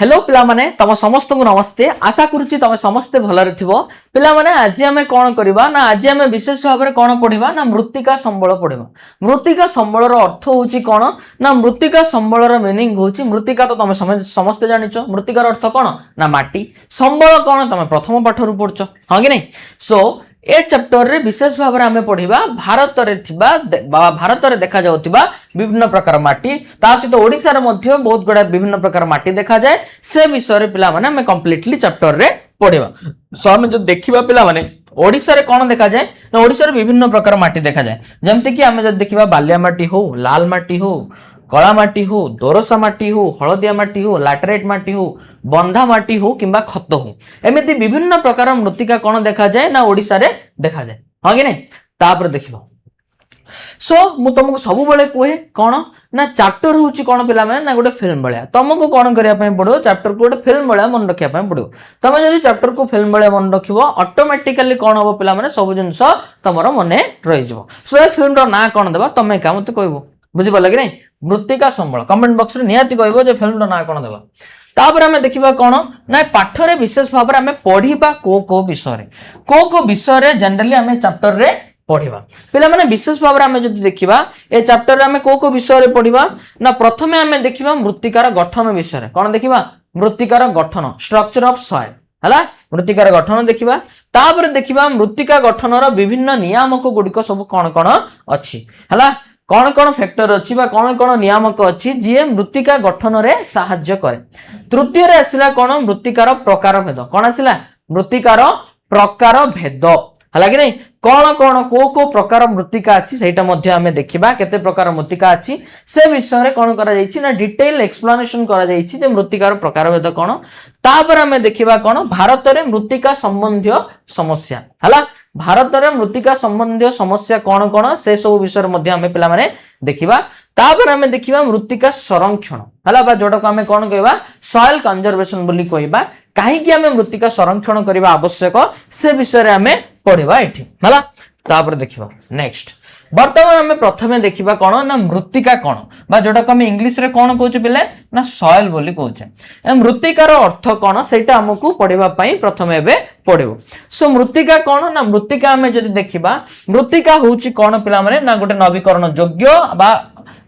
Hello पिला माने तम समस्त को नमस्ते आशा करुच्ची तुम समस्ते भलरे थिबो पिला माने आज आमे कोन करबा ना आज आमे विशेष भाव में कोन पढिबा ना मृत्तिका संबल पढिबा। मृत्तिका संबल रो अर्थ होची कोन ना मृत्तिका संबल रो मीनिंग होची मृत्तिका तो तुम समस्ते जानिचो मृत्तिका रो अर्थ कोन ना माटी संबल कोन तुम प्रथम पाठ रु पढचो हां कि नहीं। सो ए चैप्टर रे विशेष भाव में आमे पढिबा भारत रे देखा जाउतिबा विभिन्न प्रकार माटी ता सहित ओडिसा रे मध्ये बहुत गुडा विभिन्न प्रकार माटी देखा जाए से विषय रे पिला माने हमें कंप्लीटली चैप्टर रे पढिबा। सो हम जो देखिबा पिला माने ओडिसा रे कोन देखा जाए ना ओडिसा रे विभिन्न प्रकार माटी देखा जाए जेमति कि हमें जो देखिबा बालिया माटी हो लाल माटी हो कला माटी हो दोरसा माटी हो हलदिया माटी हो लैटराइट माटी हो बंधा माटी हो किंबा खत हो एमिति विभिन्न प्रकार मृत्तिका कोन देखा जाए ना ओडिसा रे देखा जाए हां कि नहीं। तापर देखिबो सो मु तुमको सब बेले कहे कौन ना चैप्टर होची कौन पिला में ना गोटे फिल्म भाया तुमको कौन करिया पय पड़ो चैप्टर को गोटे फिल्म भाया मन रखिया पय पड़ो तुम जदि चैप्टर को फिल्म भाया मन रखिबो ऑटोमेटिकली कौन हो पिला माने सब जिंस तमरो मने रहि जबो। सो ए फिल्म रो ना कौन देबा तमे का मते कहबो बुझि पल्ला कि नहीं मृत्तिका संबल कमेंट बॉक्स रे निहाती कहबो जे फिल्म रो ना कौन देबा। तापर हमें देखिबा कौन ना पाठ रे विशेष भाव में पढ़िबा को विषय रे जनरली हमें चैप्टर रे पढ़िबा पिला माने विशेष भाव में जदि देखिबा ए चैप्टर रे हमें को विषय रे पढ़िबा ना प्रथमे हमें देखिबा मृत्तिकार गठन विषय रे कोन देखिबा मृत्तिकार गठन स्ट्रक्चर ऑफ सॉइल हला मृत्तिकार गठन देखिबा। तापर देखिबा मृत्तिका गठन रो विभिन्न नियामक गुडी को सब कोन कोन अछि हला कौन कौन फैक्टर अच्छी बा कौन कौन नियामक अच्छी जी मृत्तिका गठन रे साहाय्य करे। तृतीय रे आसिला कौन मृत्तिकार प्रकार भेद कौन आसिला मृत्तिकार प्रकार भेद हला कि नहीं कौन कौन को प्रकार मृत्तिका अच्छी सेटा मध्ये हमें देखिबा केते प्रकार मृत्तिका अच्छी से विषय रे कौन करा जाईछि ना डिटेल एक्सप्लेनेशन करा जाईछि जे मृत्तिकार प्रकार भेद कौन। तापर हमें देखिबा कौन भारत रे मृत्तिका संबंधी समस्या हला भारत रे मृत्तिका संबंधी समस्या कौन कौन से सब विषय मध्ये हमें पिला माने देखिबा। तापर हमें देखिबा मृत्तिका संरक्षण हला बा जोडा को हमें कौन कहबा सॉइल कंजर्वेशन बोली कहबा काहे कि हमें मृत्तिका संरक्षण करबा आवश्यक से विषय रे हमें पढ़िबा एठी हला। तापर देखिबा नेक्स्ट वर्तमान हमें प्रथमे देखिबा कौन ना मृत्तिका कौन बा जोडा को हम इंग्लिश रे कौन कहउछ पिले ना सॉइल बोली कहउछ ए मृत्तिकार अर्थ कौन सेटा हमकु पढ़िबा पई प्रथमे एबे पढ़िबो। सो मृत्तिका कौन ना मृत्तिका हमें जदि देखिबा मृत्तिका होउची कौन पिला माने ना गोटे नवीकरण योग्य बा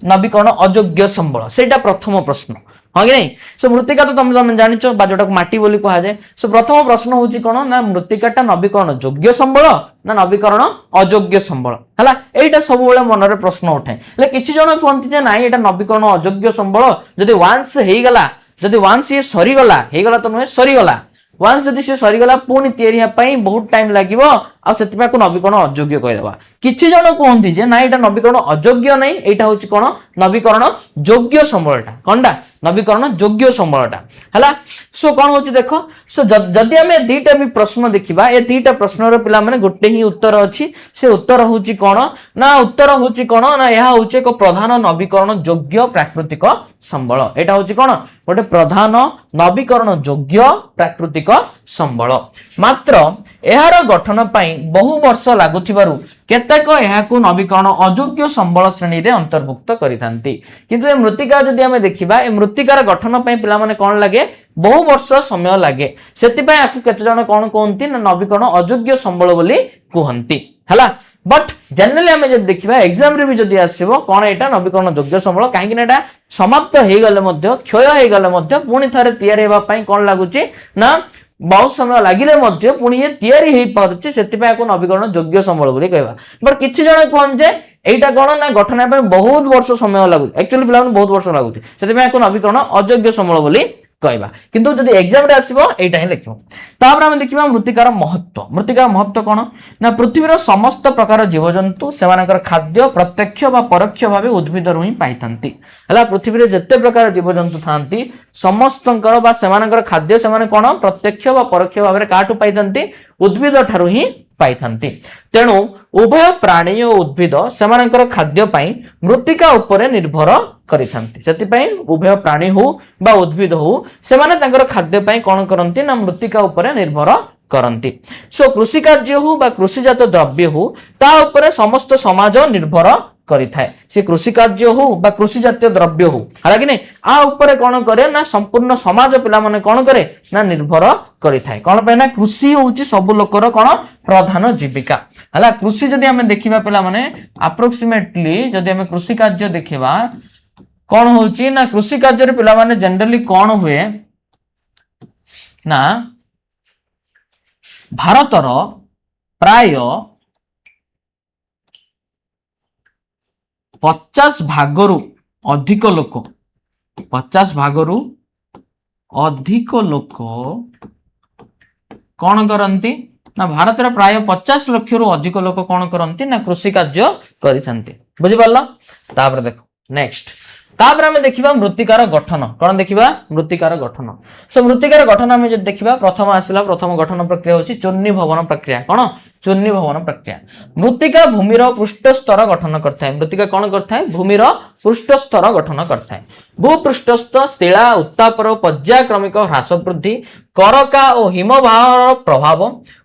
नवीकरण अयोग्य संबल सेटा प्रथम प्रश्न हाँ कि नहीं। सो मृत्तिका तो तुम जानिचो बा जोटा माटी बोली कहा जाए। सो प्रथम प्रश्न होची कोन ना मृत्तिकाटा नवीकरण योग्य संबल ना नवीकरण अयोग्य संबल हला एटा सब बेले मन रे प्रश्न उठे ले किछि जण कहंती जे नाही एटा नवीकरण अयोग्य संबल जदि वांस हेई गला जदि वांस ये सरी गला हेई गला तो नुहे सरी गला वांस जदि से सरी गला पुनी तयारी पई बहुत टाइम लागिवो आ सेतिपा को नवीकरण अयोग्य कहि देबा। किछि जण कहंती जे नाही एटा नवीकरण अयोग्य नाही एटा होची कोन नवीकरण योग्य संबलटा कोनडा नवीकरण योग्य संबलटा हला। सो कोन होची देखो सो जदि हमें दीटा भी प्रश्न देखिबा ए दीटा प्रश्न रो पिला माने गोटे ही उत्तर अछि से उत्तर होची कोन ना उत्तर होची कोन ना यहा होची एक प्रधान नवीकरण योग्य प्राकृतिक संबल एटा होची कोन गोटे प्रधान नवीकरण योग्य प्राकृतिक संबल मात्र एहार गठन पई बहु वर्ष लागुथिबारु केतेक एहाकु नवीकरण अयोग्य संबल श्रेणी रे अंतर्भुक्त करिथांती किंतु ए मृत्तिका जदि हमें देखिबा ए मृत्तिकार गठन पई पिला माने कोन लागे बहु वर्ष समय लागे सेति पई आकु केते जण कोन कोंती ना नवीकरण अयोग्य संबल बोली कहंती हला। बट जनरली हमें जब देखिबा एग्जाम रे भी जदि आसीबो कोन एटा नवीकरण योग्य संबल काहे कि एटा समाप्त हे गले मध्ये क्षय हे गले मध्ये पुनी थरे तयारी हेबा पई कोन लागुची ना बहुत समय लागिले मध्ये पुनी ये तयारी हे पारुची सेति पई आकु नवीकरण योग्य संबल बोली कहबा। बट किछि जण कोन जे एटा कोन ना गठन पई बहुत वर्ष समय लागु एक्चुअली पिला बहुत वर्ष लागुची सेति पई आकु नवीकरण अयोग्य संबल बोली कहबा किंतु जदि एग्जाम रे आसीबो एटा ही लिखिबो। तापर हम देखिबा मृत्तिकार महत्व कोन ना पृथ्वीर समस्त प्रकार जीवजंतु सेमानकर खाद्य प्रत्यक्ष बा परोक्ष भाबे उद्भिद रु ही पाइथांती हला पृथ्वी रे जत्ते प्रकार जीवजंतु थांती समस्तंकर बा सेमानकर खाद्य सेमाने कोन प्रत्यक्ष बा परोक्ष भाबे काटु पाइथांती उद्भिद ठारु ही पाइथांती तेणु उभय प्राणी और उद्भिद सेमानकर खाद्य पई मृत्तिका उपरे निर्भर करिथांती सेति पई उभय प्राणी हो बा उद्भिद हो सेमाने तांकर खाद्य पई कोन करंती ना मृत्तिका उपरे निर्भर करंती। सो कृषि कार्य हो बा कृषिजात द्रव्य हो ता उपरे समस्त समाज निर्भर करिथाय से कृषि कार्य हो बा कृषि जातीय द्रव्य हो हला कि नहीं आ ऊपर कौन करे ना संपूर्ण समाज पिला माने कौन करे ना निर्भर करिथाय कौन पे ना कृषि होउची सब लोकर कौन प्रधान जीविका हला कृषि जदि हमें देखिबा पिला माने अप्रोक्सीमेटली जदि हमें कृषि कार्य देखिबा कौन होउची ना कृषि कार्य रे पिला माने जनरली कौन हुए ना भारतर प्राय 50 भागरु अधिक लोक 50 भागरु अधिक लोक कौन करती ना भारत प्राय 50 लक्ष रु अधिक लोक कौन करती ना कृषि कार्य करते बुझिपार तापर देखो नेक्स्ट तापर आम देखा मृत्तिकार गठन कौन देखा मृत्तिकार गठन सो मृत्तिकार गठन आम जो देखा प्रथम आसला प्रथम गठन प्रक्रिया होची चूर्णी भवन प्रक्रिया कौन चूर्णी भवन प्रक्रिया मृत्तिका भूमिर पृष्ठ स्तर गठन करता है मृत्तिका कौन करता है भूमिर पृष्ठ स्तर गठन करता है भूपृष्ठस्थ शिला उत्तापर पर्यायक्रमिक ह्रास वृद्धि करका और हिमबाहर प्रभाव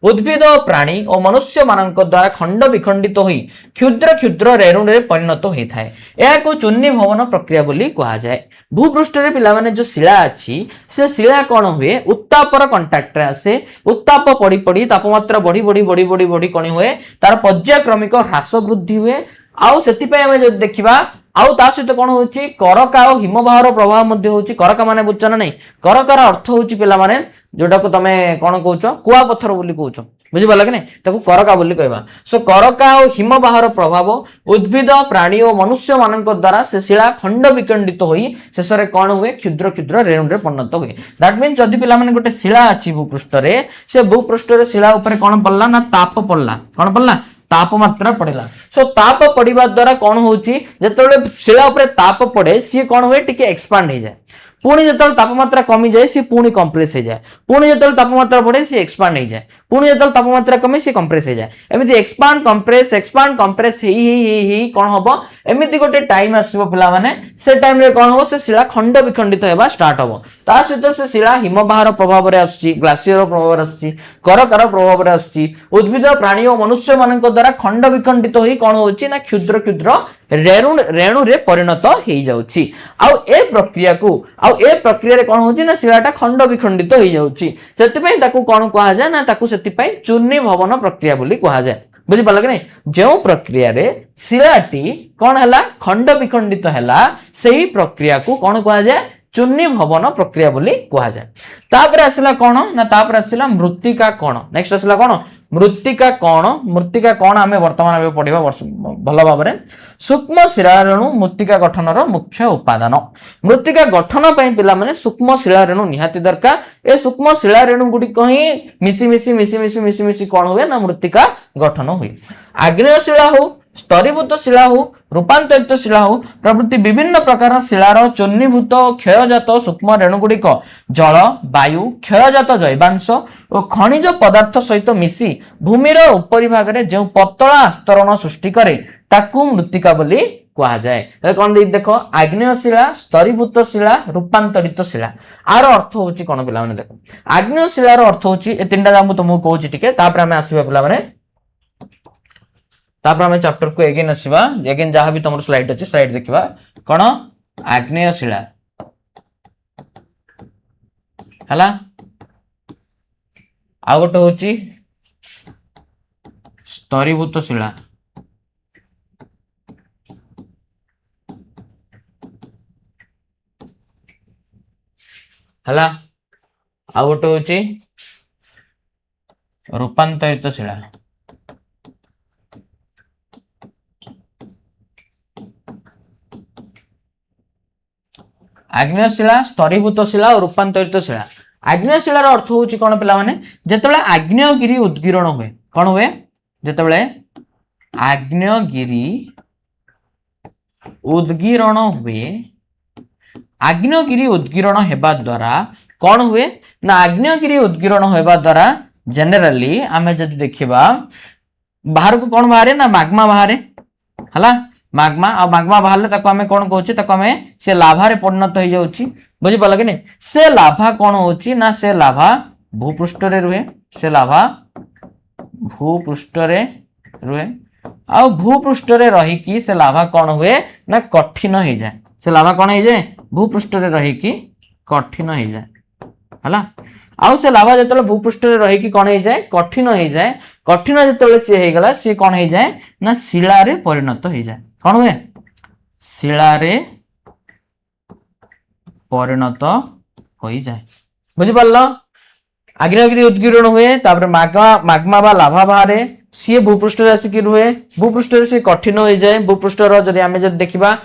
उद्भिद प्राणी और मनुष्य मान द्वारा खंड विखंडित होई क्षुद्र क्षुद्र रेणु रे परिणत होता है यह को चूर्णी भवन प्रक्रिया बोली कहा जाए भूपृष्ठ रे पिला माने जो शिला अच्छी से शिला कौन हुए उत्तापर कंटाक्ट रे आसे उत्ताप पड़ी पड़ी तापमात्रा बढ़ी बढ़ी बढ़ी बढ़ी बढ़ी कौन हुए तार पर्यायक्रमिक ह्रास वृद्धि हुए आउ सेति पे हमें जो देखिबा आउ ता सहित कौन होची करका और हिमबाहर प्रभाव मध्य होची करका माने बुझछ ना नहीं करकार अर्थ होची पिला माने जोटा को तमे कौन कहउछो कुआ पत्थर बोली कहउछो बुझि पाला कि नहीं ताको करका बोली कहबा सो करका और हिमबाहर प्रभाव उद्भिद प्राणी और मनुष्य मान द्वारा से शिला खंड विखंडित होई शेष रे कौन हुए क्षुद्र क्षुद्र रेणु रे परिणत हुए दैट मीन जदि पिला माने गोटे शिला अछि भूपृष्ठ रे से भूपृष्ठ रे शिला ऊपर कौन पड़ला ना ताप पड़ला कौन पड़ला तापमात्रा पड़ेगा सो ताप पड़िबा द्वारा कौन होची जेतबेले शिला ऊपर ताप पड़े सी कौन हुए टिके एक्सपांड हो जाए पुणी जो तापमात्रा कमी जाए सी पुणी कंप्रेस हो जाए पुणी जो तापमात्रा बढ़े सी एक्सपांड हो जाए पुणी जो तापमात्रा कमी सी कंप्रेस हो जाए एमती एक्सपांड कंप्रेस ही कौन हम एमती गोटे टाइम आसो पिला माने से टाइम रे कौन हम से शिला खंड विखंडित होगा स्टार्ट हम ता सहित से शिला हिमबाहर प्रभाव रे आसुची ग्लासियर प्रभाव रे आसुची करकार प्रभाव रे आसुची उद्भिद प्राणी और मनुष्य मान द्वारा खंड विखंडित होई कौन होची ना क्षुद्र क्षुद्र रेणु रे परिणत हो जाउची आउ ए प्रक्रिया रे कौन होची ना शिलाटा खंड विखंडित हो जाउची सेति पई ताकू कौन कहा जाय ना ताकू सेति पई चूर्णी भवन प्रक्रिया बोली कहा जाय बुझि पाला कि नहीं जो प्रक्रिया रे शिलाटी कौन हला खंड विखंडित हला सेही प्रक्रिया को कौन कहा जाय चूर्णी भवन प्रक्रिया बोली कहा जाए तापर आसला कौन ना तापर आसला मृत्तिका कौन नेक्स्ट आसला कौन मृत्तिका कौन आमे वर्तमान में पढ़िबा भल भाव में सूक्ष्म शिलारेणु मृत्तिका गठनर मुख्य उपादान मृत्तिका गठन पई पिला माने सूक्ष्म शिलारेणु निहाती दरकार ए सूक्ष्म शिलारेणु गुडी कहीं मिसी कौन हुए ना मृत्तिका गठन हुए आग्नेय शिला हो स्तरीभूत शिला हो रूपांतरित शिला हो प्रभृति विभिन्न प्रकार शिलार चूर्णीभूत क्षयजात सूक्ष्म रेणुगुड़िक जल वायु क्षयजात जैवांश और खनिज पदार्थ सहित मिसी भूमिर उपरी भाग में जो पतला आस्तरण सृष्टि करे ताकू मृत्तिका बोली कहा जाए कौन देख आग्नेय शिला स्तरीभूत शिला रूपांतरित शिला आर अर्थ होची कौन पिला माने देखो आग्नेय शिलार अर्थ होची ए तीनटा जामु तुमको कहूची टिके तापर हमें आसीबा पिला माने तापर हमें चैप्टर को एगेन आसीबा एगेन जहां भी तुमर स्लाइड अछि स्लाइड देखिबा कोन आग्नेय शिला हला आ गोटे होची स्तरीभूत शिला हला आ गोटे होची रूपांतरित शिला आग्नेय शिला स्तरीभूत शिला और रूपांतरित शिला आग्नेय शिलार अर्थ होची कोन पिला माने जेतेबेले आग्नेयगिरी उद्गीरण हुए कोन हुए जेतेबेले आग्नेयगिरी उद्गीरण हुए आग्नेयगिरी उद्गीरण हेबा द्वारा कोन हुए ना आग्नेयगिरी उद्गीरण हेबा द्वारा जनरली आमे जदि देखिबा बाहर को कोन बाहरे ना मैग्मा बाहरे हला मैग्मा आ मैग्मा बाहरले ताको हमें कोन कहउची ताको हमें से लाभा रे परिणत हो जाउची बुझि पाला कि नहीं से लाभा कोन होची ना से लाभा भूपृष्ठ रे रुहे से लाभा भूपृष्ठ रे रुहे आ भूपृष्ठ रे रही कि से लाभा कौन हुए ना कठिन हो जाए से लाभा कौन हो जाए भूपृष्ठ रे रही कि कठिन हो जाए हला आउ से लाभा जतले भूपृष्ठ रे रही कि कौन हो जाए कठिन जतले से हे गला से कौन हो जाए ना शिला रे परिणत हो जाए कौन हुए शिला रे परिणत हो जाए बुझि पारलो आग्नेयगिरी उद्गीरण हुए तापर माग्मा बा लाभा बाहरे सी भूपृष्ठ रे आसिक रुहे भूपृष्ठ रे से कठिन हो जाए भूपृष्ठ रो जदि आमे जदि देखिबा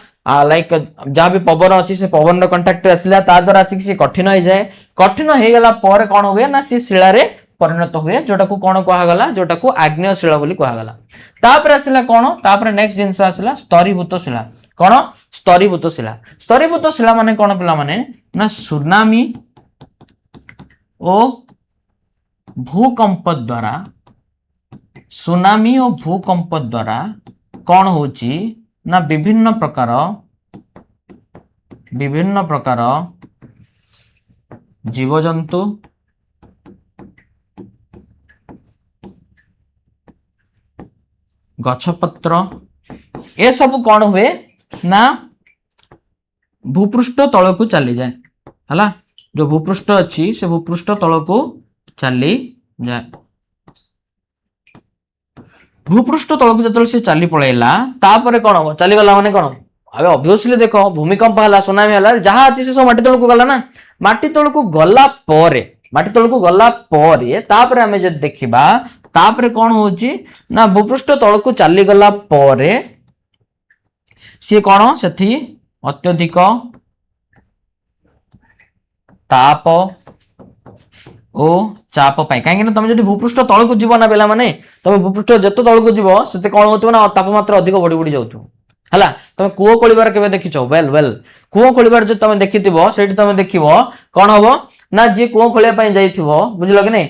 लाइक जहाँ भी पवन अच्छी से पवन कंटाक्ट आसला ता द्वारा आसिक से कठिन हो जाए कठिन हो गला पर कौन हुए ना सी शिला रे परिणत हुए जोटा को कौन कहा गला जोटा को आग्नेय शिला बोली कहा गला तापर आसला कौन तापर नेक्स्ट जिंस आसला स्तरीभूत शिला कौन स्तरीभूत शिला माने कौन पिला माने ना सुनामी ओ भूकंप द्वारा सुनामी और भूकंप द्वारा कौन होची ना विभिन्न प्रकार जीवजंतु गछपत्र ये सब कौन हुए ना भूपृष्ठ तल को चली जाए हला जो भूपृष्ठ अच्छी से भूपृष्ठ तल को चली जाए भूपृष्ठ तल को जो चली पड़ेला तापर कौन हम चली गला माने कौन अबे ऑब्वियसली देखो भूमिकंप हला सुनामी हला जहां अच्छी से सब माटी तल को गला ना माटी तल को गला परे तापर हमें जब देखिबा तापर कौन होची ना भूपृष्ठ तल को चली गला परे सी कौन सेठी अत्यधिक ताप ओ चाप पाई कहीं तुम जो भूपृष्ठ तल को जीव ना पिला माने तुम भूपृष्ठ जिते तल को जीव से कौन हो ना तापमात्रा अधिक बढ़ी बढ़ी जाऊ है तुम कूह खोलिबार के देखिच वेल कूह खोलिबार जो तुम देखि से तुम देख कौन हम ना जी कूह खोलिया जाइथिबो बुझल कि नहीं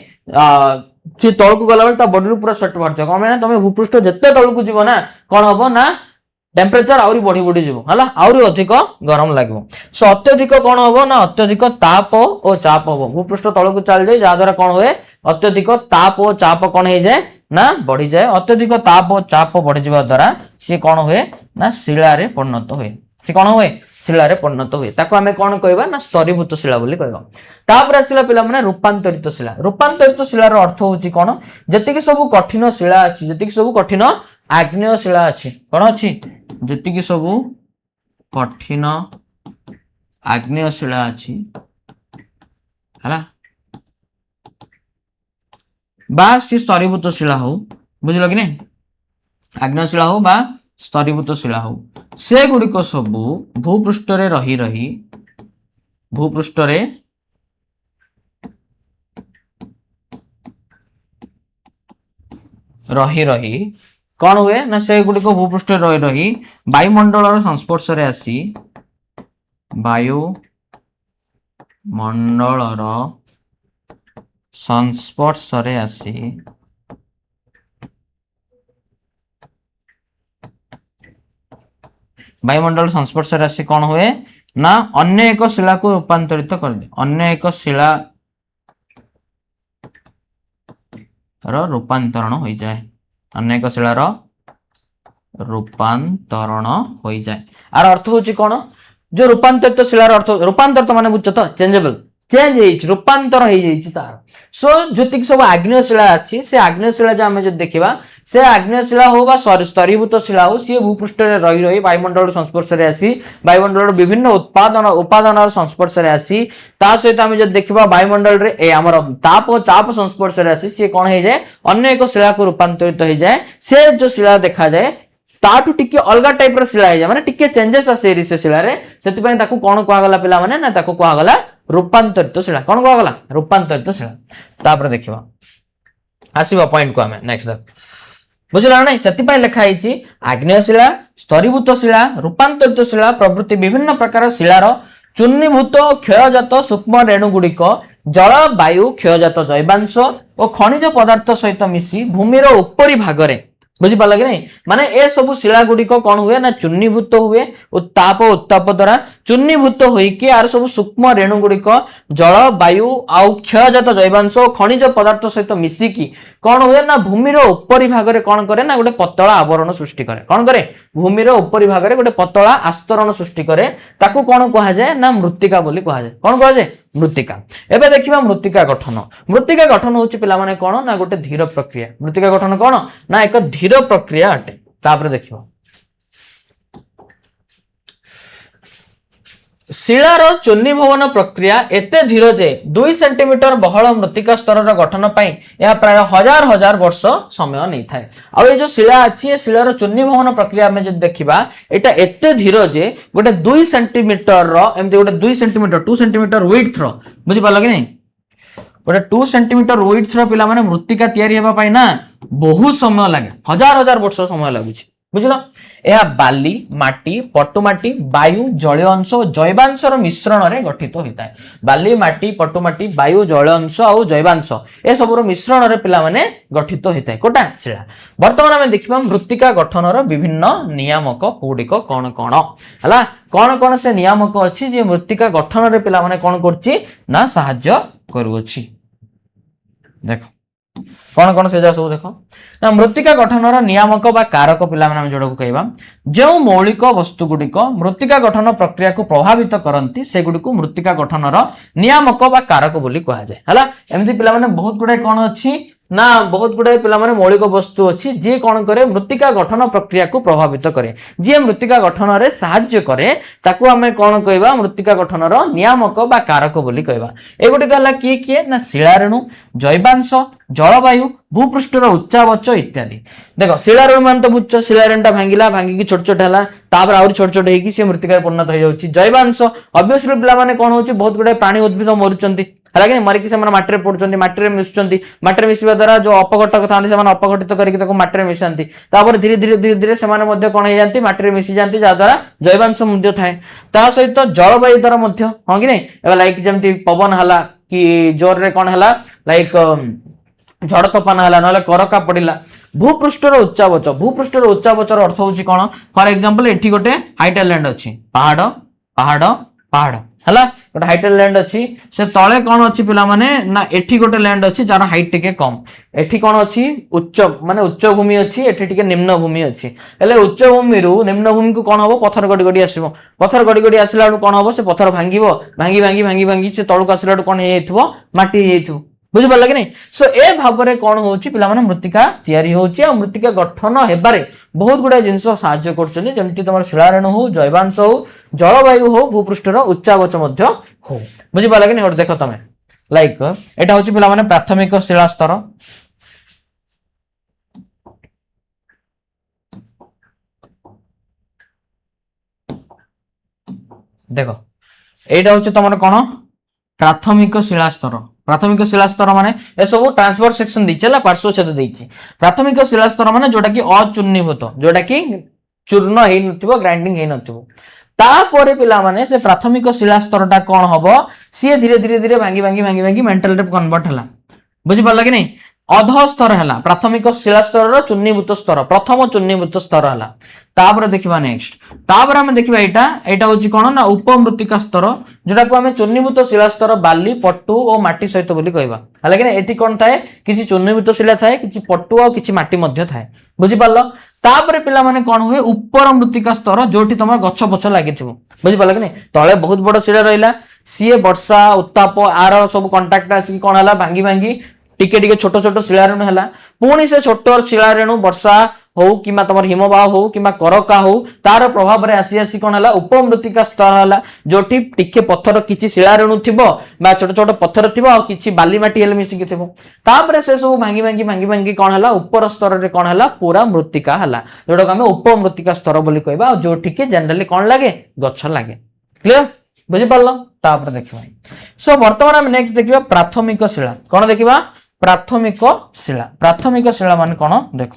सी तल को गला बेले बॉडी पूरा स्वेट बाहर कौन मैंने तुम भूपृष्ठ जिते तल को जीव ना कौन हम ना टेम्परेचर आउरी बढ़ी बढ़ी जीव है आउरी अधिक गरम लगे सो अत्यधिक कौन हम ना अत्यधिक ताप और चाप हम भूपृष्ठ तल को चल जाए जहाद्वारा कौन हुए अत्यधिक ताप और चाप कौन हो जाए ना बढ़ी जाए अत्यधिक ताप और चाप बढ़ी जावा द्वारा सी कौन हुए ना शिला रे परिणत हुए सी कौन हुए शिला रे परिणत हुए ताको आमे कौन कहबा ना स्तरीभूत शिला बोली कहबा तापर आसिला पिला माने रूपांतरित शिला रो अर्थ होची कौन जति सब कठिन शिला अछि जति सब कठिन आग्नेय शिला अछि कौन अछि जति सब कठिन आग्नेय शिला अछि हला बा सी स्तरीभूत शिला हो बुझल कि नहीं आग्नेय शिला हो बा स्तरीभूत शिला हो से गुड़िक सब भूपृष्ठ रे रही रही भूपृष्ठ रे रही रही कौन हुए ना से गुड़िक भूपृष्ठ रे रही रही वायुमंडल संस्पर्श रे आसी वायुमंडल संस्पर्श रे आसी वायुमंडल संस्पर्श राशि कौन हुए ना अन्य एक शिला को रूपांतरित कर दे अन्य एक शिला रूपांतरण हो जाए अन्य एक शिला रूपांतरण हो जाए आर अर्थ होची कौन जो रूपांतरित शिलार अर्थ रूपांतरित माने बुझ तो चेंजेबल चेंज हो रूपांतर हो तार सो जो सब आग्नेय शिला अच्छी से आग्नेय शिला जो आम जो देखा से आग्नेय शिला हो स्तरीभूत शिला हो सी भूपृष्ठ रही रही वायुमंडल संस्पर्श रे आसी वायुमंडल विभिन्न उपादान संस्पर्श रे आसी ता सहित आम जो देखा वायुमंडल रे आमर ताप और चाप संस्पर्श रे आसी सी कौन हो जाए अन्य एक शिला को रूपांतरित हो जाए से जो शिला देखा जाए ताठू टिके अलग टाइप रो शिला हो जाए माने टिके चेंजेस आसे से शिला रे सेति ताकू कौन कहा गला पिला माने ना ताकू कहा गला रूपांतरित शिला कौन कहा गला रूपांतरित शिला तापर देखिबा आसीबा पॉइंट को हमें नेक्स्ट बुझला नै सेति पय लिखा हिची आग्नेय शिला स्तरीभूत शिला रूपांतरित शिला प्रभृति विभिन्न प्रकार शिलार चूर्णीभूत क्षयजात सूक्ष्म रेणु गुड़िक जल वायु क्षयजात जैवांश और खनिज पदार्थ सहित मिसी भूमिर उपरी भाग रे बुझिपार कि नहीं माने ए सब शिला गुड़िक कौन हुए ना चूर्णीभूत हुए ताप उत्ताप द्वारा चूर्णीभूत होइके आर सब सूक्ष्म रेणु गुड़िक जल वायु आउ क्षयजात जैवांश खनिज पदार्थ सहित मिसिकी कौन हुए ना भूमिर उपरी भाग कौन करे ना गोटे पतला आवरण सृष्टि करे कौन करे भूमिर उपरी भाग गोटे पतला आस्तरण सृष्टि करे ताकू कौन कहा जाए ना मृत्तिका बोली कहा जाए कौन कहा जाए मृत्तिका एबे देखिबा मृत्तिका गठन होची पिला माने कोन ना गोटे धीर प्रक्रिया मृत्तिका गठन कोन ना एक धीर प्रक्रिया अटे तापर देखिबा शिलार चूर्णीभवन प्रक्रिया एते धीर जे 2 सेंटीमीटर बहल मृत्तिका स्तर गठन पाई यह प्राय हजार हजार वर्ष समय नहीं थाए आ ये जो शिला अछि शिलार चूर्णीभवन प्रक्रिया में जो देखिबा एटा एते धीर जे गोटे 2 सेंटीमीटर रो एमते गोटे 2 सेंटीमीटर 2 सेंटीमीटर विड्थ रो बुझि पालो कि नहीं गोटे 2 सेंटीमीटर विड्थ रो पिला माने मृत्तिका तयारी हेबा पाई ना बहुत समय लागे हजार हजार वर्ष समय लागुछि बुझलो यह बाली माटी पटुमाटी वायु जलीय अंश और जैवांश मिश्रण रे गठित होता है बाली माटी पटुमाटी वायु जलीय अंश और जैवांश ए सब मिश्रण रे पिला माने गठित होता है कोटा शिला वर्तमान आम देखिबा मृत्तिका गठन विभिन्न नियामक गुड़िक कौन कौन हला कौन कौन से नियामक अच्छी जे मृत्तिका गठन रे पिला माने कौन करछि ना सहाय्य करूछि देखो कौन कौन से जा सब देखो ना मृत्तिका गठन नियामक बा कारक पिला माने जोड़ा को कहबा जो मौलिक वस्तु गुड़िक मृत्तिका गठन प्रक्रिया को प्रभावित करती से गुड़ी को मृत्तिका गठन नियामक बा कारक बोली कहा जाए हला एमती पिला माने बहुत गुडे कौन अच्छी ना बहुत गुडे पिला माने मौलिक वस्तु अच्छी जे कौन करे मृत्तिका गठन प्रक्रिया को प्रभावित करे जे मृत्तिका गठन रे सहाय्य करे ताकू आमे कौन कहबा मृत्तिका गठन नियामक बा कारक बोली कहबा ए गुडी कहला किए ना शिलारेणु जैवांश जलवायु भूपृष्ठर उच्चावच इत्यादि देखो शिलारेणु मान तो बुझ शिलारेणुटा भांगिला भांगी छोट छोट हला तापर आउरी छोट छोट हेकी से मृत्तिका परिणत हो जाउची जैवांश ऑब्वियसली पिला माने कोन होची बहुत गुडे प्राणी उद्भिद मरुचंती हालांकि मरिकी से माटी पड़ुचंती माटी मिशुचंती माटी मिसिबा द्वारा जो अपघटक थांती से अपघटित करके ताको माटी मिशांती तापर धीरे धीरे धीरे धीरे से माने मध्ये कोन हे जानती माटी मिसि जानती जा द्वारा जैवांश मध्ये थाए ता सहित जलवायु द्वारा मध्ये हां कि नै एबा लाइक जेमती पवन हला कि जोर रे कोन हला लाइक झड़ तोफान हला नले करका पड़िला भूपृष्ठर उच्चावचर अर्थ होची कोन फॉर एग्जांपल एठी गोटे हाइटल लैंड अछि पहाड़ पहाड़ पहाड़ हला गोटे हाइटल लैंड अछि से तळे कोन अछि पिला माने ना एठी गोटे लैंड अछि जार हाइट टिके कम एठी कोन अछि उच्च माने उच्च भूमि अछि एठी टिके निम्न भूमि अछि हेले उच्च भूमि रु निम्न भूमि को कोन होबो पत्थर गडी गडी आसीबो पत्थर गडी गडी आसिला कोन होबो से पत्थर भांगीबो भांगी भांगी भांगी भांगी से तळु को आसिला कोन हे हेइथबो माटी हेइथबो बुझि पारला कि नहीं सो ए भाबरे कोन होउची पिला माने मृत्तिका तयारी होउची आ मृत्तिका गठन हेबारे बहुत गुडा जिंस सहाय्य करछनी जेमति तमर शिलारेणु हो जैवांश हो जलवायु हो भूपृष्ठर उच्चावच मध्य हो बुझि पारला कि नहीं और देखो तमे लाइक एटा होउची पिला माने प्राथमिक शिला स्तर देखो एटा होउची तमर कोन प्राथमिक शिला स्तर माने ए सब ट्रांसफर सेक्शन दी चला पार्श्वछेद देछि प्राथमिक शिला स्तर माने जोटा कि अचूर्णीभूत जोटा कि चूर्ण हेइ नथिबो ग्राइंडिंग हेइ नथिबो तापरे पिला माने से प्राथमिक शिला स्तरटा कोन हबो सी धीरे धीरे धीरे भांगी भांगी भांगी भांगी मेंटल रे कन्वर्ट हला बुझि पारला कि नहीं अध स्तर हला प्राथमिक शिला स्तर चूर्णीभूत स्तर प्रथम चूर्णीभूत स्तर हला तापर देखिबा नेक्स्ट तापर हम देखिबा एटा होची कोन ना उपमृत्तिका स्तर जोटा को हमें चूर्णीभूत शिला स्तर बाली पट्टू और माटी सहित बोली कहबा हालांकि एठी कोन थाए किछि चूर्णीभूत शिला थाए किछि पट्टू और किछि माटी मध्ये थाए बुझि पारलो तापर पिला माने कोन हुए ऊपर मृत्तिका स्तर जोठी तमर गच्छ पछ लागिथिबो बुझि पारलो कि नहीं तळे बहुत बड़ शिला रहिला सीए वर्षा उत्ताप आर सब कांटेक्ट आसी कोन हला भांगी भांगी टिके टिके छोट छोट शिलारेणु हला पुणी से छोट शिलारेणु वर्षा हो किमा तमर हिमबाह हो किमा करका हो तार प्रभाव रे आसी आसी कोन हला उपमृत्तिका स्तर हला जोठी टिके पत्थर किछि शिलारेणु थिबो बा छोट छोट पत्थर थिबो आ किछि बाली माटी हेले मिसि कि थिबो तापर से सब भांगी भांगी भांगी भांगी कोन हला ऊपर स्तर रे कोन हला पूरा मृत्तिका हला जोटा हम उपमृत्तिका स्तर बोली कहबा जोठी के जनरली कोन लागे गच्छ लागे क्लियर बुझि पारलो तापर देखिबा सो वर्तमान हम नेक्स्ट देखिबा प्राथमिक शिला कोन देखिबा प्राथमिक शिला माने कोन देखो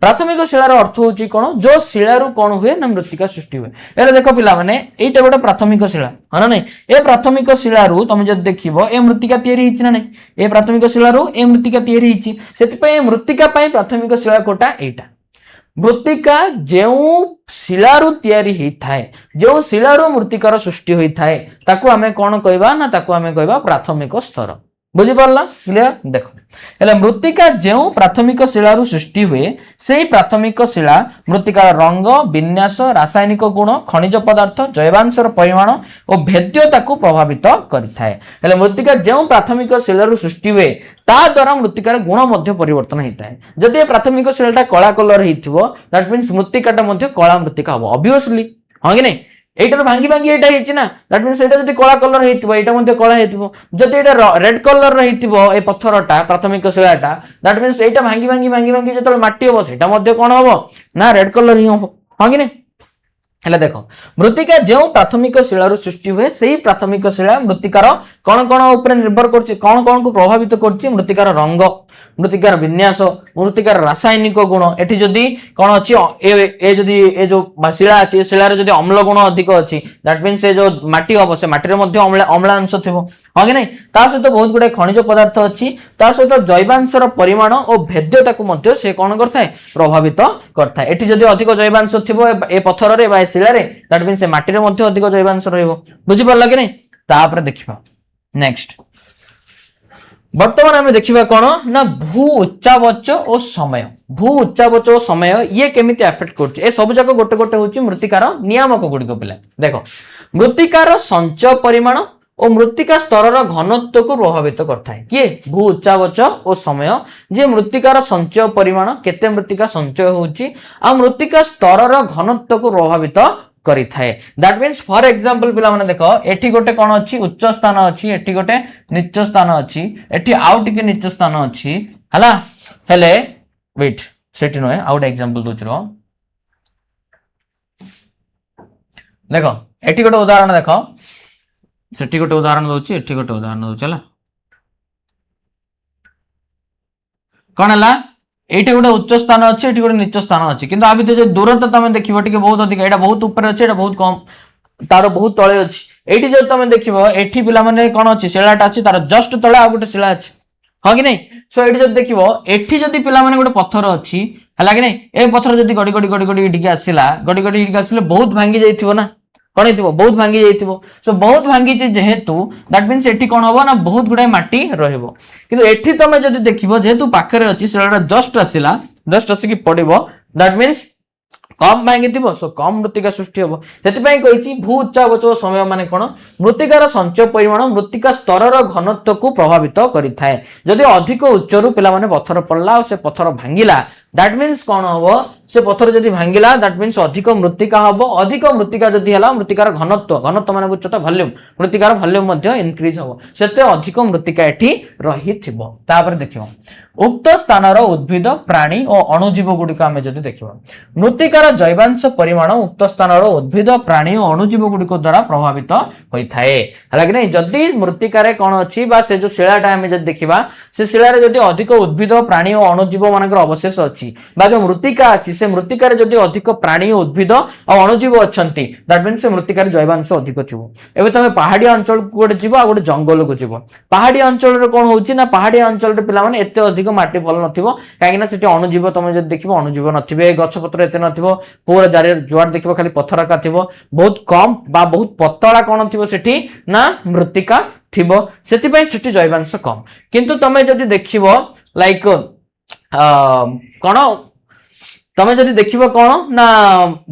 प्राथमिक शिलार अर्थ होची कोन जो शिलारु कोन हुए ना मृत्तिका सृष्टि हुए एरे देखो पिला माने एटा गोटे प्राथमिक शिला हना नै ए प्राथमिक शिलारु तुम जद देखिबो ए मृत्तिका तयारी हिची ना नै ए प्राथमिक शिलारु ए मृत्तिका तयारी हिची सेति पय मृत्तिका पय प्राथमिक शिला कोटा एटा मृत्तिका जो शिलारू तैयारी होता है, जो शिलारू मृत्तिकार सृष्टि होता है ताकू आमे कौन कहबा ना ताकू आमे कहबा प्राथमिक स्तर। बुझी पारला क्लियर देखो हेले मृत्तिका जो प्राथमिक शिलारू सृष्टि हुए से प्राथमिक शिला मृत्तिकार रंग विन्यास रासायनिक गुण खनिज पदार्थ जैवांशर परिमाण और भेद्यता को प्रभावित करिथाए। हेले मृत्तिका जो प्राथमिक शिलारू सृष्टि हुए ता द्वारा मृत्तिकार गुण मध्य परिवर्तन होता है। जदि प्राथमिक शिलाटा कला कलर होइथिबो दैट मींस मृत्तिकाटा मध्य कला मृत्तिका हबो ऑब्वियसली हां कि नहीं एटा भांगी भांगी एटा हेछि ना दैट मींस एटा जदि कला कलर हेतिबो एटा मध्ये कला हेतिबो जदि एटा रेड कलर हेतिबो ए पत्थरटा प्राथमिक शिलाटा दैट मींस एटा भांगी भांगी भांगी भांगी जतले माटी होबो सेटा मध्ये कोन होबो ना रेड कलर ही होबो हां कि नहीं हेले देखो मृत्तिका जो प्राथमिक शिलारू सृष्टि हुए से प्राथमिक शिला मृत्तिकार कौन कौन ऊपर निर्भर करछि कौन कौन को प्रभावित करछि मृत्तिकार रंग मृत्तिकार विन्यास मृत्तिकार रासायनिक गुण एठी जदि कौन अछि ए जदि ए जो शिला अछि शिला रे जदि अम्ल गुण अधिक अछि दैट मींस ए जो माटी होबो से माटी रे मध्ये अम्लांश थिबो हां कि नहीं ता सहित बहुत गुडे खनिज पदार्थ अछि ता सहित जैवांशर परिमाण और भेद्यता को मध्ये से कोन करथाय प्रभावित करथाय। एठी जदि अधिक जैवांश थिबो ए पत्थर रे बा शिला रे दैट मींस से माटी रे मध्ये अधिक जैवांश रहइबो बुझि परला कि नहीं तापर देखिबा नेक्स्ट वर्तमान आम देखा कौन ना भू उच्चावच और समय भू उच्चावच और समय ये केमिति अफेक्ट कर सब जाक गोटे गोटे हूँ मृत्तिकार नियामक गुड़िक पिला देख मृत्तिकार संचय परिमाण और मृत्तिका स्तर घनत्व को प्रभावित करता है किए भू उच्चावच और समय जे मृत्तिकार संचय परिमाण केते मृत्तिका संचय होची आ मृत्तिका स्तर घनत्व को प्रभावित करिथाए दैट मींस फॉर एग्जांपल पिला माने देखो एठी गोटे कोन अछि उच्च स्थान अछि एठी गोटे नीच स्थान अछि एठी आउ टिके नीच स्थान अछि हला हेले वेट सेठी नय आउट एग्जांपल दोचरो देखो एठी गोटे उदाहरण देखो सेठी गोटे उदाहरण दोछि एठी गोटे उदाहरण दोछि हला कोन हला एटा गोटे उच्च स्थान अच्छे एटी गोटे नीच स्थान अच्छे किंतु आ भितर जो दूरता तुम देखिबो टिके बहुत अधिक एटा बहुत ऊपर अच्छे एटा बहुत कम तार बहुत तळे अछि एटी जो तुम देखिबो एठी पिला माने कोन अछि शिलाटा अछि तार जस्ट तळे आ गोटे शिला अछि हां कि नहीं सो एटी जो देखिबो एठी जदी पिला माने गोटे पत्थर अछि हला कि नहीं ए पत्थर जदी गडी गडी गडी गडी इटिके आसिला गडी गडी इटिके आसिले बहुत भांगी जाइथिबो ना कौन हेतिबो बहुत भांगी जाइथिबो सो बहुत भांगी जेहेतु दैट मींस एठी कोन होबो ना बहुत गुडा माटी रहइबो किंतु एठी तमे जदी देखिबो जेहेतु पाखरे अछि सेटा जस्ट आसिला जस्ट आसी कि पडिबो दैट मींस कम भांगी थिबो सो कम मृत्तिका सृष्टि होबो सेति पई कहिछि भू उच्चावच समय माने कोन मृत्तिकार संचय परिमाण मृत्तिका स्तरर घनत्व को प्रभावित करिथाए जदी अधिक उच्चरु पिला माने पत्थर पड़ला से पत्थर भांगिला दैट मींस कोन होबो से पत्थर जदी भांगिला दैट मींस अधिक मृत्तिका हबो अधिक मृत्तिका जदी हला मृत्तिकार घनत्व घनत्व माने उच्चता वॉल्यूम मृत्तिकार वॉल्यूम मध्ये इंक्रीज हबो सेते अधिक मृत्तिका एठी रहिथिबो तापर देखिबो उक्त स्थानर उद्भिद प्राणी और अणुजीव गुड़िक आम जदि देखा मृत्तिकार जैवांश परिमाण उक्त स्थानर उद्भिद प्राणी और अणुजीव गुड़िक द्वारा प्रभावित होता है हालांकि नहीं जदि मृत्तिकार कौन अच्छी से जो शिलाटा आम जब देखा से शिलार जदि अधिक उद्भिद प्राणी और अणुजीव मान अवशेष अच्छी जो मृत्तिका अच्छी से मृत्तिकार जदि अधिक प्राणी उद्भिद और अणुजीव अच्छा दैट मीन से मृत्तिकार जैवांश अधिक थी एवं तुम पहाड़िया अंचल को गोटे जीव आ गोटे जंगल को जीव पहाड़िया अंचल कौन होना पहाड़िया अंचल पे एत अधिक माटी भल नथिबो काहे ना सेठी अणुजीव तुम जब देखिबो अणुजीव नथिबे गछ पत्र एते नथिबो पूरा जारे जुआर देखिबो खाली पत्थर का थिबो बहुत कम बा बहुत पतला कोन थिबो सेठी ना मृत्तिका थिबो सेति पई सेठी जैवांश कम किंतु तमे जदि देखिबो लाइक कोन तमे जदि देखिबो कोन ना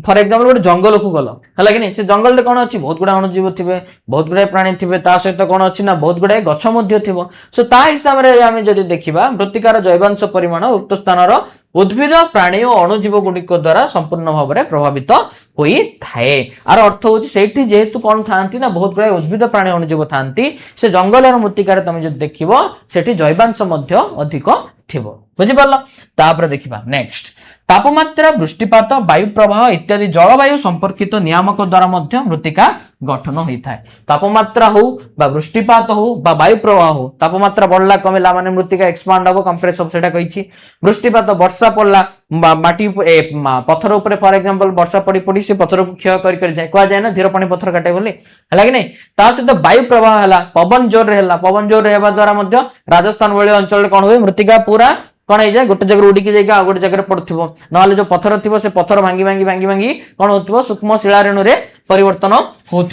फॉर एग्जांपल गोटे जंगल को गलो हला कि नहीं से जंगल रे कोन अछि बहुत गुडा अणुजीव थिबे बहुत गुडा प्राणी थिबे ता सहित कोन अछि ना बहुत गुडा गछ मध्ये थिबो सो ता हिसाब रे आमे जदि देखिबा मृत्तिकार जैवांश परिमाण उक्त स्थानर उद्भिद प्राणी और अणुजीव गुड़िक द्वारा संपूर्ण भाव में प्रभावित होई थाए आर अर्थ होछि सेठी जेहेतु कोन थांती ना बहुत गुडा उद्भिद प्राणी अणुजीव थांती से जंगल और मृत्तिकार तमे जदि देखिबो सेठी जैवांश मध्ये अधिक थिबो बुझि परला तापर देखिबा नेक्स्ट तापमात्रा वृष्टिपात वायु प्रवाह इत्यादि जलवायु संपर्कित नियामक द्वारा मध्य मृत्तिका गठन होता है तापमात्रा हो बा वृष्टिपात हो बा वायु प्रवाह हो तापमात्रा बढ़ला कमेला माने मृत्तिका एक्सपांड हो कंप्रेस हो सेटा कहिछि वृष्टिपात वर्षा पड़ला माटी पत्थर ऊपर फॉर एग्जांपल वर्षा पड़ी पड़ी से पत्थर को क्षय कर जाए कह जाए ना धीर पानी पत्थर काटे बोली है कि नहीं ता सहित वायु प्रवाह है पवन जोर रे पवन जोर रहबा द्वारा मध्य राजस्थान वाली अंचल कौन हुए मृत्तिका पूरा कौन हो जाए गोटे जगह उड़िकी जाइए आ गोटे जगह पड़ुव ना जो पथर थी से पथर भांगी भांगी भांगी भांगी कौन हो सूक्ष्म शिला रेणु रे परिवर्तन हो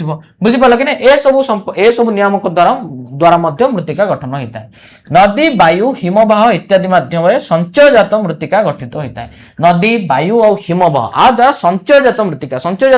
बुझिपाल कि ए सब नियामक द्वारा द्वारा मृत्तिका गठन होता है। नदी वायु हिमवाह इत्यादि माध्यम संचयजात मृत्तिका गठित होता है। नदी वायु और हिमवाह आ द्वारा संचयजात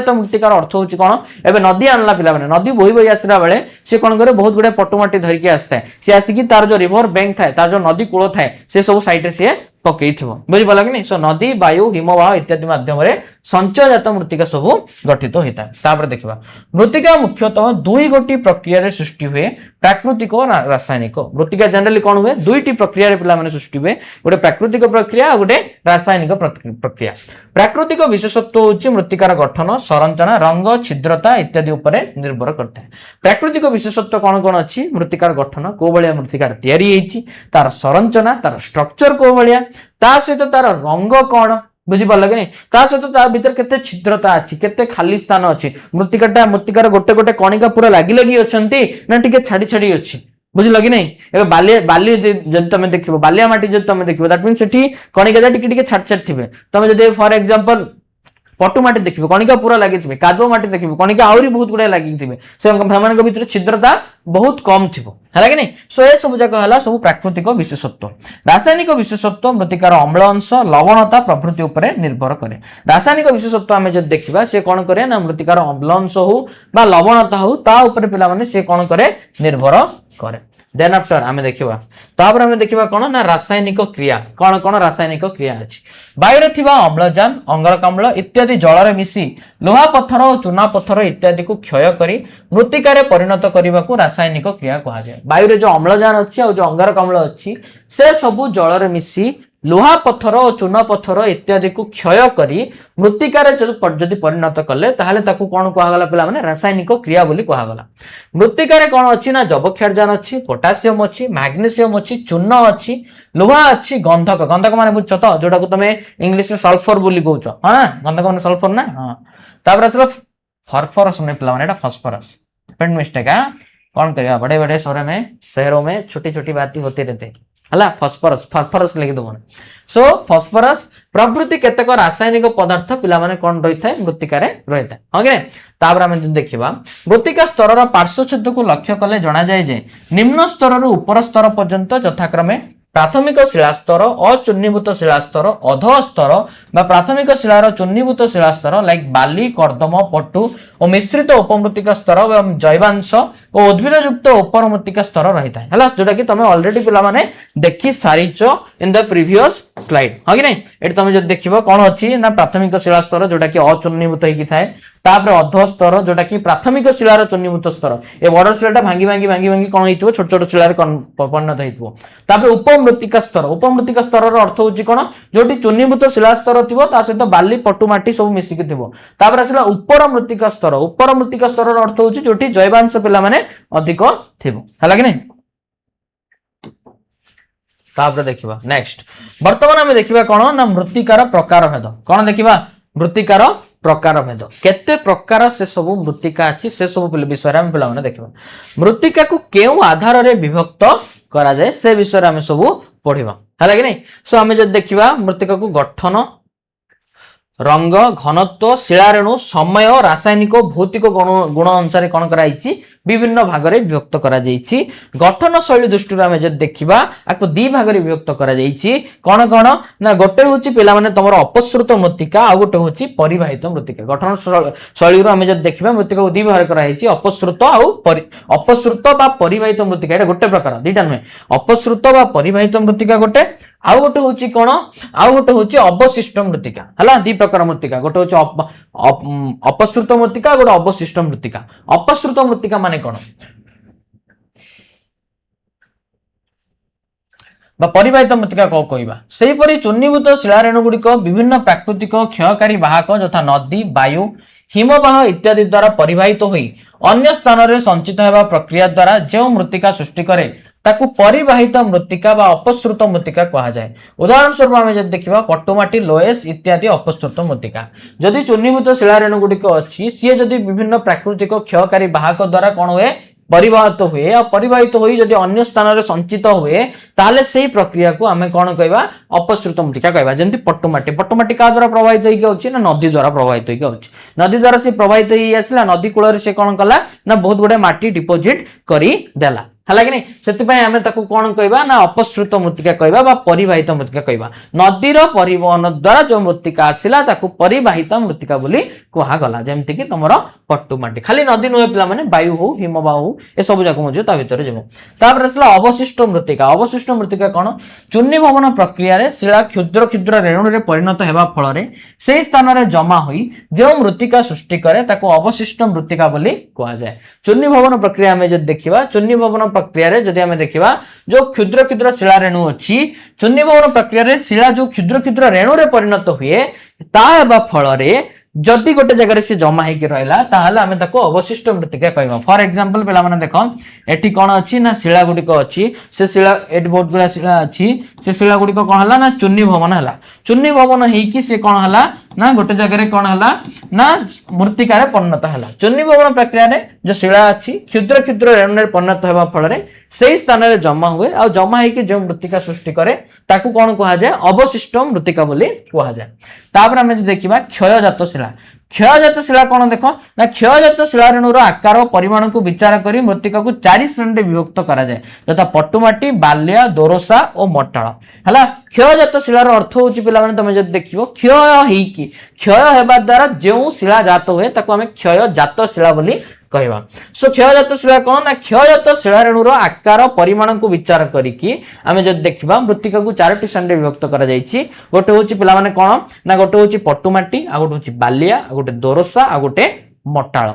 मृत्तिकार अर्थ हूँ कौन एवं नदी आनला पिला नदी बोही बोही आसला बेले सी कौन करे बहुत गुड़े पटुमाटी धरिकी आसता है सी आसिकी तार जो रिवर बैंक थाए तार जो नदी कूल थाए से सब साइड सी पकई बुझिपाल कि नहीं। सो नदी वायु हिमवाह इत्यादि माध्यम संचयजात मृत्तिका सब गठित होता है। देखा मृत्तिका मुख्यतः दुई गोटी प्रक्रिया सृष्टि हुए प्राकृतिक और रासायनिक। मृत्तिका जनरली कौन हुए दुईटी प्रक्रिया पे सृष्टि हुए गोटे प्राकृतिक प्रक्रिया और गोटे रासायनिक प्रक्रिया। प्राकृतिक विशेषत्व होची मृत्तिकार गठन संरचना रंग छिद्रता इत्यादि उपरे निर्भर करता है। प्राकृतिक विशेषत्व कौन कौन अच्छी मृत्तिकार गठन को भाया मृत्तिकार तैयारी होती तार संरचना तार स्ट्रक्चर को भाया ता सहित तार रंग कौन बुझिपाल कि नहीं ता सहित ता भीतर केते छिद्रता अच्छी केते खाली स्थान अच्छी मृत्तिकार गोटे गोटे कणिका पूरा लगी लगी अछंती ना टिके छाड़ी छाड़ी अच्छी बुझल कि नहीं। एबे बाली बाली जब तुम देखिबो बालिया माटी जब तुम देखिबो दैट मींस सेठी कणिका टिके टिके छाड़ छाड़ थिबे तुम जदि फॉर एग्जांपल पटु माटी देखिबो कणिका पूरा लागि थिबे कादो माटी देखिबो कणिका आउरी बहुत गुडा लागि थिबे से भ्रमण के भीतर छिद्रता बहुत कम थिबो हला कि नहीं। सो ए सब जगह हला सब प्राकृतिक विशेषत्व। रासायनिक विशेषत्व मृत्तिकार अम्ल अंश लवणता प्रभृति उपरे निर्भर करे। रासायनिक विशेषत्व आमे जब देखिबा से कोन करे ना मृत्तिकार अम्ल अंश हो बा लवणता हो ता उपरे पिला माने से कोन करे निर्भर करे। देन आफ्टर आमे देखिबा तापर आमे देखिबा कोन ना रासायनिक क्रिया कोन कोन रासायनिक क्रिया अछि। वायुरे थिबा अम्लजान अंगारकाम्ल इत्यादि जल रे मिसी लोहा पत्थर और चूना पत्थर इत्यादि को क्षय करी मृत्तिका रे परिणत करबा को रासायनिक क्रिया कहा जाय। वायुरे जो अम्लजान अछि और जो अंगारकाम्ल अछि से सब जल रे मिसी लोहा पत्थर और चूना पत्थर इत्यादि को क्षय करी मृत्तिकार जदि परिणत कले ताहले ताकू कोन कहगला पिला माने रासायनिक क्रिया बोली कहगला। मृत्तिकार कोन अछि ना जबक्षारजान अछि पोटासियम अछि मैग्नीशियम अछि चूना अछि लोहा अछि गंधक गंधक माने बुझछ तो जोटा को तमे इंग्लिश में सल्फर बोली कहउछ हां गंधक माने सल्फर ना हां तापर असला फॉस्फोरस ने पिला माने एटा फास्फोरस पेन मिस्टेक है कौन करिया बड़े बड़े शहरों में छोटी छोटी बातें होती रहते हला फास्फोरस फास्फोरस लिखि दो सो फास्फोरस प्रभृति केतक रासायनिक पदार्थ पिला माने कोन रही थाए मृत्तिका रे रही थाए ओके। तापर हम देखिबा मृत्तिका स्तर रो पार्श्वच्छेद को लक्ष्य कले जणा जाय जे निम्न स्तर रो ऊपर स्तर पर्यंत यथाक्रमे प्राथमिक शिलास्तर अचूर्णीभूत शिलास्तर अध स्तर प्राथमिक शिलार चूर्णीभूत शिलास्तर लाइक बाली कर्दम पटु और मिश्रित उपमृत्तिका स्तर एवं जैवांश और उद्भिदयुक्त उपर मृत्तिका स्तर रही है जोटा कि तुम ऑलरेडी पिला माने देखि सारिच इन द प्रीवियस स्लाइड हाँ कि नहीं एटी तुम जब देखिबो कौन अच्छी ना प्राथमिक शिलास्तर जोटा कि अचूर्णीभूत होगी थाए तापर अध स्तर जोटा कि प्राथमिक शिलार चूर्णीभूत स्तर ए बड़ शिलाटा भांगी भांगी भांगी भांगी कौन होइतबो छोट छोट शिलार परिणत होइतबो तापर उपमृत्तिका स्तर अर्थ होची कोन जोटी चूर्णीभूत शिला स्तर थिबो ता सहित बाली पटु माटी सब मिसिक थिबो तापर आसला ऊपर मृत्तिका स्तर अर्थ होची जोटी जैवांश पिला माने अधिक थिबो हला कि नहीं। तापर देखिबा नेक्स्ट वर्तमान हम देखिबा कोन ना मृत्तिकार प्रकार भेद कोन देखिबा मृत्तिकार प्रकार भेद केते प्रकार से सब मृत्तिका अछि से सब विषय हम पिला माने देखिबा मृत्तिका को केउ आधार रे विभक्त करा जाय से विषय हम सब पढिबा हला कि नहीं। सो हम जब देखिबा मृत्तिका को गठन रंग घनत्व शिलारेणु समय रासायनिक भौतिक गुण अनुसार कौन कराई विभिन्न भाग में विभक्त करा जायछि। गठन शैली दृष्टि आम जब देखा आपको दी भाग में विभक्त करा जायछि कौन कौन ना गोटे हूँ पिला माने तुम अपसृत मृत्तिका आ गोटे हूँ परिवाहित मृत्तिका। गठन शैली आम जब देखा मृत्तिका को दी भाग कराई अपसृत अपसृत बा परिवाहित मृत्तिका ये गोटे प्रकार दीटा नुहे अपसृत बा परिवाहित मृत्तिका गोटे आउ गोटे हूँ कौन आउ गोटे हूँ अवशिष्ट मृत्तिका है दी प्रकार मृत्तिका गोटे हूँ अपसृत मृत्तिका गोटे अवशिष्ट मृत्तिका। अपसृत मृत्तिका माने कौन परिवाहित मृत्तिका कौन कहवा से चूर्णीभूत शिलारेणु गुड़िक विभिन्न प्राकृतिक क्षयकारी वाहक यथा नदी वायु हिमवाह इत्यादि द्वारा परिवाहित होई अन्य स्थान में संचित होगा प्रक्रिया द्वारा जो मृत्तिका सृष्टि करे ताकू परिवाहित मृत्तिका बा अपसृत मृत्तिका कहा जाए। उदाहरण स्वरूप आम जब देखा पटुमाटी लोएस इत्यादि अपसृत मृत्तिका जदि चूर्णीभूत शिलारेणु गुड़िक अच्छी सी जदि विभिन्न प्राकृतिक क्षयकारी वाहक द्वारा कौन हुए परिवाहित हुए आ परिवाहित होई जदि अन्य स्थान रे संचित हुए ताले सेही प्रक्रिया को आमे कोन कहबा अपसृत मृत्तिका कहबा जेंति पट्टुमाटी का द्वारा प्रभावित होई होछि ना नदी द्वारा प्रभावित होई होछि नदी द्वारा से प्रभावित होई आसला नदी कूल रे से कोन कला ना बहुत गुडे माटी डिपोजिट करी देला हला कि नहीं सेति आमे ताकू कोन कहबा ना अपसृत मृत्तिका कहबा बा परिवाहित मृत्तिका कहबा नदीर परिवहन द्वारा जो मृत्तिका आसिला ताकू परिवाहित मृत्तिका बोली कहा गला जेमति कि तमरो पट्टुमाटी खाली नदी नुहे पिला माने वायु हो हिमबाह हो ए सब जाक मजो ता भितर जेबो तापर आसला अवशिष्ट मृत्तिका कोन चूर्णी भवन प्रक्रिया रे शिला क्षुद्र क्षुद्र रेणु रे परिणत हेबा फल रे सेही स्थान रे जमा होई जो मृत्तिका सृष्टि करे ताकू अवशिष्ट मृत्तिका बोली कहा जाय चूर्णी भवन प्रक्रिया में जब देखिबा चूर्णी भवन प्रक्रिया रे जदि हमें देखिबा जो क्षुद्र क्षुद्र शिला रेणु अछि चूर्णी भवन प्रक्रिया रे शिला जो क्षुद्र क्षुद्र रेणु रे परिणत हुए ता हेबा फल रे जदि गोटे जगह से जमा होकर रहा ताहले आमे ताको अवशिष्ट मृत्तिका कहबा फॉर एग्जांपल पिला माने देखो एठी कोन अछि ना शिला गुडी को अछि से शिला एट बहुत गुडा शिला अछि से शिला गुडी को कोन हला ना चूर्णी भवन हला चूर्णी भवन हेई कि से कोन हला ना गोटे जगह रे कोन हला ना मृत्तिका रे परिणत हला चूर्णी भवन प्रक्रिया रे जो शिला अछि क्षुद्र क्षुद्र रेणु रे परिणत हेबा फल रे सेही स्थान रे जमा हुए आ जमा हेई कि जो मृत्तिका सृष्टि करे ताकू कोन कहा जाय अवशिष्ट मृत्तिका बोली कहा जाय तापर हमें जो देखिबा क्षयजात शिला कोन देखो ना क्षयजात शिला रेणुर आकार और परिमाण को विचार करी मृत्तिका को 4 श्रेणी रे विभक्त करा जाय जता पट्टुमाटी बाल्या दोरसा और मट्टाळ हला क्षयजात शिलार अर्थ होची पिला माने तमे जद देखिबो क्षय हेई कि क्षय हेबा द्वारा जो शिला जात हुए ताको हमें क्षयजात शिला बोली कहबा सो क्षयजात शिला कोन ना क्षयजात शिला रेणुर आकार परिमाण को विचार करिकि आमे जद देखिबा मृत्तिका को 4टी श्रेणी विभक्त करा जायछि गोटे होछि पिला माने कोन ना गोटे होछि पट्टुमाटी आ गोटे होछि बालिया आ गोटे दोरसा आ गोटे मट्टाळ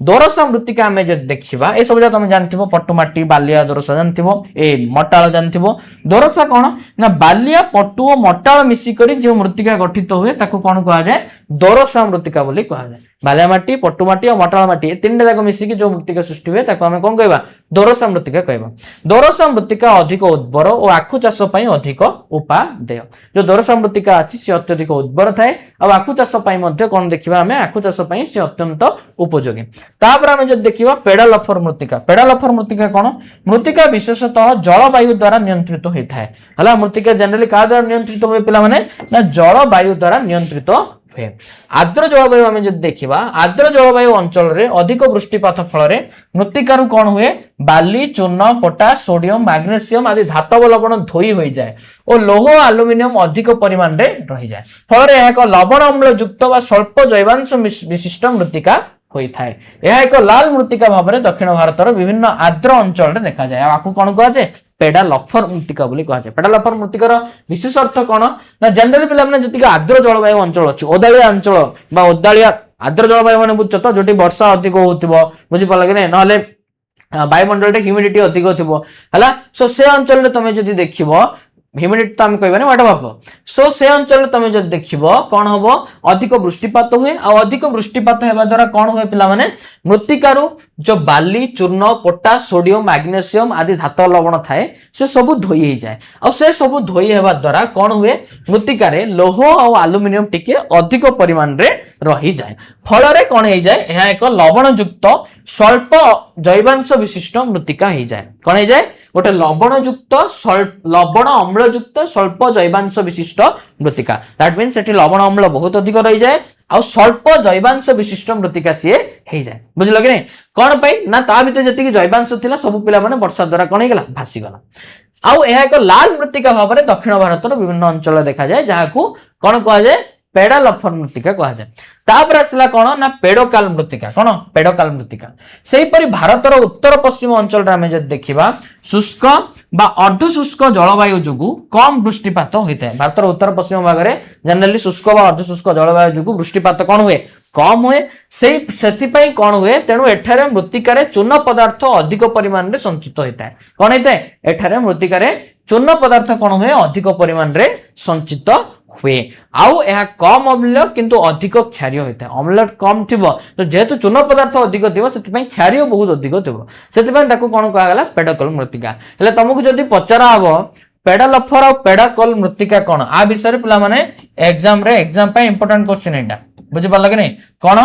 दोरसा मृत्तिका आमे जद देखिबा ए सब जा तुम जानथिबो पट्टुमाटी बालिया दोरसा जानथिबो ए मट्टाळ जानथिबो दोरसा कोन ना बालिया पट्टु और मट्टाळ मिसी करी जो मृत्तिका गठित हुए ताको कोन कहा जाय दोरसा मृत्तिका बोली कहा जाय बालिया माटी पट्टुमाटी और मट्टाळ माटी तीनटा जाक मिसी कि जो मृत्तिका सृष्टि हुए ताको हमें कोन कहबा दोरसा मृत्तिका कहबा दोरसा मृत्तिका अधिक उर्वर और आखु चाष पई अधिक उपादेय जो दोरसा मृत्तिका अछि से अत्यधिक उर्वर थाए और आखु चाष पई मध्ये कोन देखिबा हमें आखु चाष पई से अत्यंत उपयोगी तापर हमें जब देखिबा पेडालफर मृत्तिका कोन मृत्तिका विशेषतः जलवायु द्वारा नियंत्रित होइथाय हला मृत्तिका जनरली का द्वारा नियंत्रित होय पिला माने ना जलवायु द्वारा नियंत्रित हुए आर्द्र जलवायु आमे जब देखिबा आर्द्र जलवायु अंचल रे अधिक वृष्टिपात फल रे मृत्तिकारु कोन हुए बाली चूर्ण पोटाश सोडियम मैग्नीशियम आदि धातव लवण धोई होई जाए और लोह एल्युमिनियम अधिक परिमाण रे रहि जाए फल रे एक लवण अम्ल युक्त वा स्वल्प जैवांश विशिष्ट मृत्तिका होई थाए यह एक लाल मृत्तिका भाव में दक्षिण भारतर विभिन्न आर्द्र अंचल रे देखा जाए आपको कोन कहा जाए पेडालफर मृत्तिका बोली कहा जाए पेडालफर मृत्तिकार विशेष अर्थ कोन ना जनरली पिला माने जति आर्द्र जलवायु अंचल अछि ओदालिया अंचल बा ओदालिया आर्द्र जलवायु माने बुझछ तो जोटी वर्षा अधिक होउतिबो बुझि पला कि नै नहले वायुमंडल रे ह्यूमिडिटी अधिक थिबो हला सो से अंचल रे तमे जति देखिबो ह्यूमिडिटी तो हम कहबानी वाटर भाप सो से अंचल तमे जब देखिबो कोन हबो अधिक वृष्टिपात हुए आ अधिक वृष्टिपात हेबा द्वारा कोन हुए पिला माने मृत्तिकारु जो बाली चूर्ण पोटाश सोडियम मैग्नीशियम आदि धातु लवण थाए से सब धोई हो जाए और से सब धोई हेबा द्वारा कोन हुए मृत्तिका रे लोह और एल्युमिनियम टिके अधिक परिमाण रे रही जाए फल रे कोन हे जाए यह एक लवण युक्त स्वल्प जैवांश विशिष्ट मृत्तिका हे जाए कोन हे जाए गोटे लवण युक्त लवण अम्ल युक्त स्वल्प जैवांश विशिष्ट मृत्तिका दैट मींस सेठी लवण अम्ल बहुत अधिक रही जाए और स्वल्प जैवांश विशिष्ट मृत्तिका सी हे जाए बुझल कि नहीं कोन पई ना ता भीतर जति जैवांश थिला सब पिला माने वर्षा द्वारा कोन हे गेला भासी गला आउ यह एक लाल मृत्तिका भाव में दक्षिण भारतर विभिन्न अंचल देखा जाए जहां को कोन कहा जाए पेडालफर मृत्तिका कहा जाए तापर आसला कोन ना पेडोकाल मृत्तिका कोन पेडोकाल मृत्तिका सेही परि भारतर उत्तर पश्चिम अंचल रे हमें जब देखिबा शुष्क बा अर्ध शुष्क जलवायु जुगु कम वृष्टिपात होइताय भारतर उत्तर पश्चिम भाग रे जनरली शुष्क बा अर्ध शुष्क जलवायु जुगु वृष्टिपात कोन हुए कम हुए सेही पई कोन हुए तेनु एठारे मृत्तिका रे चूर्ण पदार्थ अधिक परिमाण रे संचित होइताय कोन हेताय एठारे मृत्तिका रे चूर्ण पदार्थ कोन हुए अधिक परिमाण रे संचित हुए आउ यह कम अम्ल किंतु अधिक क्षारीय होता है अम्ल कम थिबो तो जेहेतु चूर्ण पदार्थ अधिक थिबो सेति पई क्षारीय बहुत अधिक थिबो सेति पई ताको कोन कहा गेला पेडोकल मृत्तिका हेले तुमको जदी पचरा हबो पेडालफर और पेडाकल मृत्तिका कोन आ विषय रे पिला माने एग्जाम पे इंपोर्टेंट क्वेश्चन एटा बुझि पाला कि नहीं कोन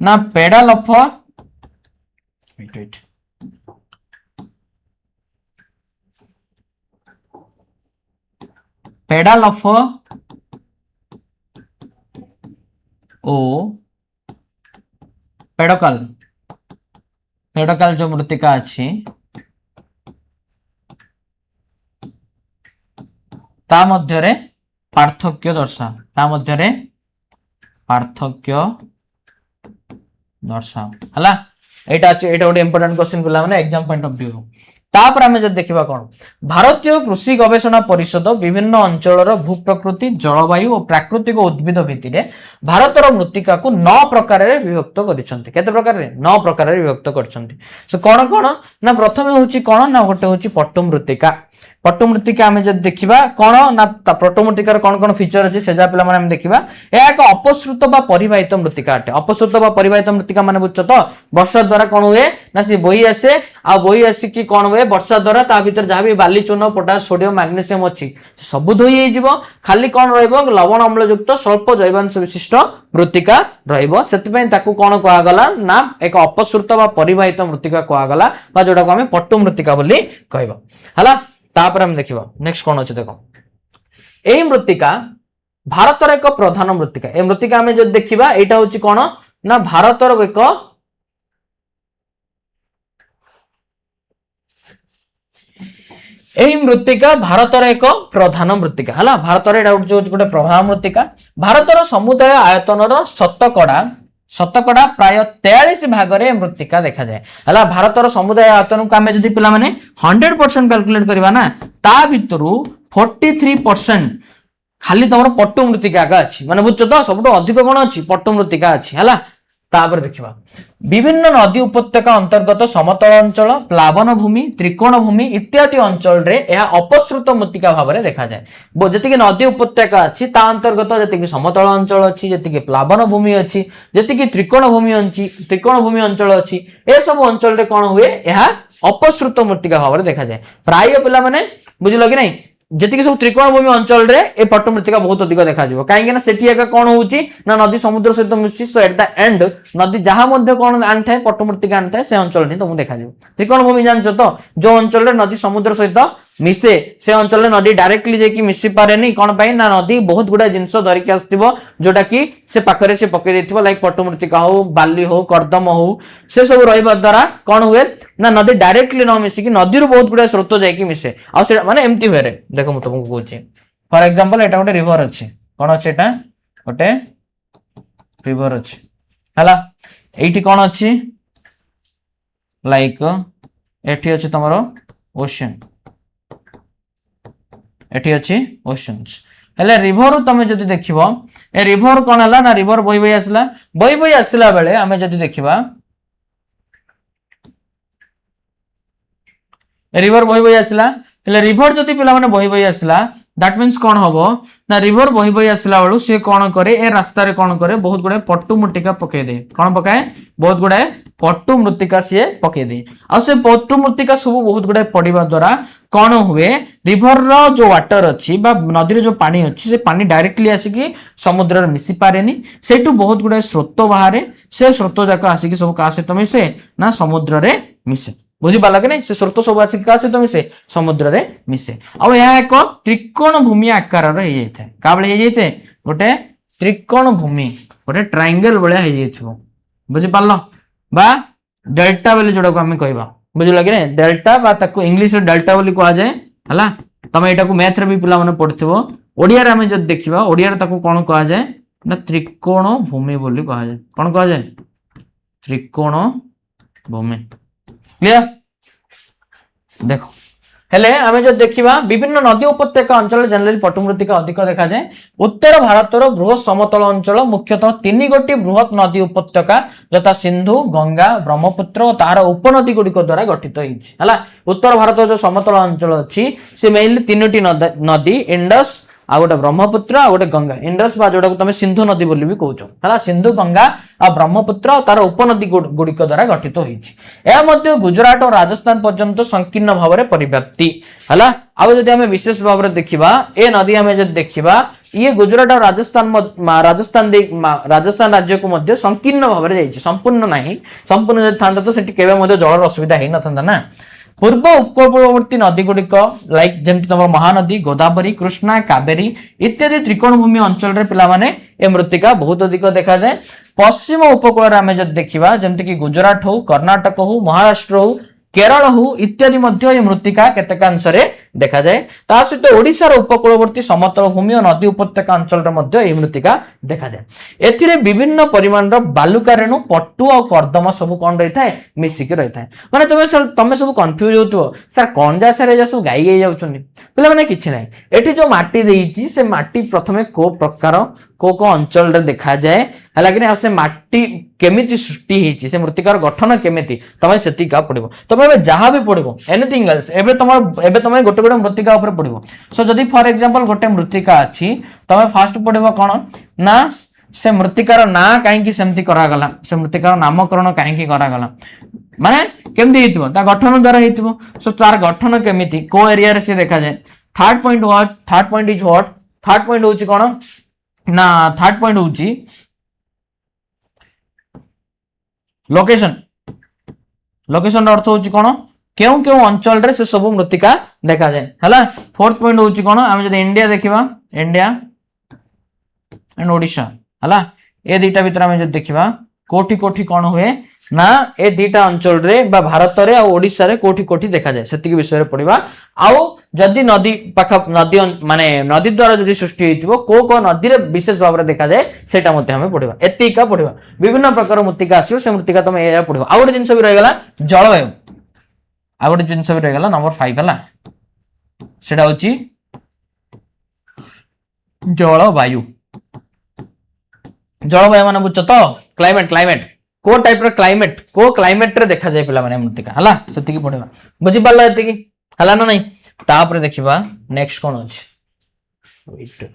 ना पेडालफर वेट पेडाल ऑफ ओ पेडोकल पेडोकल जो मृत्तिका अच्छी ता मध्यरे पार्थक्य दर्शाओ ता मध्यरे पार्थक्य दर्शाओ हला एटा गोटे इंपोर्टेंट क्वेश्चन पिला माने एग्जाम पॉइंट ऑफ व्यू तापर आमे जब देखिबा कोन भारतीय कृषि गवेषणा परिषद विभिन्न अंचलर भूप्रकृति जलवायु और प्राकृतिक उद्भिद भित्तिरे भारतर मृत्तिका को 9 प्रकार रे विभक्त करिसंती केते प्रकार रे 9 प्रकार रे विभक्त करसंती सो कोन कोन ना प्रथमे होची कोन ना गोटे होची पट्टु मृत्तिका पट्टु मृत्तिका आमे जब देखिबा कोन ना पट्टु मृत्तिकार कोन कोन फीचर अछि सेजा पिला माने हम देखिबा ए एक अपसृत बा परिवाहित मृत्तिका अटे अपसृत बा परिवाहित मृत्तिका माने बुझछ तो वर्षा द्वारा कोन हुए ना से बोई आसे आ बोई आसी की कोन हुए वर्षा द्वारा ता भीतर जहा भी बाली चूर्ण पोटास सोडियम मैग्नीशियम अछि सब धोई हे जिवो खाली कोन रहइबो लवण अम्ल युक्त स्वल्प जैवांश विशिष्ट मृत्तिका रहइबो सेति पय ताकू कोन कहा गला ना एक अपसृत बा परिवाहित मृत्तिका कहा गला बा जोडा को हमें पट्टु मृत्तिका बोली कहइबो हला तापर हम देखिबा नेक्स्ट कोन अछि देखो एही मृत्तिका भारतर एक प्रधान मृत्तिका ए मृत्तिका हमें जब देखिबा एटा होची कोन ना भारतर एक एही मृत्तिका भारतर एक प्रधान मृत्तिका हला भारतर एटा गोटे प्रभाव मृत्तिका भारतर समुदाय आयतनर शतकड़ा प्राय 43 भाग रे मृत्तिका देखा जाए हला भारतर समुदाय आयतन को आमे जदी पिला माने 100% कैलकुलेट करबा ना ता भितरु 43% खाली तमर पट्टु मृत्तिका का अछि माने बुझछ तो सबटो अधिक कोन अछि पट्टु मृत्तिका अछि हला तापर देखिबा विभिन्न नदी उपत्यका अंतर्गत समतल अंचल प्लावन भूमि त्रिकोण भूमि इत्यादि अंचल रे यह अपसृत मृत्तिका भाव रे देखा जाए जति नदी उपत्यका अछि ता अंतर्गत जति समतल अंचल अछि जति प्लावन भूमि अछि जति त्रिकोण भूमि अंचल अछि ए सब अंचल रे कोन हुए यह अपसृत मृत्तिका भाव रे देखा जाए प्राय पिला माने बुझिलो कि नै जति सब त्रिकोण भूमि अंचल रे ए पट्टु मृत्तिका बहुत अधिक देखा जिवो काहे ना सेठी एका कोन होउची ना नदी समुद्र सहित मिसि सो एट द एंड नदी जहा मध्ये कोन आनथाय पट्टु मृत्तिका आनथाय से अंचल नि तुम देखा जिवो त्रिकोण भूमि जानछ तो जो अंचल रे नदी समुद्र सहित मिसे से अंचल रे नदी डायरेक्टली जे कि मिसि पारे नै कोन पई ना नदी बहुत गुडा जिंस धरि के आस्तिबो जोटा कि से पाखरे से पके देथिबो लाइक पट्टु मृत्तिका हो बाली हो कर्दम हो से सब रहिबा द्वारा कोन हुए ना नदी डायरेक्टली न मिसि कि नदी रो बहुत गुडा स्रोत जाय कि मिसे आ से माने एम्ति होय रे देखो म तुमको कहूची फॉर एग्जांपल एटा गोटे रिवर अछि कोन अछि एटा गोटे रिवर अछि हला एठी कोन अछि लाइक एठी अछि तमरो ओशन एठी अछि ओशंस हेले रिवर तमे जदी देखिबो ए रिवर कोन हला ना रिवर बही आसला बेले आमे जदी देखिबा रिवर बही आसला हेले रिवर जदी पिला माने बही आसला दैट मींस कोन हबो ना रिवर बही आसला बेलु से कोन करे ए रास्ता रे कोन करे बहुत गुडे पट्टु मृत्तिका पके दे कोन पकाए बहुत गुडे पट्टु मृत्तिका से पके दे आ से पट्टु मृत्तिका सब बहुत गुडे पडिबा द्वारा कोन हुए रिवर रो जो वाटर अछि बा नदी रे जो पानी अछि से पानी डायरेक्टली आसी कि समुद्र रे मिसि पारेनी सेटू बहुत गुडे स्रोत बाहरे से स्रोत जाका आसी कि सब का से मिसे ना समुद्र रे मिसे बुझी पाला कि नहीं से स्रोत सब आसी का से मिसे समुद्र रे मिसे आ यह एक त्रिकोण भूमि आकार रे हे जाय का बळे हे जायते गोटे त्रिकोण भूमि गोटे ट्रायंगल बळे हे जायथिबो बुझी पालो बा डेल्टा बेले जोडा को हम कहबा बुझिला कि नहीं डेल्टा बा ताको इंग्लिश रे डेल्टा बोली कहा जाए हला तमे एटा को मैथ रे भी पिला माने पढथिबो ओडिया रे हम जद देखिबा ओडिया रे ताको कोन कहा जाए ना त्रिकोण भूमि बोली कहा जाए कोन कहा जाए त्रिकोण भूमि क्लियर देखो हेले आमे जो देखिबा विभिन्न नदी उपत्यका अंचल जनरली पट्टु मृत्तिका अधिक देखा जाए उत्तर भारतर बृहत समतल अंचल मुख्यतः 3 गोटी बृहत नदी उपत्यका जता सिंधु गंगा ब्रह्मपुत्र और तार उपनदी गुडी को द्वारा गठित होइछि हला उत्तर भारत जो समतल अंचल अछि से मेनली 3टी नदी इंडस आ गोटे ब्रह्मपुत्र आ गोटे गंगा इंडस बा जोडा को तमे सिंधु नदी बोली भी कहउछो हला सिंधु गंगा आ ब्रह्मपुत्र और तार उपनदी गुडिक द्वारा गठित होइछि ए मध्ये गुजरात और राजस्थान पर्यंत संकीर्ण भाव रे परिव्याप्ति हला आ जदि हमें विशेष भाव रे देखिबा ए नदी हमें जदि देखिबा ये गुजरात और राजस्थान राज्य को मध्य संकीर्ण भाव रे जाइछि संपूर्ण नाही संपूर्ण जदि थांता तो सेठी केबे मध्ये जळर असुविधा हे न थांता ना पूर्व उपकूलवर्ती नदी गुड़िक लाइक जमी तुम महानदी गोदावरी कृष्णा कावेरी इत्यादि त्रिकोणभूमि अंचल रे पिला माने ए मृत्तिका बहुत अधिक देखा जाए। पश्चिम उपकूल आम जब देखा जमती कि गुजरात हो कर्णाटक हो महाराष्ट्र हो केरल हो इत्यादि मध्य ये मृत्तिका केतेक अंश देखा जाए। ता सहित ओडिशार उपकूलवर्ती समतल भूमि और नदी उपत्यका अंचल रे मध्य ये मृत्तिका देखा जाए। एथिरे विभिन्न परिमाण रो बालुका रेणु पट्टू और कर्दम सब कौन रही थाए मिसिक रही थाए। माने तुम सब कंफ्यूज होतुओ सर कौन जा सारे सब गाई गाई जाउछन्नी पिला माने किछि नै। एठी जो माटी देइछि से माटी प्रथमे को प्रकार को अंचल रे देखा जाए हला कि से माटी केमिति सृष्टि हेछि से मृत्तिकार गठन केमिति तमे सेतिका पडिबो। तमे एबे जहां भी पडिबो एनीथिंग एल्स एबे तमे गोटे गोटे मृत्तिका ऊपर पडिबो। सो जदी फॉर एग्जांपल गोटे मृत्तिका अछि तमे फास्ट पडिबो कोन ना से मृत्तिकार ना काहेकि सेमति करा गला से मृत्तिकार नामकरण काहेकि करा गला माने केमति हेतिबो ता गठन द्वारा हेतिबो। सो तार गठन केमिति को एरिया रे से देखा जाए। Third point is what third point होची कोन ना थर्ड पॉइंट होची लोकेशन। लोकेशन अर्थ होची कोन केउ केउ अंचल रे से सब मृत्तिका देखा जाए हला। फोर्थ पॉइंट होची कोन हम जदि इंडिया देखिबा इंडिया एंड ओडिशा हला ए दुईटा भीतर हम जदि देखिबा कोठी कोठी कोन हुए ना ए दुईटा अंचल रे बा भारत रे आ ओडिशा रे कोठी कोठी देखा जाए सेति के विषय रे पढिबा। आउ जदि नदी पाखा नदी माने नदी द्वारा जदि सृष्टि हेतिबो को नदी रे विशेष भाव रे देखा जाए सेटा मध्ये हमें पढिबा। एतिका पढिबा विभिन्न प्रकार मृत्तिका आसीयो से मृत्तिका तमे ए पढिबा। आ गोटे जिंस भी रह गेला जलवायु। आ गोटे जिंस भी रह गेला नंबर 5 हला सेटा होची जलवायु। जलवायु माने बुझछ तो क्लाइमेट को टाइप रे क्लाइमेट रे देखा जाए पिला माने मृत्तिका हला सेति की पढिबा। बुझि पाला एति की हला ना नहीं तापर देखिबा नेक्स्ट कोन अछि वेट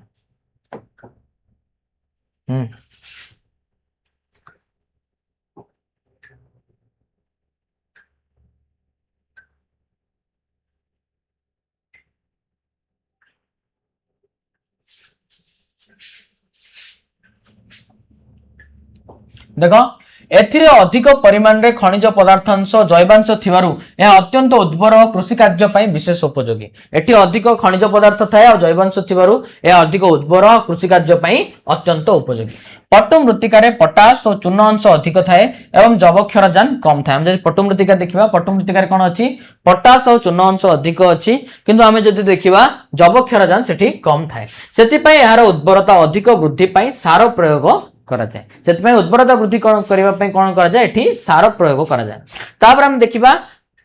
देखो एथिरे अधिक परिमाण रे खनिज पदार्थांश जैवांश थिवारु यह अत्यंत उर्वर कृषि कार्य पई विशेष उपयोगी। एठी अधिक खनिज पदार्थ थाए और जैवांश थिवारु यह अधिक उर्वर कृषि कार्य पई अत्यंत उपयोगी। पट्टू मृत्तिका रे पोटास और चूर्ण अंश अधिक थाए एवं जबक्षारजान कम थाए। हम जदि पट्टू मृत्तिका देखिबा पट्टू मृत्तिका रे कोन अछि पोटास और चूर्ण अंश अधिक अछि किंतु हम जदि देखिबा जबक्षारजान सेठी कम थाए। सेति पई यार उर्वरता अधिक वृद्धि पई सार प्रयोग करा जाए। सेति उर्वरता वृद्धि करबा पई कोन करा जाए एठी सार प्रयोग करा जाए। तापर हम देखिबा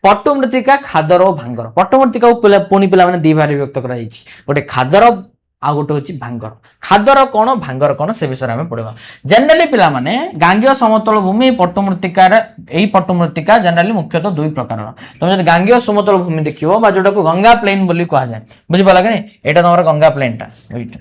पट्टू मृत्तिका खादर और भांगर। पट्टू मृत्तिका पुणी पिला माने दी भाग व्यक्त करा जायछि गोटे खादर आ गोटे होछि भांगर। खादर कोन भांगर कोन से विषय हम पढिबा। जनरली पिला माने गांगीय समतल भूमि पट्टू मृत्तिका एही पट्टू मृत्तिका जनरली मुख्यतः दुई प्रकार। तुम जदि गांगीय समतल भूमि देखिबो बा जोटा को गंगा प्लेन बोली कहा जाए बुझि पाला कि एटा तमरा गंगा प्लेन टा वेट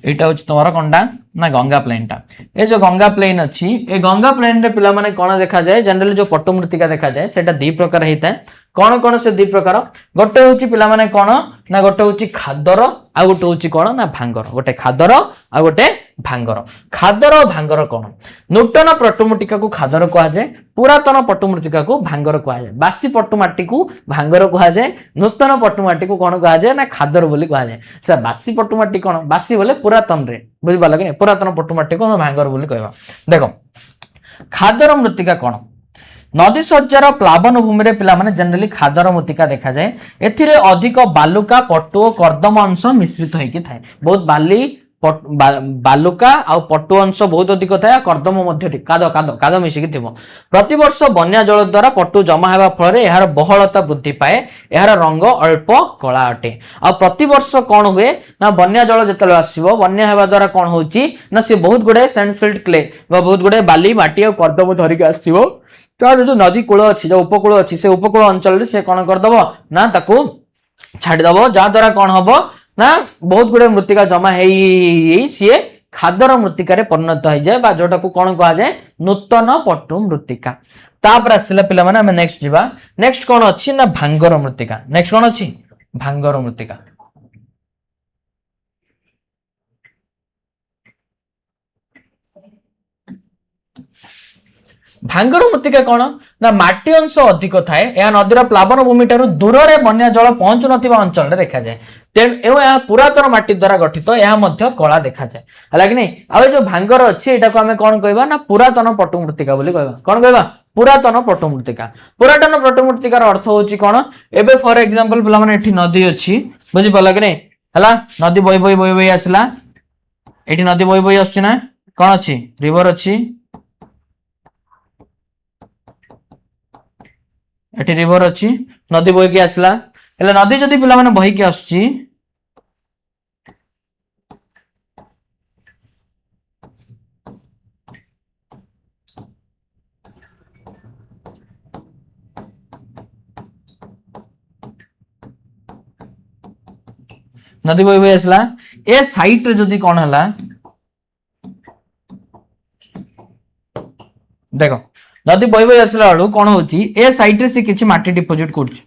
एटा होची तमरा कोनटा ना गंगा प्लेन टा। ए जो गंगा प्लेन अछि ए गंगा प्लेन रे पिला माने कोन देखा जाए जनरली जो पट्टू मृत्तिका देखा जाए सेटा दी प्रकार हेता कोन कोन से दी प्रकार गोटे होची पिला माने कोन ना गोटे होची खादर आ गोटे होची कोन ना भांगर। गोटे खादर आ गोटे भांगर। खादर और भांगर कोन नूतन पट्टू मृत्तिका को खादर कहा जाए पुरातन पट्टू मृत्तिका को भांगर कहा जाए। बासी पट्टू माटी को भांगर कहा जाए नूतन पट्टू माटी को कोन कहा जाए ना खादर बोली कहा जाए। सर बासी पट्टू माटी कोन बासी बोले पुरातन रे बुझि पाला कि पुरातन पट्टू माटी को भांगर बोली कहबा। देखो खादर मृत्तिका कोन नदी सज्जार प्लावन भूमि रे पिला माने जनरली खादर मृत्तिका देखा जाए। एथिरे अधिक बालुका पट्टू कर्दम अंश मिश्रित होइकी थाए। बहुत बाली बालुका आ पट्टू अंश बहुत अधिक थाए कर्दम मध्य काद मिसिकी थिबो। प्रति वर्ष बन्या जल द्वारा पट्टू जमा हेबा फल रे एहार बहलता वृद्धि पाए एहार रंग अल्प कला अटे। आ प्रति वर्ष कोन हुए ना बन्या जल जतले आसीबो बन्या हेबा द्वारा कोन होची ना से बहुत गुडे सैंडफील्ड क्ले बा बहुत गुडे बाली माटी आ कर्दम धरिक आसीबो। तार जो नदी कूल अच्छी जो उपकूल अच्छी से उपकूल अंचल से कौन करदब ना ताकू छाड़ीदब जहाँ द्वारा कौन हम ना बहुत गुड़े मृत्तिका जमा सी खादर मृत्तिका परिणत हो जाए जोटा को कौन कह जाए नूतन पट्टू मृत्तिका। तापर आसला पिला माने हमें नेक्स्ट जीवा। नेक्स्ट कौन अच्छी ना भांगर मृत्तिका। नेक्स्ट कौन अच्छी भांगर मृत्तिका। ଭାଙ୍ଗର ମୃତ୍ତିକା କଣ ନା ମାଟି ଅଂଶ ଅଧିକ ଥାଏ, ଏହା ନଦୀର ପ୍ଲାବନ ଭୂମି ଠାରୁ ଦୂରରେ ବନ୍ୟା ଜଳ ପହଞ୍ଚୁ ନଥିବା ଅଞ୍ଚଳରେ ଦେଖାଯାଏ। ତେଣୁ ଏହା ପୁରାତନ ମାଟି ଦ୍ୱାରା ଗଠିତ, ଏହା ମଧ୍ୟ କଳା ଦେଖାଯାଏ ହେଲା କି ନାଇଁ। ଆଉ ଏ ଯୋଉ ଭାଙ୍ଗର ଅଛି ଏଟାକୁ ଆମେ କଣ କହିବା ନା ପୁରାତନ ପଟୁ ମୃତ୍ତିକା ବୋଲି କହିବା। କଣ କହିବା? ପୁରାତନ ପଟୁ ମୃତ୍ତିକା। ପୁରାତନ ପଟୁ ମୃତ୍ତିକାର ଅର୍ଥ ହଉଛି କଣ? ଏବେ ଫର ଏକ୍ସାମ୍ପଲ ପିଲାମାନେ ଏଠି ନଦୀ ଅଛି, ବୁଝିପାରିଲ କି ନାଇଁ ହେଲା, ନଦୀ ବହି ବହି ବହି ବହି ଆସିଲା, ଏଠି ନଦୀ ବହି ବହି ଆସୁଛି ନା, କଣ ଅଛି ରିଭର ଅଛି, ଏଠି ରିଭର ଅଛି, ନଦୀ ବହିକି ଆସିଲା, ହେଲେ ନଦୀ ଯଦି ପିଲାମାନେ ବହିକି ଆସୁଛି नदी बही बही आसला ए साइट रे जदी कौन हला देखो नदी बही बही आसला बेलू कौन होची ए साइट रे से किछि माटी डिपोजिट करछ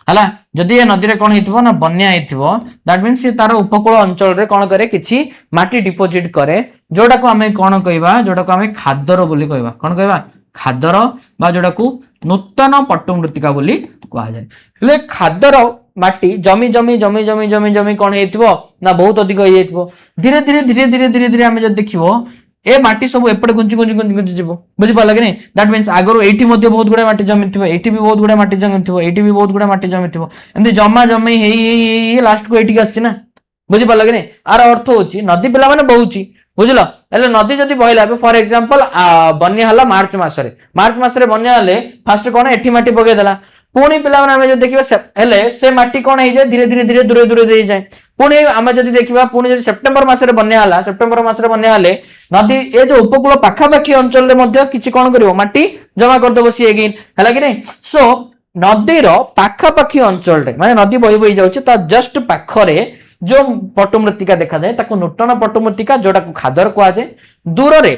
हला जदी ए नदी रे कौन हेतिबो ना बन्या हेतिबो दैट मींस से तार उपकूल अंचल रे कौन करे किछि माटी डिपोजिट करे जोडा को हमें कौन कहबा जोडा को हमें खादर बोली कहबा कौन कहबा खादर बा जोडा को नूतन पट्टु मृत्तिका बोली कहा जाय ले खादर माटी जमी जमी जमी जमी जमी जमी कौन हेतिबो ना बहुत अधिक होई हेतिबो धीरे धीरे धीरे धीरे धीरे धीरे हमें जब देखिबो ए माटी सब एपटे गुंजी गुंजी गुंजी गुंजी जीवो बुझी पाला कि नहीं दैट मींस आगरो एठी मध्ये बहुत गुडा माटी जमी थिबो एठी भी बहुत गुडा माटी जमी थिबो एठी भी बहुत गुडा माटी जमी थिबो एंदी जमा जमी हेई लास्ट को एठी आसी ना बुझी पाला कि नहीं आर अर्थ होची नदी पिला माने बहुची बुझिलो हेले नदी जदी बहिला फॉर एग्जांपल बन्या हला मार्च मासरे बन्या हले फर्स्ट कोन एठी माटी पगे देला पुणी पिला माने हमें जो देखिबा हेले से माटी कोन हे जाय धीरे धीरे धीरे दूरे दूरे दे जाय पुणी आमे जदी देखिबा पुणी जदी सेप्टेम्बर मासरे बन्या हला सेप्टेम्बर मासरे बन्या हले नदी ए जो उपकूल पाखापाखी अंचल रे मध्ये किछि कोन करिवो माटी जमा कर दबो सी अगेन हला कि नहीं सो नदी रो पाखापाखी अंचल रे माने नदी बही बही जाउछि ता जस्ट पाखरे जो पट्टु मृत्तिका देखा जाए ताको नूतन पट्टु मृत्तिका जोटा को खादर कहा जाए दूर रे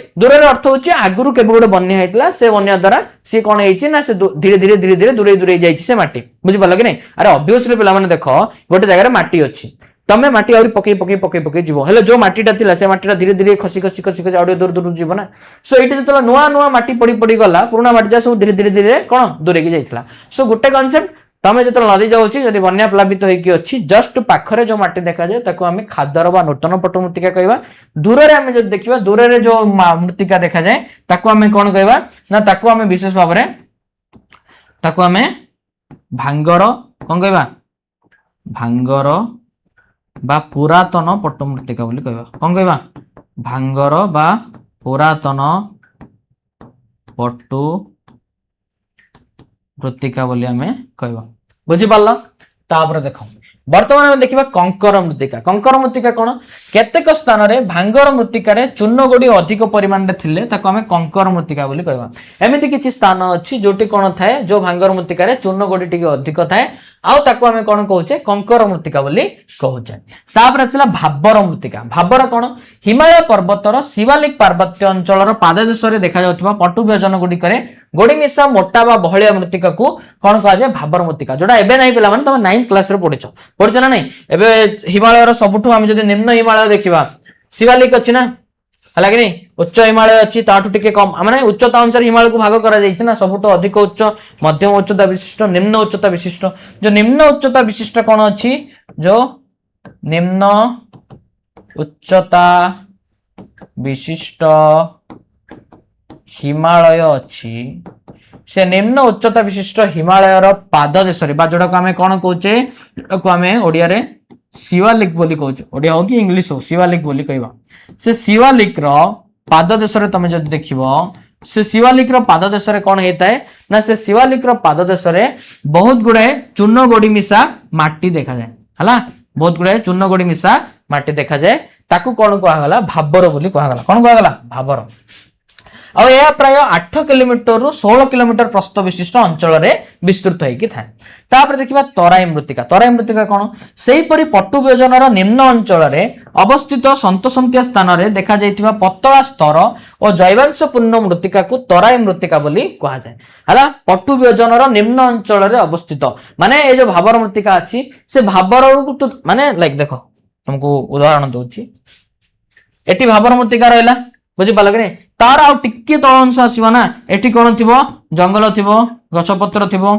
अर्थ होची आगुरु केबे गोटे बन्या हेतला से बन्या द्वारा से कोन हेची ना से धीरे धीरे धीरे धीरे दूरे दूरे जाईची से माटी बुझि पाला कि नहीं अरे ऑब्वियसली पिला माने देखो गोटे जगह रे माटी अछि तमे माटी आउरी पके पके पके पके जीवो हेले जो माटीटा थिला से माटीटा धीरे धीरे खसी खसी खसी खसी आउरी दूर दूर जीवो ना सो एटी जतला नुआ नुआ माटी पड़ी पड़ी गला पुराना माटी जा सब धीरे धीरे धीरे कोन दूरे की जाईथला सो गोटे कांसेप्ट तमे जतला नदी जाउची जदी बन्या प्लावित होई की अछि जस्ट पाखरे जो माटी देखा जाय ताको हमें खादर बा नूतन पट्टु मृत्तिका कहबा दूर रे हमें जदी देखिबा दूर रे जो मृत्तिका देखा जाय ताको हमें कोन कहबा ना ताको हमें विशेष भाव रे ताको हमें भांगर कोन कहबा भांगर बा पुरातन पट्टु मृत्तिका बोली कहबा कोन कहबा भांगर बा पुरातन पट्टु मृत्तिका बोली हमें कहबा बुझी पारला तापर देखो वर्तमान में देखिबा कंकर मृत्तिका कोन केतेक स्थान रे भांगर मृत्तिका रे चूर्ण गोडी अधिक परिमाण रे थिले ताको हमें कंकर मृत्तिका बोली कहबा एमिति किछि स्थान अछि जोटी कोन थाए जो भांगर मृत्तिका रे चूर्ण गोडी टिके अधिक थाए आउ ताको हमें कोन कहउचे कंकर मृत्तिका बोली कहउचे तापर आसिला भाबर कोन हिमालय पर्वतर शिवालिक पार्वत्य अंचल रो पाददेश रे देखा जाउतबा पटु व्यजन गुडी करे गोडी मिसा मोटा बा बहलिया मृत्तिका को कोन कहा जाय भाबर मृत्तिका जोडा एबे नै पिला माने तमे 9th क्लास रे पढिछ ना नै एबे हिमालय रो सबुठु हम जदी निम्न हिमालय देखिबा शिवालिक अछि ना हला कि नहीं उच्च हिमालय अच्छी ताठू टिके कम माने उच्चता अनुसार हिमालय को भाग करा जायछि ना सबुठु अधिक उच्च मध्यम उच्चता विशिष्ट निम्न उच्चता विशिष्ट जो निम्न उच्चता विशिष्ट कोन अछि जो निम्न उच्चता विशिष्ट हिमालय अछि से निम्न उच्चता विशिष्ट हिमालय रो पाद देश रे बा जोडा को हमें कोन कहउचे को हमें ओडिया रे शिवालिक बोली कहउचे ओडिया हो कि इंग्लिश हो शिवालिक बोली कहबा से शिवालिक रो पाद देश रे तमे जदी देखिबो से शिवालिक रो पाद देश रे कोन हेताय ना से शिवालिक रो पाद देश रे बहुत गुडे चूर्ण गोडी मिसा माटी देखा जाय हला बहुत गुडे चूर्ण गोडी मिसा माटी देखा जाय ताकू कोन कहआ गला भाबर बोली कहआ गला कोन कहआ गला भाबर और यह प्राय 8 किलोमीटर रु 16 किलोमीटर प्रस्थ विशिष्ट अंचल रे विस्तृत होई कि थाए तापर देखिबा तराई मृत्तिका कोन सेही परि पट्टु व्यजन रो निम्न अंचल रे अवस्थित संतसंतिया स्थान रे देखा जायतिबा पतला स्तर और जैवांश पूर्ण मृत्तिका को तराई मृत्तिका बोली कहा जाय हला पट्टु व्यजन रो निम्न अंचल रे अवस्थित माने ए जो भाबर मृत्तिका अछि से भाबर माने लाइक देखो तुमको उदाहरण दोछि एटी भाबर मृत्तिका रहला बुझी पाल कि तार आउ टिके तल अंश आसीबो ना एठी कोन थिबो जंगल थिबो गछपत्र थिबो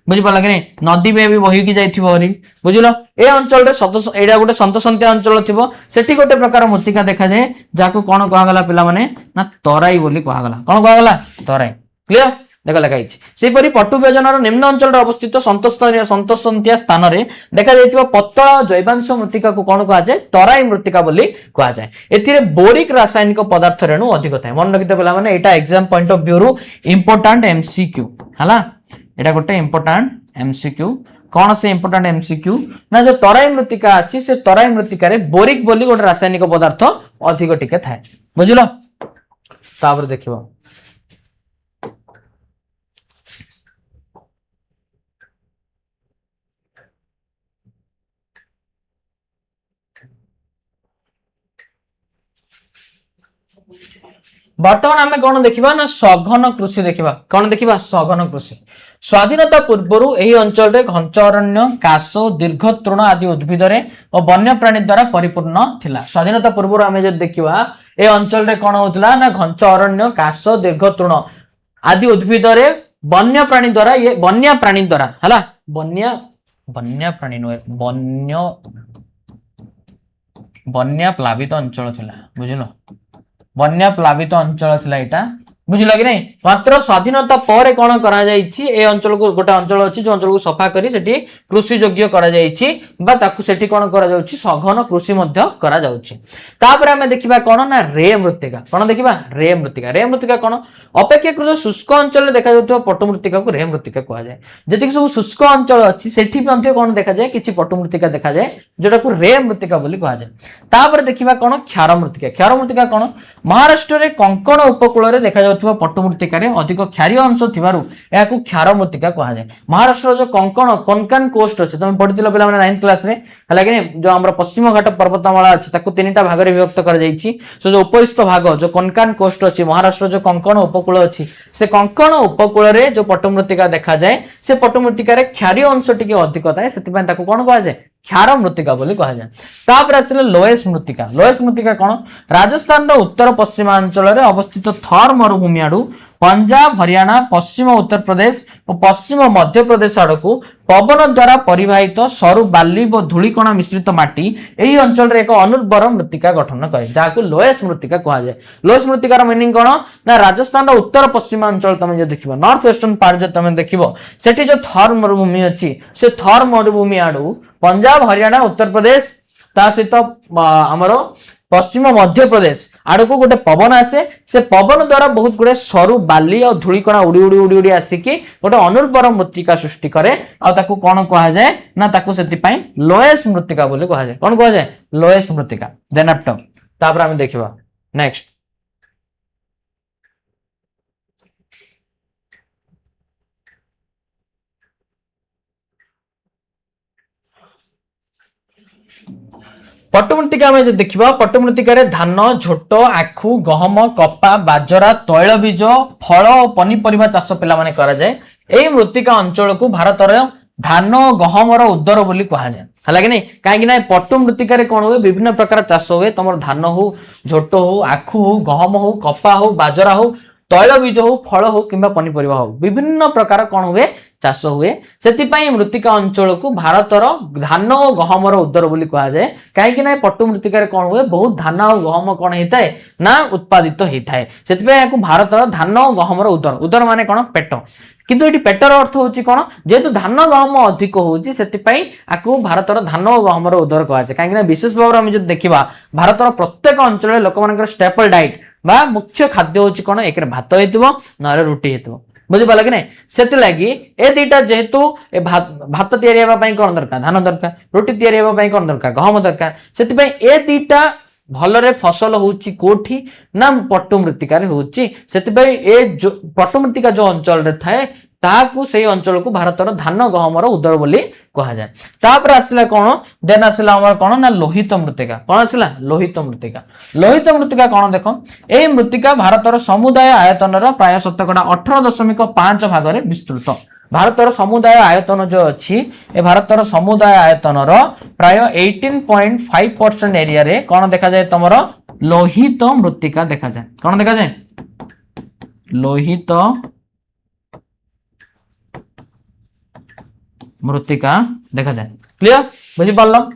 बुझि पाला कि नदी बे भी बही की जाइथिबो हरी बुझिलो ए अंचल रे एडा गोटे सन्तसंत्या अंचल थिबो सेठी गोटे प्रकार मृत्तिका देखा जाए जाको कोन कहा गला पिला माने ना तराई बोली कहा गला कोन कहा गला तराई क्लियर देख लिखाई सेपरी पटु व्यजनर निम्न अंचल अवस्थित सन्तसंत्या स्थान में देखा जाइथिबा पतला जैवांश मृत्तिका को कौन कहा जाए तराई मृत्तिका बोली कहा जाए एथिरे बोरिक रासायनिक पदार्थ रेणु अधिक थाए मन रखिते पिला माने एटा एग्जाम पॉइंट ऑफ व्यू रु इंपोर्टेंट एमसीक्यू हला एटा गोटे इंपोर्टेंट एमसीक्यू कौन से इंपोर्टेंट एमसीक्यू ना जो तराई मृत्तिका अछि से तराई मृत्तिका रे बोरिक बोली गोटे रासायनिक पदार्थ अधिक टिके थाए बुझिलो तापर देखिबो बर्तमान आम कौन देखा ना सघन कृषि देखा कौन देखा सघन कृषि स्वाधीनता पूर्वर यही अंचल में घंच अरण्य काश दीर्घ तृण आदि उद्भिद और वन्य प्राणी द्वारा परिपूर्ण थिला स्वाधीनता पूर्वर आम जो देखा ए अंचल में कौन होता ना घंच अरण्य काश दीर्घ तृण आदि उद्भिद वन्य प्राणी द्वारा ये वन्य प्राणी द्वारा है वन्य वन्य प्राणी नुहे वन्य वन्य प्लावित अंचल थिला बुझिल वन्य प्लावित अंचल थिला एटा बुझिल कि नहीं मात्र स्वाधीनता पर कौन करा जाइछि ए अंचल को गोटे अंचल अछि जो अंचल को सफा करी सेठी कृषि योग्य करा जाइछि बा ताकू सेठी कौन करा जाउछि सघन कृषि मध्य करा जाउछि तापर हमें देखिबा कौन ना रे मृत्तिका कौन देखिबा रे मृत्तिका कौन अपेक्षाकृत शुष्क अंचल देखा जाउथबा पटु मृत्तिका को रे मृत्तिका कहा जाए जति सब शुष्क अंचल अछि सेठी भी अंत्य कौन देखा जाए किछि पटु मृत्तिका देखा जाए जोटा को रे मृत्तिका बोली कहा जाए तापर देखिबा कौन क्षार मृत्तिका कौन महाराष्ट्र रे कंकण उपकूल रे देखा जाउथबा पटु मृत्तिका रे अधिक क्षारीय अंश थिबारु याकू क्षार मृत्तिका कहा जाए महाराष्ट्र जो कंकण कोनकान कोस्ट अछि तुम पढिथिलो पिला माने 9th क्लास रे हला कि जो हमर पश्चिम घाट पर्वतमाला अछि ताकू तीनटा भाग रे विभक्त कर जाइछि सो जो उपरिस्थ भाग जो कोनकान कोस्ट अछि महाराष्ट्र जो कंकण उपकूल अछि से कंकण उपकूल रे जो पटु मृत्तिका देखा जाए से पटु मृत्तिका रे क्षारीय अंश टिके अधिक थाए सेति पय ताकू कोन कहा जाए क्षार मृत्तिका बोली कहा जाए तापर आसिले लोएस मृत्तिका कौन राजस्थान रो उत्तर पश्चिमांचल रे अवस्थित थर मरुभूमि आडू पंजाब हरियाणा पश्चिम उत्तर प्रदेश और पश्चिम मध्य प्रदेश आड़कू पवन द्वारा परिवाहित सरु बाली व धूलिकणा मिश्रित माटी यही अंचल रे एक अनुर्वर मृत्तिका गठन करे जाको लोएस मृत्तिका कहा जाए लोएस मृत्तिकार मीनिंग कौन ना राजस्थान रो उत्तर पश्चिमांचल तुम जो देखिबो नॉर्थ वेस्टर्न पार्ट जो तुम देखिबो सेठी जो थर मरुभूमि अछि से थर मरुभूमि आडू पंजाब हरियाणा उत्तर प्रदेश ता सहित हमर पश्चिम मध्य प्रदेश आड़को गोटे पवन आसे से पवन द्वारा बहुत गुड़े सरु बाली और धूलिकणा उड़ी उड़ी उड़ी उड़ी आसिकी गोटे अनुर्वर मृत्तिका सृष्टि करे आ ताकू कौन कहा जाए ना ताकू सेति पई लोएस मृत्तिका बोली कहा जाए कौन कहा जाए लोएस मृत्तिका देन आफ्टर तापर हम देखिबा नेक्स्ट पटुमृत्तिका में जो देखिबा पटुमृत्तिका रे धान झोट आखु गहम कपा बाजरा तैलबीज फल और पनीपरिया चाष पिला माने करा जाए एही मृत्तिका अंचल को भारत रे धान गहम रो उदर बोली कहा जाए हला कि नहीं काहे कि ना पटु मृत्तिका रे कोन हुए विभिन्न प्रकार चाष हुए तमर धान हो झोट हो आखु हो गहम हो कपा हो बाजरा हो तैलबीज हो फल हो किंबा पनीपरिया हो विभिन्न प्रकार कौन हुए चाष हुए से मृत्तिका अंचल को भारतर धान और गहम उदर बोली कहा जाए कहीं ना पटु मृत्तिका कौन हुए बहुत धान और गहम कौन होता है ना उत्पादित होता है से भारतर धान और गहम उदर उदर माने कौन पेट किंतु ये पेटर अर्थ होची कौन जेहेतु धान गहम अधिक होची सेतिपई आकु भारतर धान और गहम उदर कहा जाए कहीं विशेष भाव में जो देखा भारतर प्रत्येक अंचल लोक मान स्टेपल डाइट बा मुख्य खाद्य होची कौन एक भात हेतु ना रुटी हेतु बुझिपाल कि नहीं से लगी ए दुटा जेहेतु भात तैयारी कौन दरकार धान दरकार रुटी तैयारी कौन दरकार गहम दरकार से ए दुटा भलरे फसल होची कोठी ना पटु मृत्तिका होची से पटु मृत्तिका जो अंचल रे थाए ताकू से अंचल को भारतर धान गहम उदर बोली कहा जाए तापर आसला कौन देन आसला हमर कौन ना लोहित मृत्तिका कौन आसला लोहित मृत्तिका कौन देख ए मृत्तिका भारतर समुदाय आयतन प्राय 18.5 भाग में विस्तृत भारतर समुदाय आयतन जो अच्छी ए भारतर समुदाय आयतन प्राय 18.5% एरिया रे कौन देखा जाए तुम लोहित मृत्तिका देखा जाए कौन देखा जाए लोहित मृत्तिका देखा जाए क्लियर बुझी पारल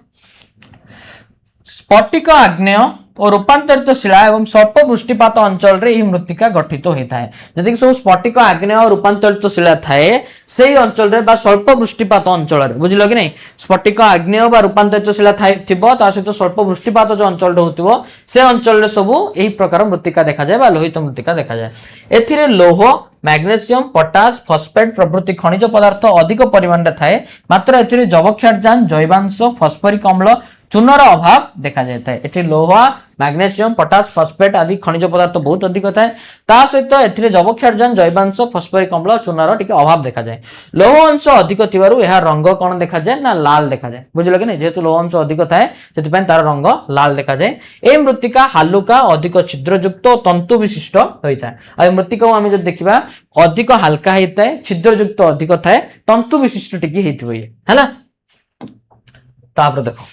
स्फटिक आग्नेय और रूपांतरित शिला एवं स्वल्प वृष्टिपात अंचल रे यह मृत्तिका गठित होता है जदि सब स्फटिक आग्नेय और रूपांतरित शिला थाए से अंचल रे बा स्वल्प वृष्टिपात अंचल रे बुझिल कि नहीं स्फटिक आग्नेय बा रूपांतरित शिला थाए थिबो ता सहित स्वल्प वृष्टिपात जो अंचल रे होतिबो से अंचल रे सब एही प्रकार मृत्तिका देखा जाए बा लोहित मृत्तिका देखा जाए एथिरे लौह मैग्नेशियम पोटास फॉस्फेट प्रभृति खनिज पदार्थ अधिक परिमाण रे थाए मात्र एथिरे जवक्षारजान जैवांश फॉस्फरिक अम्ल चूनर अभाव देखा जाए एठी लोह मैग्नेशियम पोटास फॉस्फेट आदि खनिज पदार्थ बहुत अधिक थाए ता सहित एथिरे जवक्षारजान जैवांश फॉस्फरिक अम्ल चूनर टिके अभाव देखा जाए लौह अंश अधिक थिबारु एहा रंग कोन देखा जाए ना लाल देखा जाए बुझिल कि नहीं जेहेतु लौह अंश अधिक थाए सेति पय तार रंग लाल देखा जाए ए मृत्तिका हालुका अधिक छिद्रयुक्त और तंतु विशिष्ट होता है आ मृत्तिका को आमे जब देखिबा अधिक हल्का होता है छिद्रयुक्त अधिक थाए तंतु विशिष्ट टिके हेतिबो ये हैला तापर देखो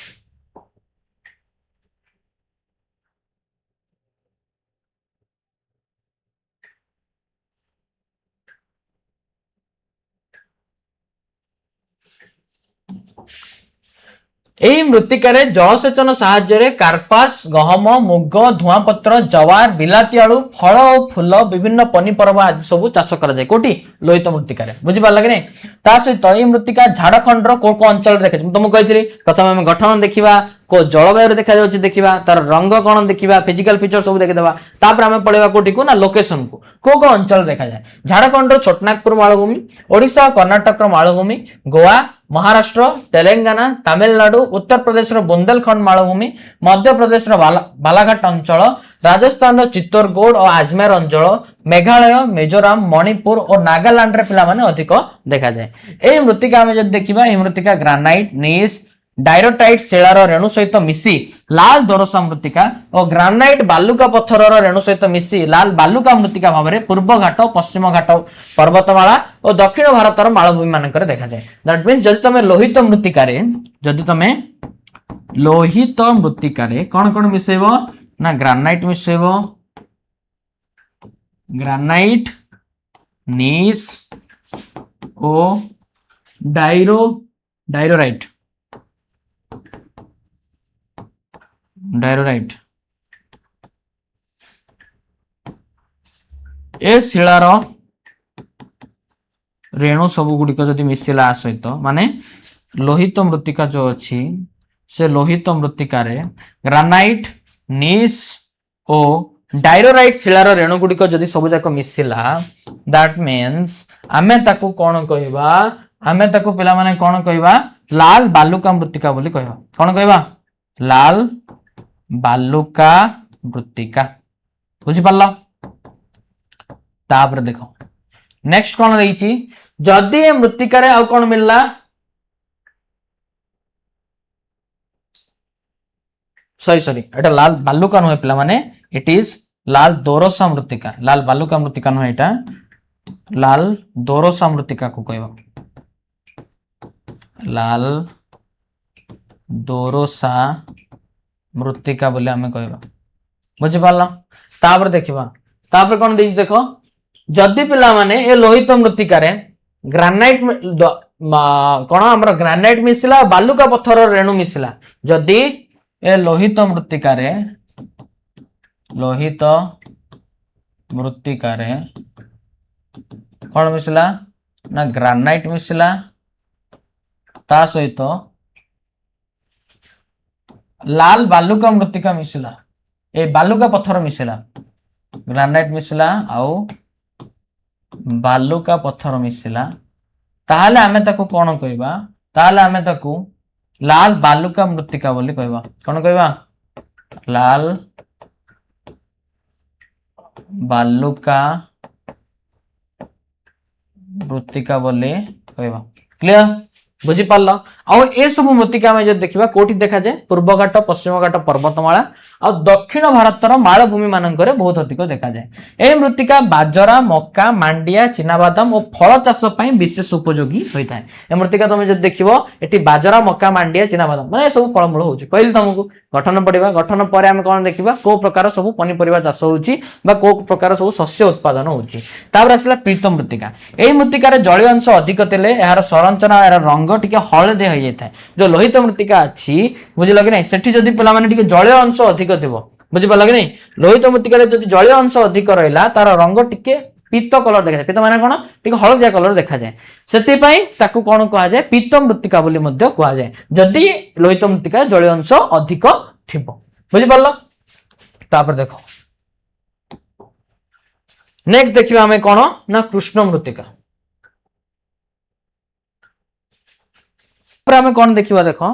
एही मृत्तिकार जलसेचन साहाय्य कार्पास गहम मुग धुआपत्र जवार बिलाती आलू फल और फूल विभिन्न पनीपरवा आदि सब चाष कर कोटी लोहित मृत्तिकार बुझिपार कि ता सहित यह मृत्तिका झाड़खंड को अंचल देखे तुमको कही प्रथम आम गठन देखा को जलवायु देखा जाउछि देखिबा तार रंग कोन देखिबा फिजिकल फीचर सब देखिदेबा तापर आमे पढेबा कोठी को ना लोकेशन को अंचल देखा जाए झारखंड छोटनागपुर मालभूमि ओडिशा कर्नाटक मालभूमि गोवा महाराष्ट्र तेलंगाना तमिलनाडु उत्तर प्रदेश बुंदेलखंड मालभूमि मध्य प्रदेश बालाघाट अंचल राजस्थान चित्तौड़गढ़ और अजमेर अंचल मेघालय मिजोराम मणिपुर और नागालैंड रे पिला माने अधिक देखा जाए एही मृत्तिका आमे जब देखिबा एही मृत्तिका ग्रानाइट नीस डायरोटाइट शिलार रेणु सहित मिसी लाल दोरसा मृत्तिका और ग्रानाइट बालुका पत्थर रेणु सहित मिसी लाल बालुका मृत्तिका भाव में पूर्व घाट पश्चिम घाट पर्वतमाला और दक्षिण भारत मालभूमि मानक देखा जाए दैट मीन्स जदि तुम लोहित मृत्तिकार जदि तुम लोहित मृत्तिकार कौन कौन मिसेब ना ग्रानाइट मिसेब ग्रानाइट नीस ओ डायरोराइट डायरोराइट ए शिलार रेणु सब गुड़िक जदि मिसिला सहित माने लोहित मृत्तिका जो अच्छी से लोहित मृत्तिका रे ग्रानाइट नीस ओ डायरोराइट शिलार रेणु गुड़िक जदि सब जाक मिसिला दैट मीन्स आमे ताकू कोन कहबा आमे ताकू पिला माने कोन कहबा लाल बालुका मृत्तिका बोली कहबा कोन कहबा लाल बालुका मृत्तिका बुझी पारल तापर देखो नेक्स्ट कौन रही जदि ए मृत्तिका रे आउ कौन मिलला सॉरी एटा लाल बालुका नुहे पिला माने इट इज लाल दोरसा मृत्तिका लाल बालुका मृत्तिका नुहे एटा लाल दोरसा मृत्तिका को कहबा लाल दोरसा मृत्तिका बोले हमें कहबा बुझी पारल तापर देखिबा तापर कोन देछि देखो जदि पिला माने ए लोहित मृत्तिका रे ग्रानाइट कोन हमर ग्रानाइट मिसिला बालुका पत्थर रेणु मिसिला जदि ए लोहित मृत्तिका रे कोन मिसिला ना ग्रानाइट मिसिला ता सहित लाल बालुका मृत्तिका मिसिला ए बालुका पत्थर मिसिला ग्रानाइट मिसिला आउ बालुका पत्थर मिसिला ताहले आमे ताको कोन कहबा ताहले आमे ताको लाल बालुका मृत्तिका बोली कहबा कोन कहबा लाल बालुका मृत्तिका बोली कहबा क्लियर बुझी पारल ଆଉ ଏ ସବୁ ମୃତ୍ତିକା ଆମେ ଯଦି ଦେଖିବା କୋଉଠି ଦେଖାଯାଏ ପୂର୍ବ ଘାଟ ପଶ୍ଚିମ ଘାଟ ପର୍ବତମାଳା ଆଉ ଦକ୍ଷିଣ ଭାରତର ମାଳଭୂମି ମାନଙ୍କରେ ବହୁତ ଅଧିକ ଦେଖାଯାଏ। ଏହି ମୃତ୍ତିକା ବାଜରା ମକା ମାଣ୍ଡିଆ ଚିନାବାଦାମ ଓ ଫଳ ଚାଷ ପାଇଁ ବିଶେଷ ଉପଯୋଗୀ ହୋଇଥାଏ। ଏ ମୃତ୍ତିକା ତମେ ଯଦି ଦେଖିବ ଏଠି ବାଜରା ମକା ମାଣ୍ଡିଆ ଚିନାବାଦାମ ମାନେ ଏ ସବୁ ଫଳମୂଳ ହଉଛି। କହିଲି ତମକୁ ଗଠନ ପଢିବା ଗଠନ ପରେ ଆମେ କଣ ଦେଖିବା କୋଉ ପ୍ରକାର ସବୁ ପନିପରିବା ଚାଷ ହଉଛି ବା କୋଉ ପ୍ରକାର ସବୁ ଶସ୍ୟ ଉତ୍ପାଦନ ହଉଛି। ତାପରେ ଆସିଲା ପୀତ ମୃତ୍ତିକା। ଏହି ମୃତ୍ତିକାରେ ଜଳୀୟ ଅଂଶ ଅଧିକ ଥିଲେ ଏହାର ସଂରଚନା ଏହାର ରଙ୍ଗ ଟିକେ ହଳଦିଆ ହୋଇଯାଇଥାଏ। ଯୋଉ ଲୋହିତ ମୃତ୍ତିକା ଅଛି ବୁଝିଲ କି ନାହିଁ ସେଠି ଯଦି ପିଲାମାନେ ଟିକେ ଜଳୀୟ ଅଂଶ ଅଧିକ ଥିବ ବୁଝିପାରିଲ କି ନାହିଁ ଲୋହିତ ମୃତ୍ତିକାରେ ଯଦି ଜଳୀୟ ଅଂଶ ଅଧିକ ରହିଲା ତାର ରଙ୍ଗ ଟିକେ ପୀତ କଲର ଦେଖାଯାଏ। ପୀତ ମାନେ କଣ ଟିକେ ହଳଦିଆ କଲର ଦେଖାଯାଏ। ସେଥିପାଇଁ ତାକୁ କଣ କୁହାଯାଏ ପୀତ ମୃତ୍ତିକା ବୋଲି ମଧ୍ୟ କୁହାଯାଏ ଯଦି ଲୋହିତ ମୃତ୍ତିକା ଜଳୀୟ ଅଂଶ ଅଧିକ ଥିବ ବୁଝିପାରିଲ। ତାପରେ ଦେଖ नेक्स्ट देखिए आमे कौन ना कृष्ण मृत्तिका आमे कौन देखिबा देखो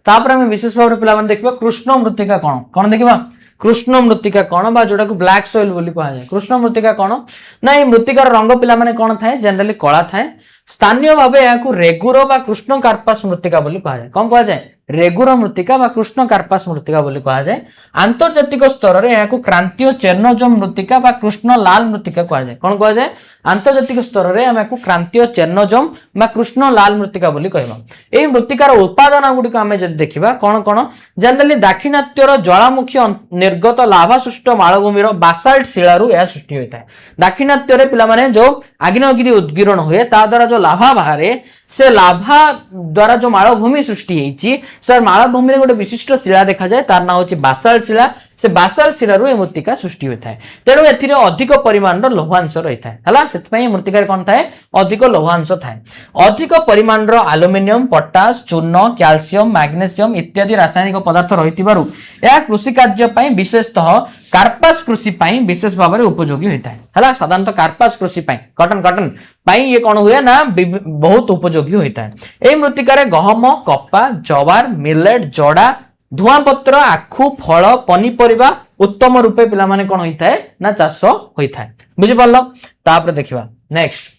तापर आमे विशेष भाव पिला माने देखिबा कृष्ण मृत्तिका कौन कौन देखिबा कृष्ण मृत्तिका कौन बा जोटा को ब्लैक सॉइल बोली कहा जाए। कृष्ण मृत्तिका कौन ना ये मृत्तिकार रंग पिला माने कौन थाए जनरली कला थाए। स्थानीय भाव यहाँ रेगुर बा कृष्ण कार्पास मृत्तिका बोली कहा जाए। कौन कहा जाए रेगुर मृत्तिका बा कृष्ण कार्पास मृत्तिका बोली कहा जाए। आंतर्जातिक स्तर में यहाँ क्रांतीय चेर्नोजम मृत्तिका बा कृष्ण लाल मृत्तिका कहा जाए। कौन कहा जाए आंतर्जातिक स्तर में आम क्रांतीय चेर्नोजम बा कृष्ण लाल मृत्तिका बोली कहबा। एही मृत्तिकार उत्पादन गुड़िक आम जब देखा कौन कौन जनरली दाक्षिणात्यर ज्वालामुखी निर्गत लाभासृष्ट मालभूमि बासाल्ट शिलारू यह सृष्टि होता है। दाक्षिणात्य पिला जो आग्नेयगिरी उद्गीरण हुए ता द्वारा जो लाभा बाहर से लाभा द्वारा जो मालभूमि सृष्टि होती सर मालभूमि गोटे विशिष्ट शिला देखा जाए तार ना हूँ बासाल्ट शिला से बासाल्ट शिलारू मृत्तिका सृष्टि होता है। तेणु ए अधिक परिमाण लौहांश रही है मृत्तिका कौन थाए अधिक लौहांश थाए। अधिक परिमाण आलुमिनियम पटास चूर्ण कैल्शियम मैग्नेशियम इत्यादि रासायनिक पदार्थ रही कृषि कार्य विशेषतः कार्पास कृषि विशेष भाव में उपयोगी होता है। साधारणतः कार्पास कृषि कटन कटन ये कौन हुए ना बहुत उपयोगी होता है। यही मृत्तिका गहम कपा जवार मिलेट जड़ा धुआपत्र आखु फल पनीपरिया उत्तम रूपे पिला माने कौन होता है ना चाष होता है बुझिपार। तापर देखिबा नेक्स्ट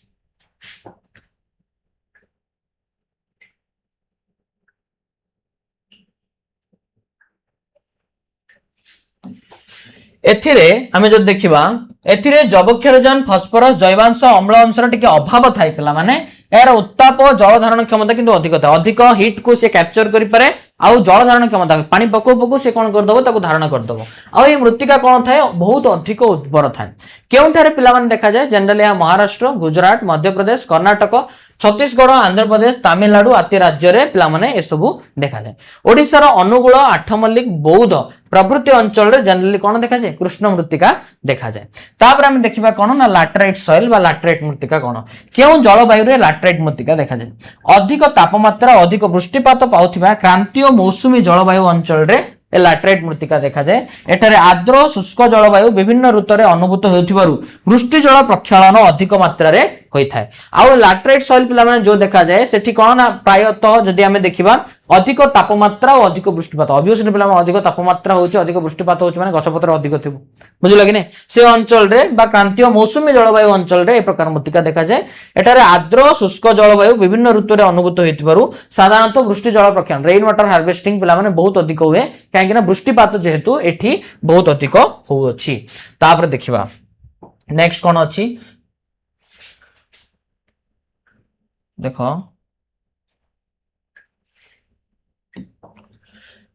एथिरे आमे जो देखिबा एथिरे जबक्षारजन फॉस्फोरस जैवांश अम्ल अंश टिके अभाव थाई पिला माने यार उत्ताप जल धारण क्षमता किंतु अधिक था अधिक हिट को से कैप्चर करि पारे आउ जल धारण क्षमता पानी पको पको से कोन कर दबो ताको धारण कर दबो। आउ ये मृत्तिका कोन थाए बहुत अधिक उर्वर थाए। केउठारे पिला माने देखा जाए जनरली महाराष्ट्र गुजरात मध्य प्रदेश कर्नाटक छत्तीसगढ़ आंध्र प्रदेश तमिलनाडु आदि राज्य रे पिला माने ए सब देखा जाए। ओडिसा रो अनुगुल आठमल्लिक बौद्ध प्रभृति अंचल रे जनरली कोन देखा जाए कृष्ण मृत्तिका देखा जाए। तापर हम देखिबा कोन ना लैटराइट सॉइल बा लैटराइट मृत्तिका कोन केउ जलवायु रे लैटराइट मृत्तिका देखा जाए। अधिक तापमात्रा अधिक वृष्टिपात पाउथिबा क्रांतीय मौसुमी जलवायु अंचल रे लैटराइट मृत्तिका देखा जाए। एठारे आर्द्र शुष्क जलवायु विभिन्न ऋतु रे अनुभूत होथिबारु वृष्टि जल प्रक्षालन अधिक मात्रा रे होइथाय। आउ लैटराइट सॉइल पिला माने जो देखा जाए सेठी कोन ना प्रायतः जदि हमें देखिबा अधिक तापमात्रा और अधिक वृष्टिपात ऑब्वियसली पिला अधिक तापमात्रा होची अधिक वृष्टिपात होची माने गछपत्र अधिक थिबो बुझिल कि नै से अंचल रे बा क्रांतीय मौसुमी जलवायु अंचल रे ए प्रकार मृत्तिका देखा जाए। एटारे आर्द्र शुष्क जलवायु विभिन्न ऋतु रे अनुभूत होइतिबारु साधारणतः वृष्टि जल प्रक्षालन रेन वाटर हार्वेस्टिंग पिला माने बहुत अधिक हुए काहे कि ना वृष्टिपात जेहेतु एठी बहुत अधिक होउछि। तापर देखिबा नेक्स्ट कोन अछि देखो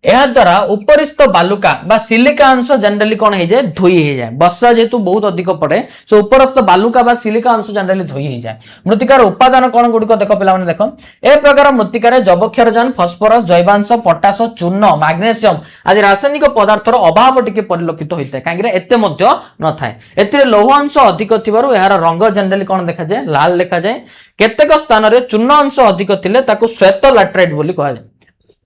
यह द्वारा उपरिस्थ बालुका बा सिलिका अंश जनरली कौन हो जाए धोई हो जाए। वर्षा जेहेतु बहुत अधिक पड़े सो उपरस्थ बालुका बा सिलिका अंश जनरली धोई हो जाए। मृत्तिकार उपादान कौन गुड़िक देख पे देख ए प्रकार मृत्तिकार जबक्षारजन फॉस्फोरस जैवांश पटास चूर्ण मैग्नेशियम आदि रासायनिक पदार्थर अभाव टिके परिलक्षित होता है कहीं एते मध्य न थाए। एथिरे लौह अंश अधिक थिबारु यार रंग जनरली कौन देखा जाए लाल देखा जाए। केतेक स्थान रे चूर्ण अंश अधिक थिले ताको श्वेत लैटराइट बोली कहा जाए।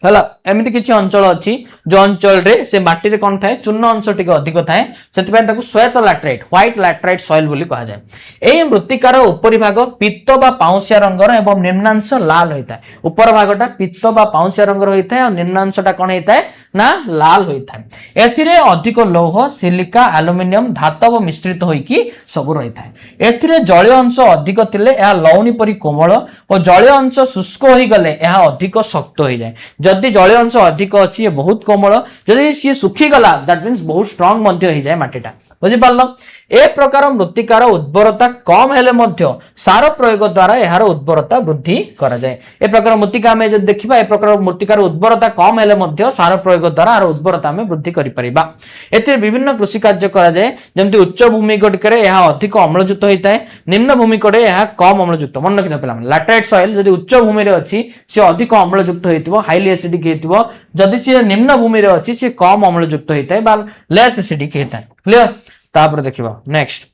हला एमिति किछि अंचल अछि जो अंचल रे से माटी रे कोन थाए चूर्ण अंश टिके अधिक थाए सेति पय ताकू श्वेत लैटराइट व्हाइट लैटराइट सॉइल बोली कहा जाय। एई मृत्तिकार उपरि भाग पीत्त बा पाउसिया रंगर एवं निम्नांश लाल होइताय। ऊपर भागटा पीत्त बा पाउसिया रंगर होइताय और निम्नांशटा कोन होइताय ना लाल होइताय। एथिरे अधिक लौह सिलिका एल्युमिनियम धातव मिश्रित होइकी सब रहिताय। एथिरे जलीय अंश अधिक थिले या लवणी परि कोमल और जलीय अंश शुष्क होई गले या अधिक शक्त होई जाय। जदि जलीय अंश अधिक अछि ये बहुत कोमल जदि सी सुखी गला दैट मींस बहुत स्ट्रांग मध्य होई जाय माटीटा बुझि पारलो। ए प्रकार मृत्तिकार उर्वरता कम हेले मध्य सार प्रयोग द्वारा यार उर्वरता वृद्धि करा जाय। ए प्रकार मृत्तिका में जो देखिबा ए प्रकार मृत्तिकार उर्वरता कम हेले मध्य सार प्रयोग द्वारा यार उर्वरता में वृद्धि करि परिबा। एते विभिन्न कृषि कार्य करा जाय जेमति उच्च भूमि गडकरे यह अधिक अम्लयुक्त होइताय निम्न भूमि कड़े यह कम अम्लयुक्त मन रखिथा पिला लैटराइट सॉइल जदि उच्च भूमि रे अछि से अधिक अम्लयुक्त होइतिबो हाईली एसिडिक हेतिबो जदि से निम्न भूमि रे अछि से कम अम्लयुक्त होइताय बा लेस एसिडिक हेताय। क्लियर तापर देखिबा नेक्स्ट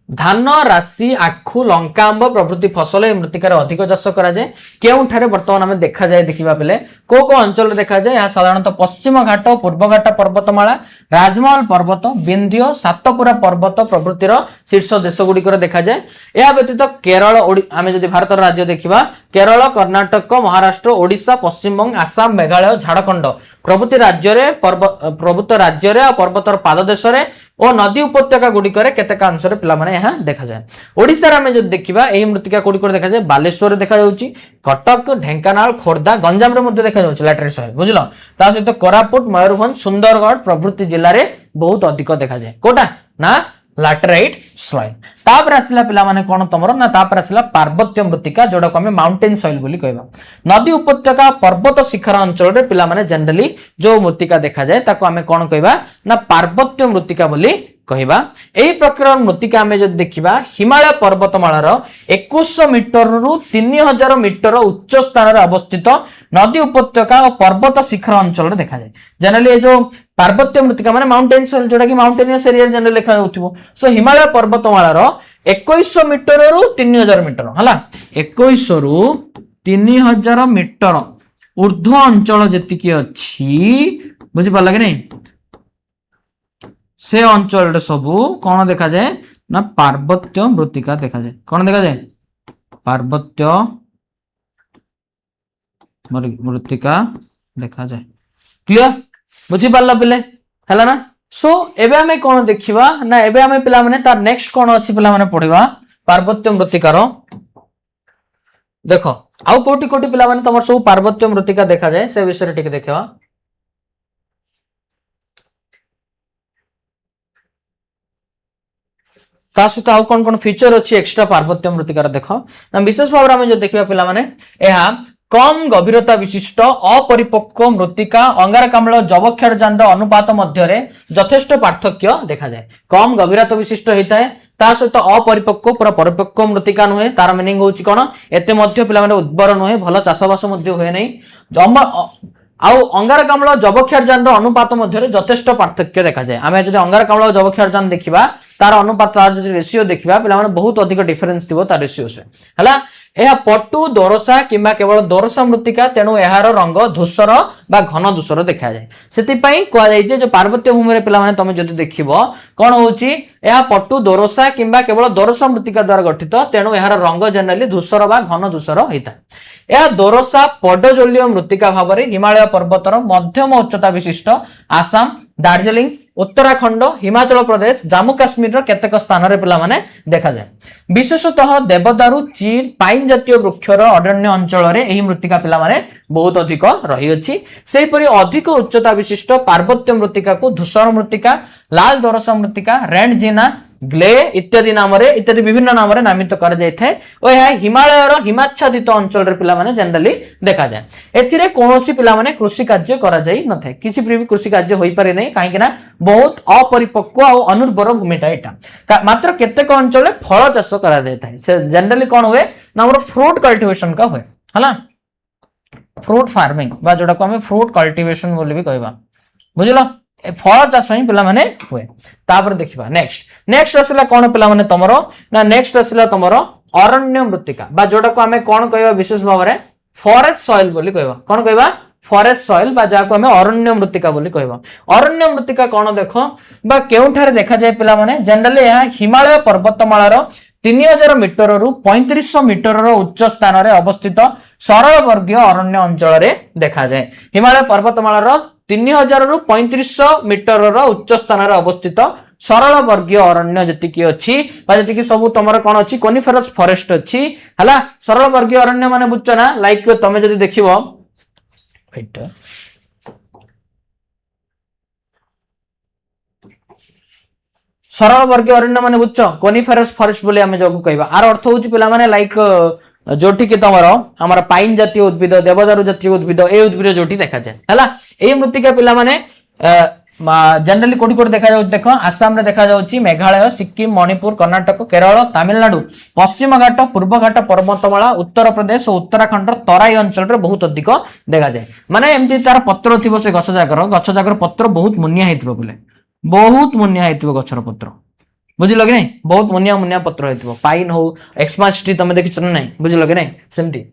धान राशि आखु लंका आंब प्रभृति फसल मृत्तिकार अधिक चाष करा जाए केउठारे वर्तमान आमे देखा जाए देखिबा बेले को अंचल देखा जाए यह साधारणतः पश्चिम घाट पूर्व घाट पर्वतमाला राजमहल पर्वत विंध्य सातपुरा पर्वत प्रभृतिर शीर्ष देश गुड़िकर देखा जाए। यह व्यतीत केरल आमे जदि भारत राज्य देखिबा केरल कर्नाटक महाराष्ट्र ओडिशा पश्चिम बंग आसाम मेघालय झारखंड प्रभृति राज्य पर्वतर पाद देश और नदी उपत्यका गुड़िकर केतेक अंश पिला माने यहां देखा जाए। ओडिसा रे जो देखिबा एही मृत्तिका गुड़िकर देखा जाए बालेश्वर देखा जाउची कटक ढेंकानाल खोर्धा गंजाम रे मध्ये देखा जाउची लैटराइट सॉइल बुझलो ता सहित कोरापुट मयूरभंज सुंदरगढ़ प्रभृति जिल्ला रे बहुत अधिक देखा जाए कोटा ना लैटराइट सॉइल। तापर आसिला पिला माने कोन तमरो ना तापर आसिला पार्वत्य मृत्तिका जोडा को हमें माउंटेन सॉइल बोली कहबा। नदी उपत्यका पर्वत शिखर अंचल रे पिला माने जनरली जो मृत्तिका देखा जाए ताको हमें कोन कहबा ना पार्वत्य मृत्तिका बोली कहबा। एही प्रकार मृत्तिका हमें जब देखिबा हिमालय पर्वतमाला रो 2100 मीटर रु 3000 मीटर उच्च स्थान रे अवस्थित नदी उपत्यका और पर्वत शिखर अंचल रे देखा जाए। जनरली ए जो पार्वत्य मृत्तिका माने माउंटेन सॉइल जोडा कि माउंटेनियस एरिया जनरली लेखा होथिबो सो हिमालय पर्वतमाला रो 2100 मीटर रु 3000 मीटर हला 2100 रु 3000 मीटर ऊर्ध्व अंचल जतिकी अछि बुझि पाला कि नै से अंचल रे सब कोन देखा जाए ना पार्वत्य मृत्तिका देखा जाए। कोन देखा जाए पार्वत्य मृत्तिका देखा जाए। क्लियर बुझी पारला पिले हला ना। सो एबे हमें कोन देखिबा ना एबे हमें पिला माने तार नेक्स्ट कोन अछि पिला माने पढिबा पार्वत्य मृत्तिकार देखो आउ कोटी कोटी पिला माने तमर सब पार्वत्य मृत्तिका देखा जाए से विषय ठीक देखिबा। तासुत आउ कोन कोन फीचर अछि एक्स्ट्रा पार्वत्य मृत्तिकार देखो ना विशेष भाव में जो देखिबा पिला माने एहा कम गभीरता विशिष्ट अपरिपक्व मृत्तिका अंगारकाम्ल जवक्षारजान अनुपात मध्य यथेष्ट पार्थक्य देखा जाए। कम गभीरता विशिष्ट होता है ता सहित अपरिपक्व पूरा परिपक्व मृत्तिका नुहे तार मीनिंग होची कोन एते मध्य पिला माने उर्वर नुहे भल चाषबास मध्य होए नै आउ अंगारकाम्ल जवक्षारजान अनुपात मध्य यथेष्ट पार्थक्य देखा जाए। आमे जदि अंगारकाम्ल जवक्षारजान देखिबा तार अनुपात तार जदि रेशियो देखिबा पिला माने बहुत अधिक डिफरेंस थिबो तार रेशियो से हला यह पटु दोरसा किंबा केवल दोरसा मृत्तिका तेणु यार रंग धूसर बा घन धूसर देखा जाए। सेति पई कहआ जाय जे जो पार्वत्य भूमि रे पिला माने तमे जदि देखिबो कोन होची यह पटु दोरसा किंबा केवल दोरसा मृत्तिका द्वारा गठित तेणु यार रंग जनरली धूसर बा घन धूसर होइता। यह दोरसा पडजोल्य मृत्तिका भाव में हिमालय पर्वतर मध्यम उच्चता विशिष्ट आसाम दार्जिलिंग उत्तराखंड हिमाचल प्रदेश जम्मू काश्मीर केतेक स्थान रे पिला माने देखा जाए। विशेषतः देवदारू चीन पाइन जातीय वृक्षर अरण्य अंचल रे एही मृत्तिका पिला माने बहुत अधिक रही अछि। सेहि परि अधिक उच्चता विशिष्ट पार्वत्य मृत्तिका को धूसर मृत्तिका लाल दोरसा मृत्तिका रेंडजिना ग्ले इत्यादि नाम रे इत्यादि विभिन्न नाम रे नामित कर जाय थाए ओ यह हिमालय रो हिमाच्छादित अंचल रे पिला माने जनरली देखा जाए। एथिरे कोनोसी पिला माने कृषि कार्य करा जाय न थाए किछि भी कृषि कार्य होई पारे नै काहे कि ना बहुत अपरिपक्व और अनुर्वर भूमिटा एटा मात्र केतेक अंचल रे फल चाष करा जाय थाए से जनरली कोन होए ना हमर फ्रूट कल्टीवेशन का होए हला फ्रूट फार्मिंग बा जोडा को हमें फ्रूट कल्टीवेशन बोली भी कहबा बुझलो फल चाष ही पिला माने हुए। तापर देखिबा नेक्स्ट नेक्स्ट आसला कोन पिला माने तमरो ना नेक्स्ट आसला तमरो अरण्य मृत्तिका बा जोटा को हमें कोन कहबा विशेष भाव रे फॉरेस्ट सॉइल बोली कहबा कोन कहबा फॉरेस्ट सॉइल बा जाको हमें अरण्य मृत्तिका बोली कहबा। अरण्य मृत्तिका कोन देखो बा केउठारे देखा जाय पिला माने जनरली यह हिमालय पर्वतमाला रो 3000 मीटर रु 3500 मीटर रो उच्च स्थान रे अवस्थित सरल वर्गीय अरण्य अंचल रे देखा जाय। हिमालय पर्वतमाला रो 3000 रु 3500 मीटर रो उच्च स्थान रे अवस्थित सरल वर्गीय अरण्य जति की अछि बा जति की सब तमर कोन अछि कोनिफेरस फॉरेस्ट अछि हला। सरल वर्गीय अरण्य माने बुझछ ना लाइक तमे जदि देखिबो एटा सरल वर्गीय अरण्य माने बुझछ कोनिफेरस फॉरेस्ट बोले हमें जगु कहबा। आर अर्थ होछि पिला माने लाइक जोठी के तमरो हमर पाइन जातीय उद्भिद देवदारू जातीय उद्भिद ए उद्भिद जोठी देखा जाय हला। एई मृत्तिका पिला माने जनरली कोठी कोठी देखा जाउ देखो आसाम रे देखा जाउछि मेघालय सिक्किम मणिपुर कर्नाटक केरल तमिलनाडु पश्चिम घाट पूर्व घाट पर्वतमाला उत्तर प्रदेश और उत्तराखंड तराई अंचल रे बहुत अधिक देखा जाय। माने एमती तार पत्र थिबो से गछ जागर पत्र बहुत मुनिया हेतिबो बोले बहुत मुनिया हेतिबो गछर पत्र बुझिल कि नहीं बहुत मुनिया मुनिया पत्र हेतिबो पाइन हो एक्समास ट्री तमे देखि छन नहीं बुझिल कि नहीं सेमती।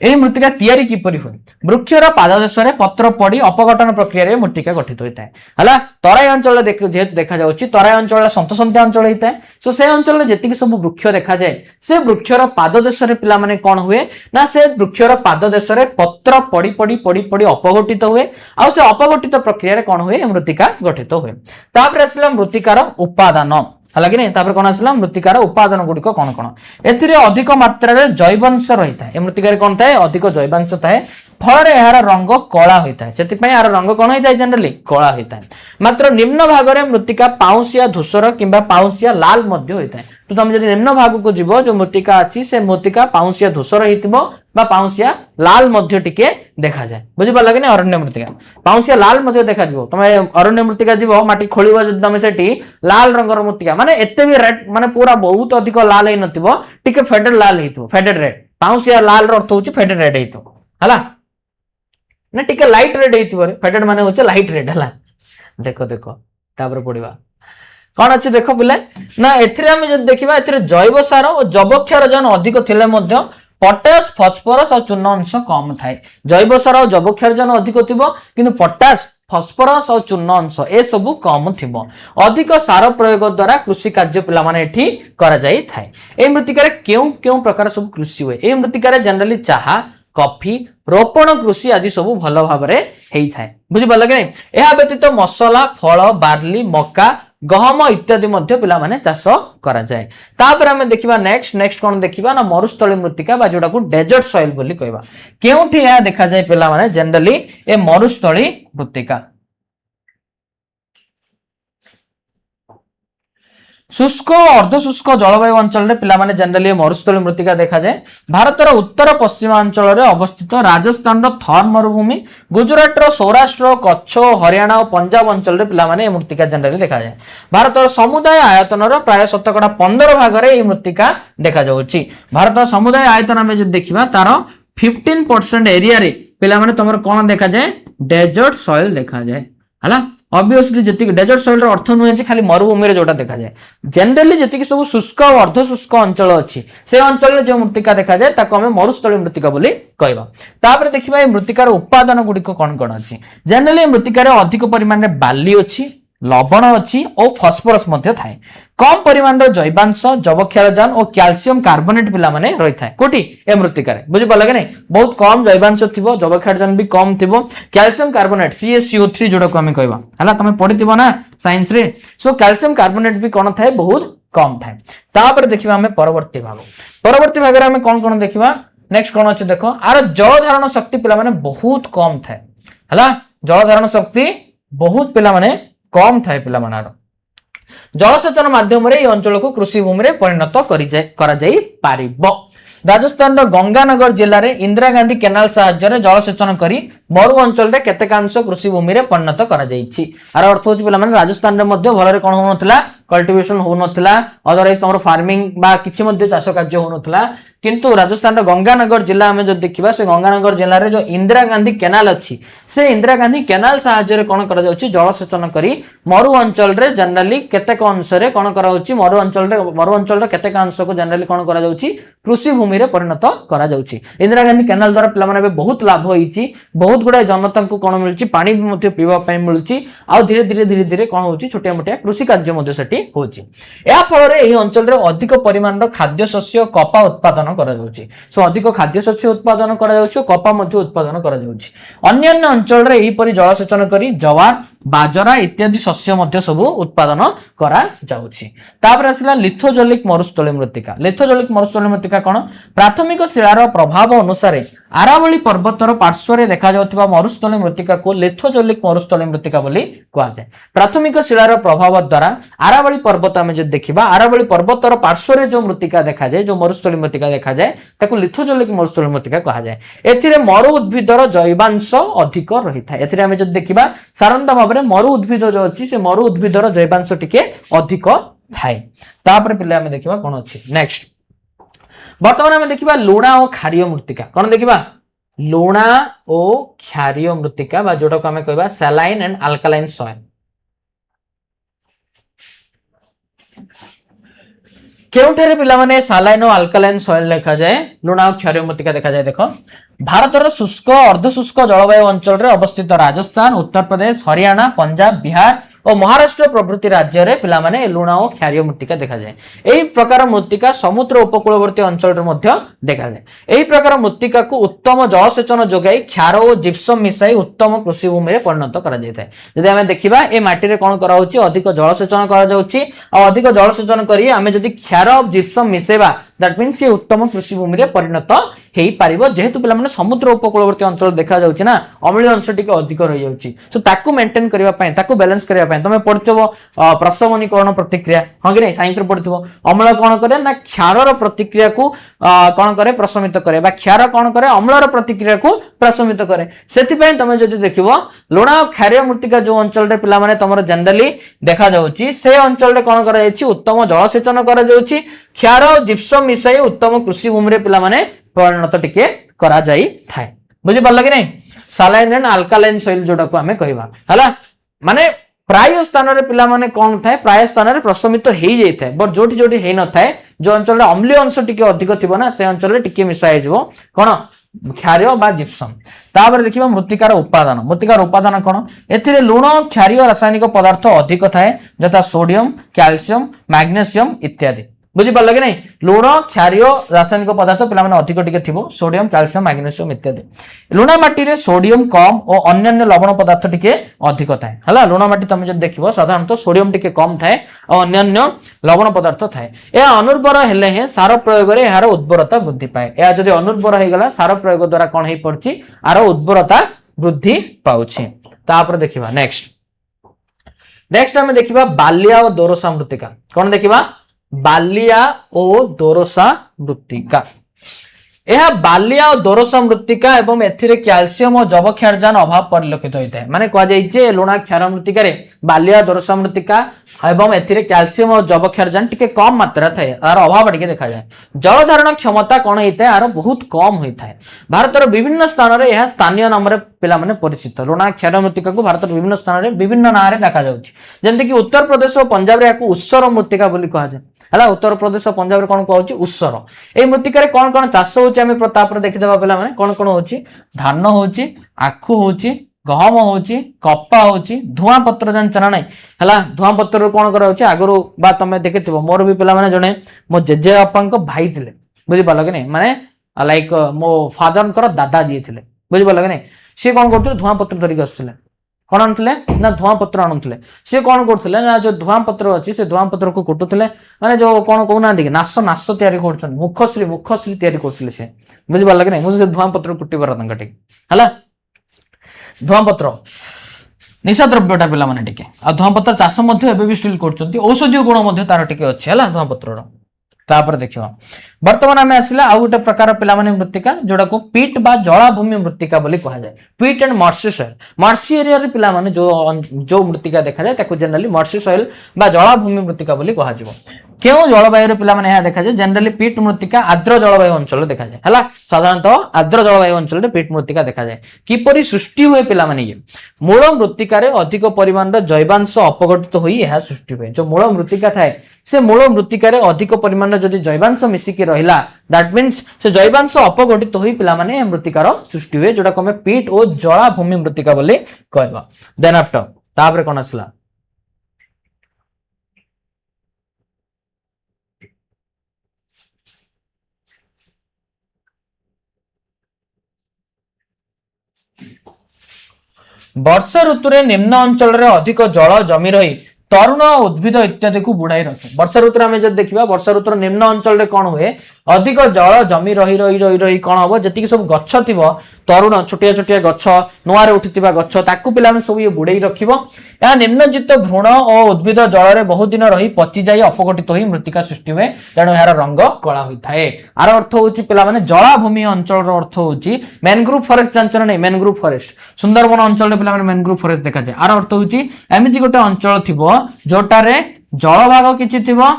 एही मृत्तिका तयारी किपरि होय वृक्षर पाददेश रे पत्र पड़ी अपघटन प्रक्रिया रे मृत्तिका गठित होइताय हला। तराई अंचल जेहेतु देखा जाउछि तराई अंचल सन्तसन्त्या अंचल होइताय सो से अंचल रे जेतिक सब वृक्ष देखा जाय से वृक्षर पाददेश रे पिला माने कोन हुए ना से वृक्षर पाददेश रे पत्र पड़ी पड़ी पड़ी पड़ी अपघटित हुए आ से अपघटित प्रक्रिया रे कोन हुए मृत्तिका गठित हुए। तापर असला मृत्तिकार उपादान हला कि नहीं तापर कोन आसला मृत्तिकार उपादान गुडिक कोन कोन एथिरे अधिक मात्रा रे जैवांश रहिता है। मृत्तिकार कोन थाए अधिक जैवांश थाए फल रे यार रंग कला होइता है सेति पय यार रंग कोन होइता है जनरली कला होइता है। मात्र निम्न भाग रे मृत्तिका पाउसिया धूसर किंबा पाउसिया लाल मध्य होइता है। तो तुम जदि निम्न भाग को जीवो जो मृत्तिका अछि से मृत्तिका पाउसिया धूसर हेतिबो बा पाउसिया लाल मध्य टिके देखा जाय बुझि पाला कि नहीं। अरण्य मृत्तिका पाउसिया लाल मध्य देखा जीवो तमे अरण्य मृत्तिका जीवो माटी खोलिबो जदि तमे सेठी लाल रंगर मृत्तिका माने एते भी रेड माने पूरा बहुत अधिक लाल हे नथिबो टिके फेडेड लाल हेतिबो फेडेड रेड पाउसिया लाल रो अर्थ होची फेडेड रेड हेतिबो हला ना टिके लाइट रेड हेतिबो रे फेडेड माने होचे लाइट रेड हला। देखो देखो तापर पडिबा कोन अछि देखो पिले ना एथिरे हम जदि देखिबा एथिरे जैव सार और जबक्षारजन अधिक थिले मध्य पोटास फास्फोरस और चूर्ण अंश कम थाए। जैव सार और जबक्षारजन अधिक थिबो किंतु पोटास फास्फोरस और चूर्ण अंश ए सब कम थिबो। अधिक सार प्रयोग द्वारा कृषि कार्य पिला माने एठी करा जाई थाए। ए मृत्तिका रे केउ प्रकार सब कृषि हुए ए मृत्तिका रे जनरली चाहा कॉफी रोपण कृषि आदि सब भल भाव रे हेई थाए बुझि पाला कि नहीं। एहा व्यतीत मसला फल बार्ली मक्का गहम इत्यादि मध्य पिला माने चाष करा जाय। तापर हमें देखिबा नेक्स्ट कोन देखिबा ना मरुस्थली मृत्तिका बा जोडा को डेजर्ट सॉइल बोली कहबा। केउठी या देखा जाय पिला माने जनरली ए मरुस्थली मृत्तिका शुष्क और अर्धशुष्क जलवायु अंचल रे पिला माने जनरली मरुस्थली मृत्तिका देखा जाय। भारतर उत्तर पश्चिमांचल रे अवस्थित राजस्थान रो थर मरुभूमि गुजरात रो सौराष्ट्र कच्छ हरियाणा और पंजाब अंचल रे पिला माने मृत्तिका जनरली देखा जाय। भारतर समुदाय आयतन रो प्राय 15% भाग रे ए मृत्तिका देखा जाउची। भारत समुदाय आयतन में जे देखिबा तारो 15% एरिया रे पिला माने तमर कोन देखा जाय डेजर्ट सॉइल देखा जाय हला। ऑब्वियसली जति डेजर्ट सॉइल रो अर्थ नुहे जे खाली मरुभूमि रे जोटा देखा जाय जनरली जति सब शुष्क और अर्धशुष्क अंचल अछि से अंचल रे जो मृत्तिका देखा जाय ताको हमें मरुस्थली मृत्तिका बोली कहबा। तापर देखिबा ए मृत्तिकार उपादान गुडी को कोन कोन अछि जनरली मृत्तिकार अधिक परिमाण रे बाली अछि लवण अछि और फास्फोरस मध्य थाए। कम परिमाण रो जैवांश जबक्षारजन और कैल्शियम कार्बोनेट पिला माने रही थाए कोठी ए मृत्तिका रे बुझि पाला कि नहीं। बहुत कम जैवांश थिबो जबक्षारजन भी कम थिबो कैल्शियम कार्बोनेट CaCO3 जोडा को हमें कहबा हला तमे पढिथिबो ना साइंस रे सो कैल्शियम कार्बोनेट भी कोन थाए बहुत कम थाए। तापर देखिबा हमें परवर्ती भाग रे हमें कोन देखिबा नेक्स्ट कोन अछि देखो आर जल धारण शक्ति पिला माने बहुत कम थाए हला। जल धारण शक्ति बहुत पिला माने कम थाए पिला मानार जलसेचन माध्यम रे अंचल को कृषि भूमि रे परिणत करा जाई पारिबो। राजस्थान रो गंगानगर जिल्ला रे इंदिरा गांधी केनाल सहायता रे जलसेचन करी मरु अंचल रे केतेकांश कृषि भूमि रे परिणत करा जाईछि। आर अर्थ होछि पिला माने राजस्थान रे मध्य भलरे कोन होनथला कल्टिवेशन होनथला अदरवाइज तमरो फार्मिंग बा किछि मध्य चाष कार्य होनथला किंतु राजस्थान रे गंगानगर जिला में जो देखिबा से गंगानगर जिल्ला रे जो इंदिरा गांधी केनाल अछि से इंदिरा गांधी केनाल सहायता रे कोन करा जाउछि जलसेचन करी मरु अंचल रे जनरली केतेक अंश रे कोन करा होछि मरु अंचल रे केतेक अंश को जनरली कोन करा जाउछि कृषि भूमि रे परिणत करा जाउछि। इंदिरा गांधी केनाल द्वारा पिला माने बहुत लाभ होईछि बहुत गुडा जनता को कोन मिलछि पानी भी मते पीवा पय मिलछि आ धीरे धीरे कोन होछि छोटिया मोटिया कृषि कार्य मते सेठी होछि। या फल रे एही अंचल रे अधिक परिमाण रो खाद्य शस्य कपा उत्पादन करा जाउछि। सो अधिक खाद्य शस्य उत्पादन करा जाउछि कपा मते उत्पादन करा जाउछि। अन्य अंचल रे एही परि जलसेचन करी जवार बाजरा इत्यादि शस्य मध्य सब उत्पादन करा जाउछि। तापर आसिला लिथोजोलिक मरुस्थली मृत्तिका। लिथोजोलिक मरुस्थली मृत्तिका कोन प्राथमिक शिलार प्रभाव अनुसार आरावली पर्वतर पार्श्व रे देखा जाउतबा मरुस्थली मृत्तिका को लिथोजोलिक मरुस्थली मृत्तिका बोली कहा जाय। प्राथमिक शिलार प्रभाव द्वारा आरावली पर्वत में जे देखिबा आरावली पर्वतर पार्श्व रे जो मृत्तिका देखा जाय जो मरुस्थली मृत्तिका देखा जाय ताको लिथोजोलिक मरुस्थली मृत्तिका कहा जाय। एथिरे मरु उद्भिदर जैवांश अधिक रहिथा। एथिरे हम जे देखिबा सारंदा भाबरे मरु उद्भिद जो अछि से मरु उद्भिदर जैवांश टिके अधिक थाए। तापर पिले हम देखिबा कोन अछि नेक्स्ट वर्तमान हम देखिबा लुणा और क्षारीय मृत्तिका। कोन देखिबा लुणा और क्षारीय मृत्तिका बा जोटा को हमें कहबा सैलाइन एंड अल्कालाइन सॉइल। केउठारे पिला माने सैलाइन और अल्कालाइन सॉइल देखा जाए लुणा और क्षारीय मृत्तिका देखा जाए। देखो भारतर शुष्क अर्ध शुष्क जलवायु अंचल रे अवस्थित राजस्थान उत्तर प्रदेश हरियाणा पंजाब बिहार और महाराष्ट्र प्रभृति राज्य रे पिला माने लुणा और क्षारीय मृत्तिका देखा जाए। एही प्रकार मृत्तिका समुद्र उपकूलवर्ती अंचल रे मध्य देखा जाए। एही प्रकार मृत्तिका को उत्तम जलसेचन जोगाई क्षार और जिप्सम मिसाई उत्तम कृषि भूमि रे परिणत करा जायଥାଏ। जदि हमें देखिबा ए माटी रे कोन करा होची अधिक जलसेचन करा जाउची और अधिक जलसेचन करी हमें जदि क्षार और जिप्सम मिसेबा दैट मींस ये उत्तम कृषि भूमि रे परिणत हेई पारिबो जेहेतु पिला माने समुद्र उपकूलवर्ती अंचल देखा जाउची ना अम्लीय अंश टिके अधिक रहि जाउची। सो ताकू मेंटेन करिवा पय ताकू बैलेंस करिवा पय तमे पढितबो प्रशमनीकरण प्रतिक्रिया हां कि नै साइंस रे पढितबो अम्ल कोन करे ना क्षारर प्रतिक्रिया को कोन करे प्रशमित करे बा क्षार कोन करे अम्लर प्रतिक्रिया को प्रशमित करे। सेति पय तमे जदि देखिबो लुणा और क्षारीय मृत्तिका जो अंचल रे पिला माने तमरो जनरली देखा जाउची से अंचल रे कोन करा जायछि उत्तम जलसेचन करा जाउची क्षार और जिप्सम मिसाई उत्तम कृषि भूमि रे पिला माने परिणत टिके करा जाई थाए। बुझि पारला कि नै सैलाइन एंड अल्कालाइन सॉइल जोटा को हमें कहबा हला माने प्राय स्थान रे पिला माने कोन थाए प्राय स्थान रे प्रशमित हेई जाई थाए बट जोठी जोठी हेई न थाए जो अंचल रे अम्लीय अंश टिके अधिक थिबो ना से अंचल रे टिके मिसाई जिवो कोन क्षारीय बा जिप्सम। तापर देखिबा मृत्तिकार उपादान कोन एथिरे लुण क्षारीय रासायनिक पदार्थ अधिक थाए जता सोडियम कैल्शियम मैग्नीशियम इत्यादि। बुझी पारला कि नै लुण क्षारीय रासायनिक पदार्थ पिला माने अधिक टिके थिबो सोडियम कैल्शियम मैग्नीशियम इत्यादि। लुणा माटी रे सोडियम कम और अन्य लवण पदार्थ टिके अधिक थाए हला लुणा माटी तमे जे देखिबो साधारणतः सोडियम टिके कम थाए और अन्य लवण पदार्थ थाए। ए अनुर्वर हेले हे सार प्रयोग रे यार उर्वरता वृद्धि पाए। ए जदि अनुर्वर हे गला सार प्रयोग द्वारा कोन हे पड़छि आर उर्वरता वृद्धि पाउछि। तापर देखिबा नेक्स्ट हमें देखिबा बालिया और दोरसा मृत्तिका। कोन देखिबा बालिया और दोरसा मृत्तिका। यह बालिया और दोरसा मृत्तिका एवं एथिरे कैल्शियम और जब क्षारजान अभाव परिलक्षित होता है माने कह जाइए लुणा क्षार मृत्तिका रे बालिया दोरसा मृत्तिका एवं एथिरे कैल्शियम और जब क्षारजान टिके कम मात्रा थाए आर अभाव टिके देखा जाए। जल धारण क्षमता कोन होता है आर बहुत कम होता है। भारतर विभिन्न स्थान रे यह स्थानीय नाम रे पिला माने परिचित। लुणा क्षार मृत्तिका को भारतर विभिन्न स्थान रे विभिन्न नाम रे देखा जाउछि जेंति कि उत्तर प्रदेश और पंजाब रे याकू उस्सर मृत्तिका बोली कहा जाय हला। उत्तर प्रदेश और पंजाब रे कोन कहउछि उस्सर। ए मृत्तिका रे कोन कोन चाष होछि हमें तापर देखि देबा पिला माने कोन कोन होछि धान होछि आखु होछि गहम होछि कपा होछि धुआं पत्र जान चना नै हला। धुआं पत्र रो कोन करा होछि आगरो बा तमे देखिथिबो मोर भी पिला माने जने मो जेजे बापा को भाई थिले बुझि पालो कि नै माने लाइक मो फादर कर दादा जी थिले बुझि पालो कि नै से कोन करथि धुआं पत्र धरि गसथिले कोन आनथिले ना धुआं पत्र आनुथिले से कोन करथिले ना जो धुआं पत्र अछि से धुआं पत्र को कुटुथिले माने जो कोन कहउना दि नास तयारी करछन मुखश्री तयारी करथिले से बुझि पालो कि नै मुझे धुआं पत्र कुटी बर तंगटी हला। धुआं पत्र निशा द्रव्यटा पिला माने टिके आ धुआं पत्र चाष मध्ये एबे भी स्टिल करछंती औषधीय गुण मध्ये तार टिके अछि हला धुआं पत्र रो। तापर देखियो वर्तमान आम आसला आउ गोटे प्रकार पिला माने मृत्तिका जोड़ा को पीट बा जलाभूमि मृत्तिका बोली कहा जाए। पीट and mercy soil, mercy area रे पिला माने जो मृत्तिका देखा जाए ताको जनरली मर्सी सॉइल बा जलाभूमि मृत्तिका बोली कहा जिवो। क्यों जलवायु रे पिला माने यहा देखा जाए जनरली पीट मृत्तिका आर्द्र जलवायु अंचल देखा जाए हला साधारणतः आर्द्र जलवायु अंचल रे पीट मृत्तिका देखा जाए। किपरि सृष्टि हुए पिला माने ये मूल मृत्तिका रे अधिक परिमाण रे जैवांश अपघटित होई यहा सृष्टि हुए। जो मूल मृत्तिका थाए से मूल मृत्तिका रे अधिक परिमाण जदि जैवांश मिसिकी रहिला दैट मींस से जैवांश अपघटित होई पिला माने मृत्तिकार सृष्टि हुए जोटा को हमें पीट और जलाभूमि मृत्तिका बोली कहबा। देन आफ्टर तापर कोन आसला वर्षा ऋतु रे निम्न अंचल रे अधिक जल जमी रही तरुण उद्भिद इत्यादि को बुड़ाई रखे। वर्षा ऋतु में जब देखिबा वर्षा ऋतु निम्न अंचल रे कोन हुए अधिक जल जमी रही रही रही रही कोन हबो जति सब गच्छ थिबो तरुण छोटिया छोटिया गच्छ नुआ रे उठितिबा गच्छ ताकू पिला में सब ये बुड़ाई रखिबो। या निम्नजित भ्रूण और उद्भिद जल रे बहुत दिन रही पचि जाई अपघटित होई मृत्तिका सृष्टि हुए तेणु यार रंग कला होई थाए। आर अर्थ होची पिला माने जलाभूमि अंचल रो अर्थ होची मैनग्रोव फॉरेस्ट जानचन नै मैनग्रोव फॉरेस्ट सुंदरबन अंचल रे पिला माने मैनग्रोव फॉरेस्ट देखा जाय। आर अर्थ होची एमिति गोटे अंचल थिबो जोटा रे जल भाग किछि थिबो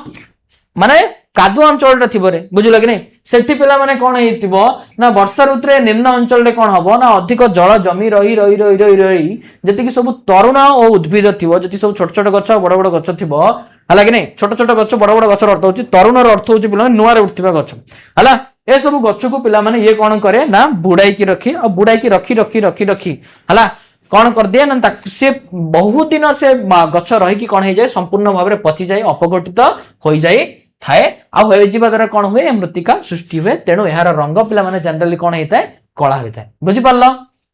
माने कादु अंचल रे थिबो रे बुझिलो कि नै सेठी पिला माने कोन हेतिबो ना वर्षा ऋतु रे निम्न अंचल रे कोन हबो ना अधिक जल जमी रही रही रही रही रही जति कि सब तरुण और उद्भिद थिबो जति सब छोट छोट गच्छ बड़ बड़ गच्छ थिबो हला कि नै छोट छोट गच्छ बड़ बड़ गच्छ अर्थ होची तरुण रो अर्थ होची पिला नुआ रे उठथिबा गच्छ हला ए सब गच्छ को पिला माने ये कोन करे ना बुड़ाई की रखी और बुड़ाई की रखी रखी रखी रखी हला कौन कर दिए ना से बहुत दिन से गच्छ रही कि कौन हो जाए संपूर्ण भाव में पचि जाए अपघटित हो जाए थाए आ द्वारा कौन हुए मृत्तिका सृष्टि हुए तेणु यार रंग पिला माने जनरली कौन होता है कला होता है। बुझी पारल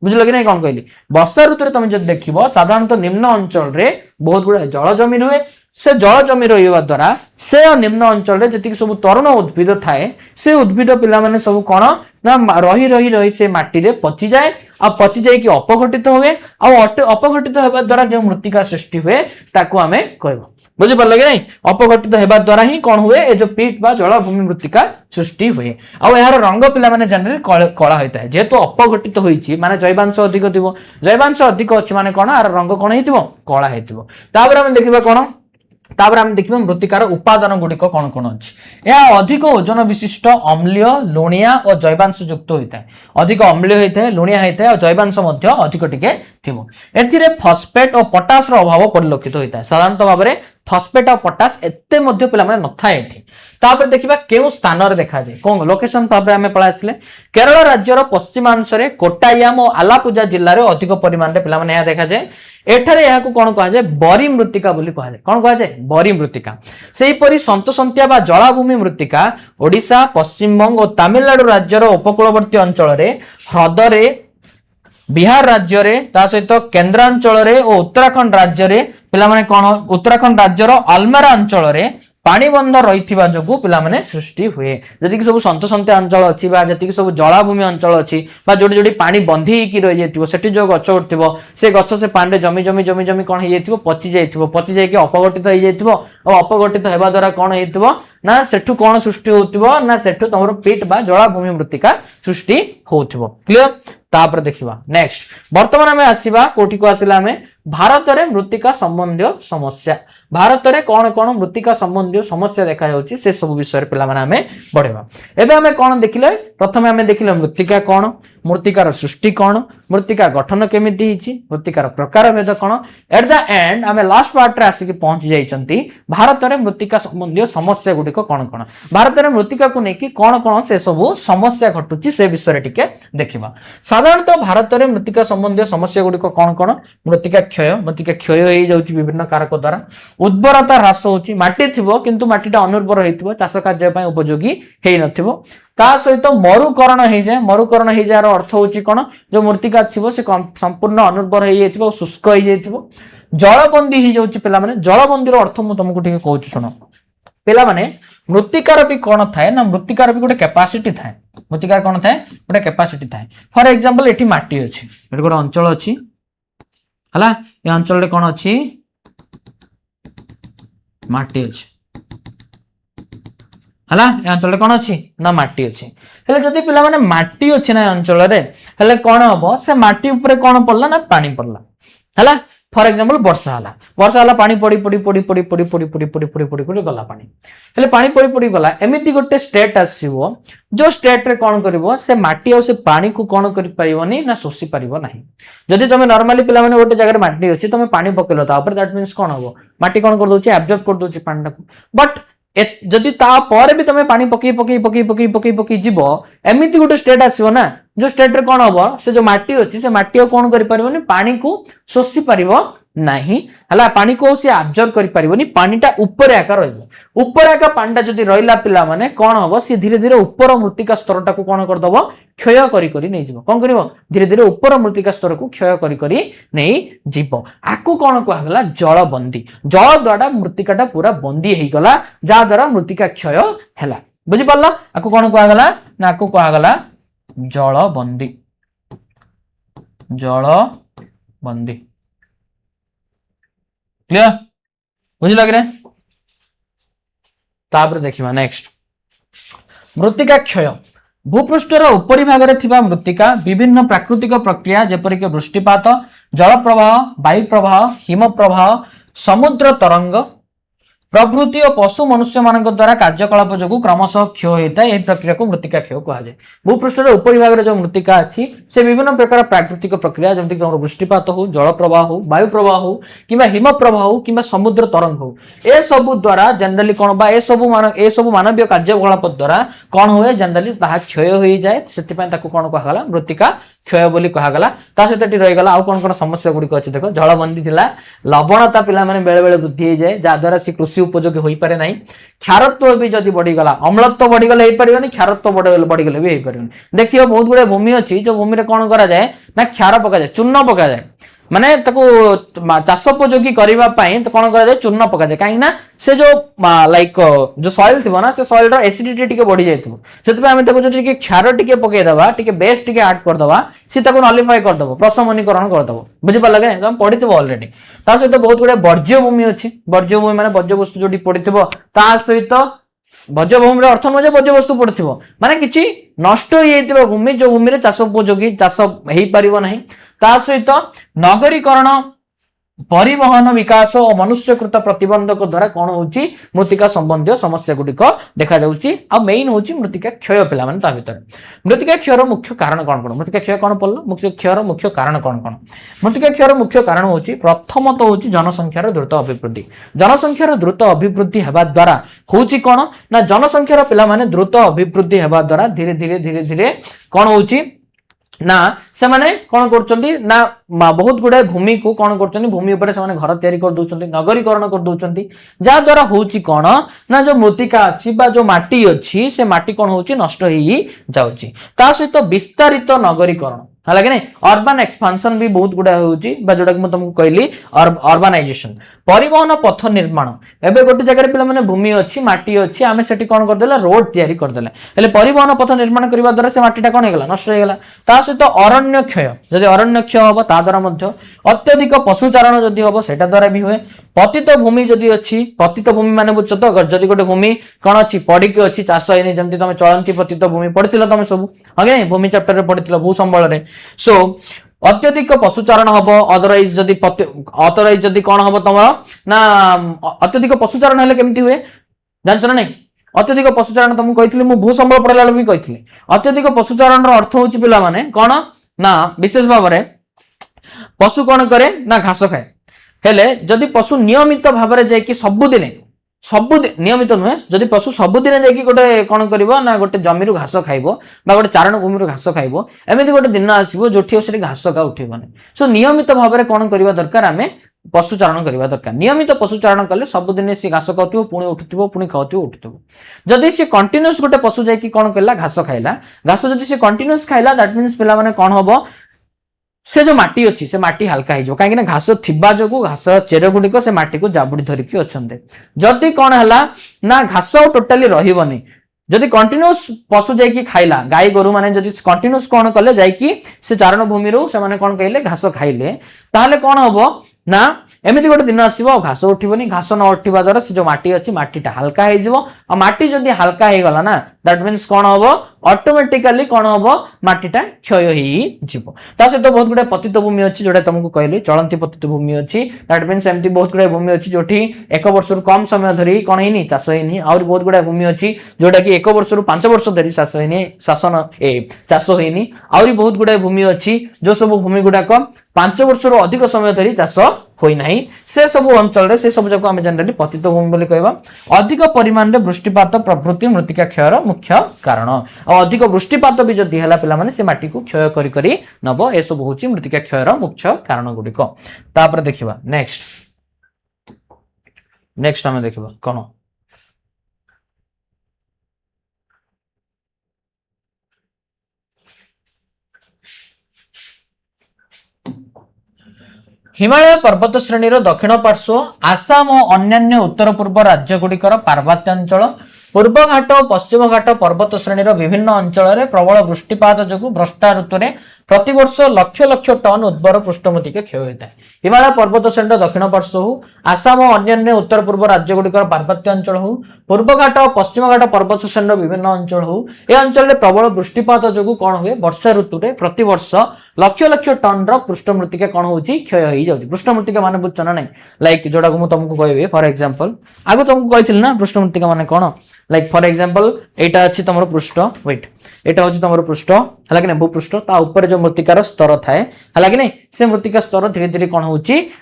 बुझल कि नहीं कौन कहली वर्षा ऋतु तुम जब देखिबो साधारणतः निम्न अंचल रे बहुत गुड़ा जल जमी रहे से जल जमी रहा द्वारा से निम्न अंचल जी सब तरुण उद्भिद थाए से उद्भिद पिला माने सब कौन ना रही रही रही से माटी रे पचि जाए आ पचि जाए कि अपघटित हुए अपघटित होगा द्वारा जो मृत्तिका सृष्टि हुए ताकू आमे कहबो। बुझी पारल कि नहीं अपघटित होगा द्वारा ही कौन हुए ए जो पीट बा जलाभूमि मृत्तिका सृष्टि हुए आ यार रंग पिला माने जनरली कला होता है जेहेतु अपघटित होईछि माने जैवांश अधिक थिबो जैवांश अधिक अछि माने कोन आर रंग कोन हेतिबो कला हेतिबो। तापर हम देखिबा कोन तापर हम देखिबा मृत्तिकार उपादान गुडिक कोन कोन अछि या अधिक ओजन विशिष्ट अम्लीय लुणिया और जैवांश युक्त होता है अधिक अम्लीय होता है लुणिया होता है और जैवांश मध्य अधिक टिके थिबो। एथिरे फॉस्फेट और पोटास रो अभाव परिलक्षित होता है साधारणतः भाव में फॉस्फेट और पोटास एते मध्य पिला माने नथाय एठी। तापर देखिबा केउ स्थान रे देखा जाय कोन लोकेशन तापर हमें पळा आसले केरल राज्य रो पश्चिमांश रे कोट्टायाम और आलापुजा जिल्ला रे अधिक परिमाण रे पिला माने या देखा जाय एठारे या को कोन कहा जाय बरी मृत्तिका बोली कहा जाय कोन कहा जाय बरी मृत्तिका। सेही परि संतसंत्या बा जलाभूमि मृत्तिका ओडिशा पश्चिम बंग और तमिलनाडु राज्य रो उपकूलवर्ती अंचल रे ह्रद रे बिहार राज्य रे ता सहित केंद्रांचल रे और उत्तराखंड राज्य रे पिला माने कोन उत्तराखंड राज्य रो अलमेरा अंचल रे पाणीबंध रही जो पिला माने सृष्टि हुए जति कि सब संतसंत्या अंचल अच्छी जति कि सब जलाभूमि अंचल अच्छी जोड़ी जोड़ी पानी बंधी की रही जाइथिबो सेठी जो गच्छ उठिबो से गच्छ से पानी जमी जमी जमी जमी कोन हे जाइथिबो पचि जाइकि अपघटित हो जाइथिबो और अपघटित हेबा द्वारा कोन हेतिबो ना सेठु कोन सृष्टि होतिबो ना सेठु तमरो पीट बा जलाभूमि मृत्तिका सृष्टि होतिबो। क्लियर तापर देखिबा नेक्स्ट वर्तमान हमें आसीबा कोठी को आसिला हमें भारत रे मृत्तिका संबंधी समस्या भारत रे कौन कौन मृत्तिका संबंधी समस्या देखा जाउची से सब विषय पिला माने हमें बढ़ेबा। एबे हमें कौन देखिले प्रथमे हमें देखिले मृत्तिका कौन मृत्तिकार सृष्टि कौन मृत्तिका गठन केमिति हिची मृत्तिकार प्रकार भेद कौन एट द एंड हमें लास्ट पार्ट रे आसिक पहुंची जाइचंती भारत रे मृत्तिका संबंधी समस्या गुडी को कौन कौन भारत रे मृत्तिका को नेकी कौन कौन से सब समस्या घटुची से विषय टिके देखिबा। साधारणतः भारत रे मृत्तिका संबंधी समस्या गुडी को कौन कौन मृत्तिका क्षय हो जाउची विभिन्न कारक द्वारा उर्वरता ह्रास होची माटी थिबो किंतु माटीटा अनुर्वर हेतिबो चाष कार्य पय उपयोगी हेइ नथिबो ता सहित मरुकरण हो जाए मरुकरण हो जार अर्थ होची कोन जो मृत्तिका थिबो से संपूर्ण अनुर्वर हो जाइथिबो शुष्क हो जाइथिबो जलबंदी हो जाउची पिला माने जलबंदी रो अर्थ मु तुमको ठीक कहूची सुनो पिला माने मृत्तिकार भी कौन थाए ना मृत्तिकार भी गोटे कैपेसिटी थाए मृत्तिकार कौन थाए गोटे कैपेसिटी थाए फॉर एग्जांपल एठी माटी अछि एठी गोटे अंचल अछि हला ए अंचल रे कौन अछि माटी अछि हला ए अंचल कौन अच्छी ना माटी अच्छी हेले जदि पिला माने माटी अच्छी ना अंचल रे हेले कौन हम से माटी ऊपर कौन पड़ला ना पानी पड़ला हला फॉर एग्जांपल वर्षा हला पानी पड़ी पड़ी पड़ी पड़ी पड़ी पड़ी पड़ी पड़ी पड़ी पड़ी पड़ी गला पानी हेले पानी पड़ी पड़ी गला एमिति गोटे स्टेट आसीबो जो स्टेट रे कौन करिवो से माटी और से पानी को कौन करि परिबोनी ना सोसी परिबो नाही जदि तमे नॉर्मली पिला माने गोटे जगह माटी अछि तमे पानी पकेलो ता ऊपर दैट मींस कौन हबो माटी कौन कर दोछि एब्जॉर्ब कर दोछि पानी को बट जदि ता पर भी तमे पानी पकई पकई पकई पकई पकई पकई जीवो एमिति गोटे स्टेट आसीबो ना जो स्टेट रे कौन हबो से जो माटी अछि से माटी कौन करि परिबोनी पानी को सोसी परिबो नाही हला पानी को से एब्जॉर्ब करि परिबोनी पानीटा ऊपर आका रहइबो ऊपर आका पानीटा जदि रहिला पिला माने कोन हबो से धीरे धीरे ऊपर मृत्तिका स्तरटा को कोन कर दबो क्षय करि करि नै जिवो कोन करिवो धीरे धीरे ऊपर मृत्तिका स्तर को क्षय करि करि नै जिवो आकु कोन को हगला जल बंदी जल द्वारा मृत्तिकाटा पूरा बंदी हेई गला जा द्वारा मृत्तिका क्षय हैला बुझि पल्ला आकु कोन को हगला ना आकु को हगला जल बंदी क्लियर बुझ लग रहे तापर देखिबा नेक्स्ट मृत्तिका क्षय भूपृष्ठर उपरी भाग रे थिबा मृत्तिका विभिन्न प्राकृतिक प्रक्रिया जेपरि के वृष्टिपात जल प्रवाह वायु प्रवाह हिम प्रवाह समुद्र तरंग प्रभृति और पशु मनुष्य मान द्वारा कार्यकलाप जो क्रमशः क्षय होता है यह प्रक्रिया को मृत्तिका क्षय कहुए भूपृष्ठर उपरी भाग में जो मृत्तिका अच्छी से विभिन्न प्रकार प्राकृतिक प्रक्रिया जमीक वृष्टिपात हो जल प्रवाह हो वायु प्रवाह हो कि हिम प्रवाह हो कि समुद्र तरंग हो ए सब द्वारा जनरली कौन बा ए सब मानवीय कार्यकलाप द्वारा कौन हुए जनरली क्षय हो जाए से कौन कहला मृत्तिका क्षय बोली कहगला ता सहित रहीगला आउ कौन कौन समस्या गुड़िक अच्छे देख जलबंदी थिला लवणता पिला माने बेले बेले वृद्धि हो जाए जहाद्वारा से कृषि उपयोगी हो पारे नहीं क्षारत्व भी जदि बढ़ीगला अम्लत्व बढ़ीगले हो पारे क्षारत्व बढ़ीगले भी हो पारे देखिए बहुत गुड़े भूमि अच्छी जो भूमि कौन करा जाए ना क्षार पका जाए चूर्ण पका जाए माने ताको चाष उपयोगी करबा पई तो कोन करा जाय चूर्ण पका जाय काई ना से जो लाइक जो सॉइल थिबो ना से सॉइल रो एसिडिटी टिके बढ़ी जायथो सेत पे हम ताको जो टिके क्षार टिके पके दबा टिके बेस टिके ऐड कर दबा से ताको नॉलिफाई कर दबो प्रशमनीकरण कर दबो बुझि पा लगे हम पढितबो ऑलरेडी ता सहित बहुत गुडे वर्ज्य भूमि अछि वर्ज्य भूमि माने वर्ज्य वस्तु जोटी पढितबो ता सहित वर्ज्य भूमि रे अर्थ मजे वर्ज्य वस्तु पढितबो माने किछि नष्ट होई जायतिबो भूमि जो भूमि रे चाष उपयोगी चाष हेई परिबो नाही ता सहित नगरीकरण परिवहन विकास और मनुष्यकृत प्रतिबंधक द्वारा कौन होची मृत्तिका संबंधी समस्या गुड़िक देखा जाउची आ मेन होची मृत्तिका क्षय पिला माने ता भीतर मृत्तिका क्षयर मुख्य कारण कौन कौन मृत्तिका क्षय कौन पड़लो मुख्य क्षयर मुख्य कारण कौन कौन मृत्तिका क्षयर मुख्य कारण होची प्रथमत होची जनसंख्यार द्रुत अभिवृद्धि जनसंख्यार द्रुत अभिवृद्धि हेबा द्वारा होची कौन ना जनसंख्यार पिला माने द्रुत अभिवृद्धि हेबा द्वारा धीरे धीरे धीरे धीरे कौन होची ना से माने कौन करचंती ना बहुत गुडे भूमि को कौन करचंती भूमि ऊपर से माने घर तयारी कर दोचंती नगरीकरण कर दोचंती जा द्वारा होची कौन ना जो मृत्तिका अछि बा जो माटी अछि से माटी कौन होची नष्ट होई जाउची ता सहित विस्तारित नगरीकरण हला कि नहीं अर्बन एक्सपांशन भी बहुत गुडा होची बा जोडा कि म तुमको कहली अर्बनाइजेशन परिवहन पथ निर्माण एबे गोटे जगह रे पिला माने भूमि अछि माटी अछि आमे सेठी कोन कर देला रोड तयारी कर देला हेले परिवहन पथ निर्माण करबा द्वारा से माटीटा कोन हेगला नष्ट हेगला ता सहित अरण्य क्षय जदि अरण्य क्षय होबो ता द्वारा मध्य अत्यधिक पशुचारण जदि होबो सेटा द्वारा भी होए पतित भूमि जदि अछि पतित भूमि माने बुझ तो जदि गोटे भूमि कोन अछि पड़ी के अछि चाष हेनी जंती तमे चलंती पतित भूमि पढिथिलो तमे सब हगे भूमि चैप्टर रे पढिथिलो भू संबल रे सो अत्यधिक पशुचारण हम अदरवाइज जदि कौन हम तुम ना अत्यधिक पशुचारण हेले केमती हुए जानछ ना नहीं अत्यधिक पशुचारण तुमको कहिथिले मु भू संबल पढला भी कहिथिले अत्यधिक पशुचारण रो अर्थ होची पिला माने कोन ना विशेष भाव रे पशु कोन करे ना घास खाए हेले जदि पशु नियमित भाव रे जाय कि सब नियमित नुहे जदि पशु सबुदिन जाकि गोटे कौन करिवो ना गोटे जमीरु घास खाइबो बा गोटे चारण भूमिरु घास खाइबो एमिति गोटे दिन आसीबो जोठी से घास का उठिबोनी सो नियमित भाव रे कौन करिवा दरकार आमे पशुचारण करवा दरकार नियमित पशुचारण कले सबुदिन से घास खाउथिबो पुणी उठुथिबो पुणी खाउथिबो उठुथिबो जदि से कंटीन्यूअस गोटे पशु जाकि कौन करला घास खाइला घास जदि से कंटीन्यूअस खाइला दैट मींस पिला माने कौन होबो से जो माटी अच्छी से माटी हल्का हो कहीं घास थिबा जो घास चेर गुड़िक से माटी को जाबुड़ी धरिकी अच्छा जदि कौन है ना घास टोटाली रही जदि कंटिन्यूस पशु जाकि खाइला गाई गोरु माने जदि कंटिन्यूस कौन कले जाकि से चारण भूमि रो से माने कौन कहले घास खाइले ताहले कौन हबो ना एमती गोटे दिन आसो घास उठबनी घास न उठा द्वारा से जो माटी अच्छी माटीटा हाल्का हो माटी जदि हाल्का हो गला ना दैट मीन्स कौन हम ऑटोमेटिकली कौन हम माटीटा क्षय हो सहित बहुत गुड़े पतित भूमि अच्छी जोटा तुमको कहली चलती पतित भूमि अच्छी दैट मीन्स एमती बहुत गुड़े भूमि अच्छी जो एक वर्ष कम समय धरी कौन है चाष होनी आउरी बहुत गुड़ा भूमि अच्छी जोटा कि एक वर्ष 5 वर्ष धरी शासन चाष होनी आउरी बहुत गुड़ा भूमि अच्छी जो सब भूमि गुड़ाक 5 वर्ष अधिक समय धरी चाष होना से सब अंचल से सब जाक आम जनरली पतित भूमि कहवा अधिक परिमाण में वृष्टिपात प्रभृति मृत्तिका क्षयर मुख्य कारण और अधिक वृष्टिपात भी जदि है पे से माटी को क्षय करी नब ए सब हूँ मृत्तिका क्षयर मुख्य कारण गुड़िक तापर देखा नेक्स्ट आम देखा कौन हिमालय पर्वत श्रेणी दक्षिण पार्श्व आसाम और अन्य उत्तर पूर्व राज्य गुड़िकर पार्वत्यांचल पूर्व घाट और पश्चिम घाट पर्वत श्रेणी विभिन्न अंचल में प्रबल वृष्टिपात जो वर्षा ऋतु में प्रतिवर्ष लक्ष लक्ष टन उर्वर पृष्ठमृत्तिका क्षय होता है। हिमालय पर्वत श्रेणी दक्षिण पार्श्व हो आसाम और अन्य उत्तर पूर्व राज्य गुड़िकर पार्वत्य अंचल हो पूर्व घाट और पश्चिम घाट पर्वत श्रेणी विभिन्न अंचल हो ए अंचल में प्रबल वृष्टिपात जो कौन हुए वर्षा ऋतु में प्रतिवर्ष लक्ष लक्ष टन पृष्ठमृत्तिका कौन हो क्षय हो जाए। पृष्ठमृत्तिका मान बुझ ना नहीं लाइक जोटा मुझे तुमको कहबी फॉर एग्जांपल आगे तुमको कही ना पृष्ठमृत्तिका मान कौन लाइक फॉर एग्जांपल एटा अच्छी तुम पृष्ठ वेट एटा हूँ तुम पृष्ठ है कि भूपृष्ठ ता ऊपर जो मृत्तिकार स्तर थाए है कि नहीं से मृत्तिका स्तर धीरे धीरे कौन हो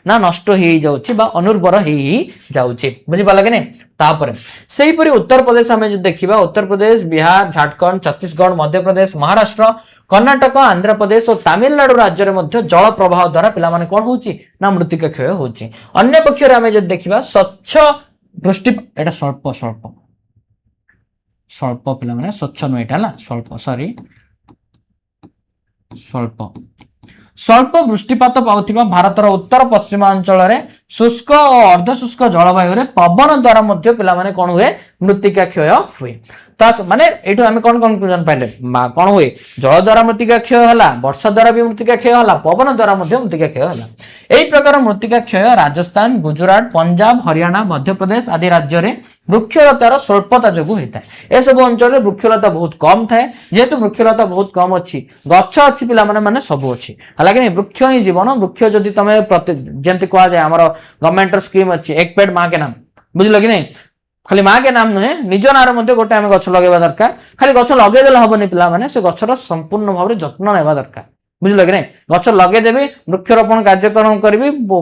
नष्ट हो अनुर्वर हो बुझीपाल कि नहीं तापर से उत्तर प्रदेश आम देखा उत्तर प्रदेश बिहार झारखंड छत्तीसगढ़ मध्य प्रदेश महाराष्ट्र कर्णाटक आंध्र प्रदेश और तमिलनाडु राज्य में जल प्रवाह द्वारा पिला कौन हो मृत्तिका क्षय होची। अन्य पक्ष आम देखा स्वच्छ वृष्टि एटा स्वल्प स्वल्प स्वल्प पिला स्वच्छ नुह एटा स्वल्प सॉरी स्वल्प स्वल्प वृष्टिपात पाउथिबा भारतर उत्तर पश्चिमांचल में शुष्क और अर्धशुष्क जलवायु पवन द्वारा मध्य पिला माने कौन हुए मृत्तिका क्षय हुए माने एठु आमे कौन कन्क्लूजन पाइले कौन हुए जल द्वारा मृत्तिका क्षय होला वर्षा द्वारा भी मृत्तिका क्षय होला पवन द्वारा मध्य मृत्तिका क्षय होला। एही प्रकार मृत्तिका क्षय राजस्थान गुजरात पंजाब हरियाणा मध्य प्रदेश आदि राज्य में वृक्षलतार स्वल्पता जो होता है। ए सब अंचल में वृक्षलता बहुत कम थाए जेहेतु वृक्षलता बहुत कम अच्छी गछ अच्छी पिला माने सब अच्छी हालांकि वृक्ष ही जीवन वृक्ष जदि तुम जमी कह जाए आम गवर्नमेंट स्कीम अच्छी एक पेड़ माँ के नाम बुझल कि नहीं खाली माँ के नाम नुहे निज नाम गोटे आम गछ लगे दरकार खाली गछ लगेदेले हेनी पे से गचर संपूर्ण भाव में जत्न नेबा दरकार बुझल कि नहीं गछ लगेदेवी वृक्षरोपण कार्यक्रम करी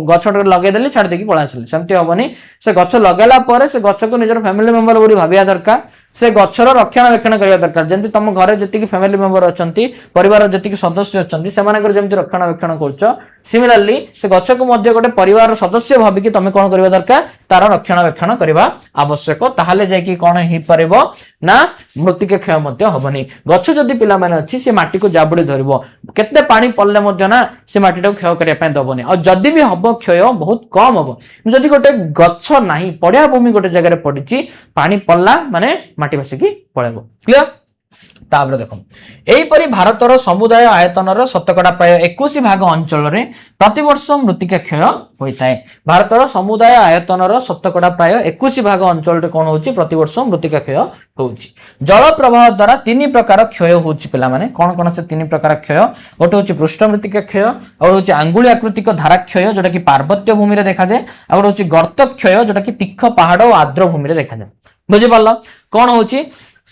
गछ लगेदेली छाड़ देकी पड़ा आसिले सेमती हेनी से गछ लगेला से गछ को निजर फैमिली मेंबर बोली भाविया दरकार से गचर रक्षणाबेक्षण करने दरकार जमी तुम घर जी फैमिली मेंबर अच्छा परिवार जी सदस्य अच्छा से जमी रक्षणाबेक्षण कर सिमिलारली से गछ को गोटे परिवार सदस्य भाविकी तुम कौन करवा दरकार तार रक्षणाबेक्षण करवा आवश्यक ताहले जाकि कौन हो पार ना मृत्तिका क्षय हेनी गछ जदि पिला माने अच्छी से माटी को जाबुड़ी धरब केते पानी पड़ले ना से माटी को क्षय करने दबनी और जदि भी हम क्षय बहुत कम हम जदि गोटे गछ ना पड़िया भूमि गोटे जगह पड़ी पानी पड़ला माने माटी भासिकी पलैब क्लियर। तापर देख यहीपरि भारतर समुदाय आयतन शतकड़ा प्राय 21 भाग अंचल में प्रतिवर्ष मृत्तिका क्षय होता है। भारतर समुदाय आयतन शतकड़ा प्राय 21 भाग अंचल कौन हो प्रतिवर्ष मृत्तिका क्षय हो जल प्रवाह द्वारा 3 प्रकार क्षय होने कौन कौन से 3 प्रकार क्षय गोटे हूँ पृष्ठ मृत्तिका क्षय और हूँ आंगुली आकृतिक धारा क्षय जोटा कि पार्वत्य भूमि में देखा जाए और गोटे हूँ गर्त क्षय जोटा कि तीख पहाड़ और आर्द्र भूमि में देखा जाए बुझीपार कौन हूँ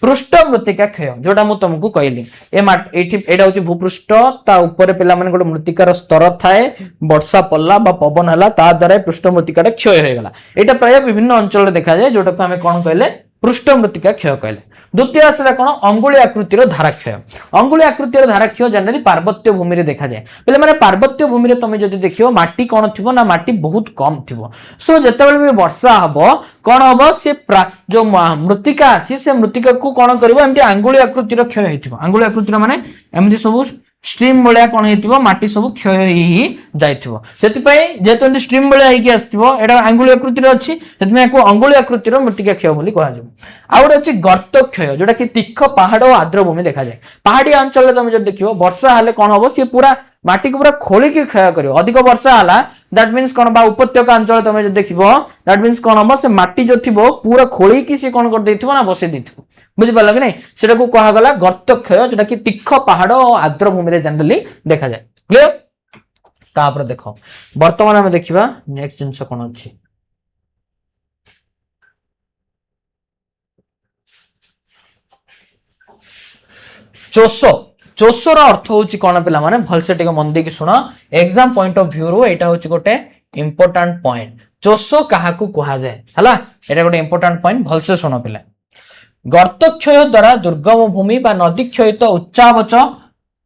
पृष्ठ मृत्तिका क्षय जोटा मुझे तुमको कहली एटा हूँ भूपृष्ठ ता ऊपर पिला माने गोटे मृत्तिकार स्तर थाए वर्षा पड़ला पवन है द्वारा पृष्ठ मृत्तिका क्षय होगा यहाँ प्राय विभिन्न अंचल देखा जाए जोटा को आम कौन कहले पृष्ठ मृत्तिका क्षय कहले। द्वितीय आसला कौन अंगुली आकृतिर धाराक्षय अंगुली आकृतिर धाराक्षय जनरली पार्वत्य भूमि में देखा जाए पे मैंने पार्वत्य भूमि में तुम जब देख माटी कौन थी ना माटी बहुत कम थी सो जिते भी वर्षा हम कौन हम से जो मृत्तिका अच्छी से मृत्तिका को कौन कर आंगुली आकृतिर क्षय हो आंगुली आकृतिर माने एमती सब स्ट्रीम भाया कौन हो माटी सब क्षय जेहेतु स्ट्रीम भाया आसो आंगुली आकृतिर अच्छी अंगुली आकृतिर मृत्तिका क्षय बोली कह गोटे अच्छी गर्त क्षय जोटा कि तीख पहाड़ और आर्द्र भूमि देखा जाए पहाड़िया अंचल तुम जब देख वर्षा हेल्ले कौन हम सी पूरा माटी को पूरा खोलिकी क्षय कर अधिक वर्षा है दैट मीन्स कौन बा उपत्यका अंचल तुम जो देखो दैट मीन्स कौन हम से माटी जो थी पूरा खोली कि सी कौन कर देथिबो ना बसे देथिबो बुझि पाल कि नहीं सेटा को कहा गला गर्तक्षय जोटा कि तीख पहाड़ और आर्द्र भूमि रे जनरली देखा जाए क्लियर तापर देखो वर्तमान हम देखिबा नेक्स्ट जिंस कोन अछि चोसो चोसोर अर्थ होची कोन पिला माने भलसे टिके मन देकी सुनो एग्जाम पॉइंट ऑफ व्यू रो एटा होची गोटे इंपोर्टेंट पॉइंट चोसो कहा को कहा जाए हला एटा गोटे इंपोर्टेंट पॉइंट भलसे सुनो पिला गर्तक्षय द्वारा दुर्गम भूमि बा नदी क्षयित उच्चावच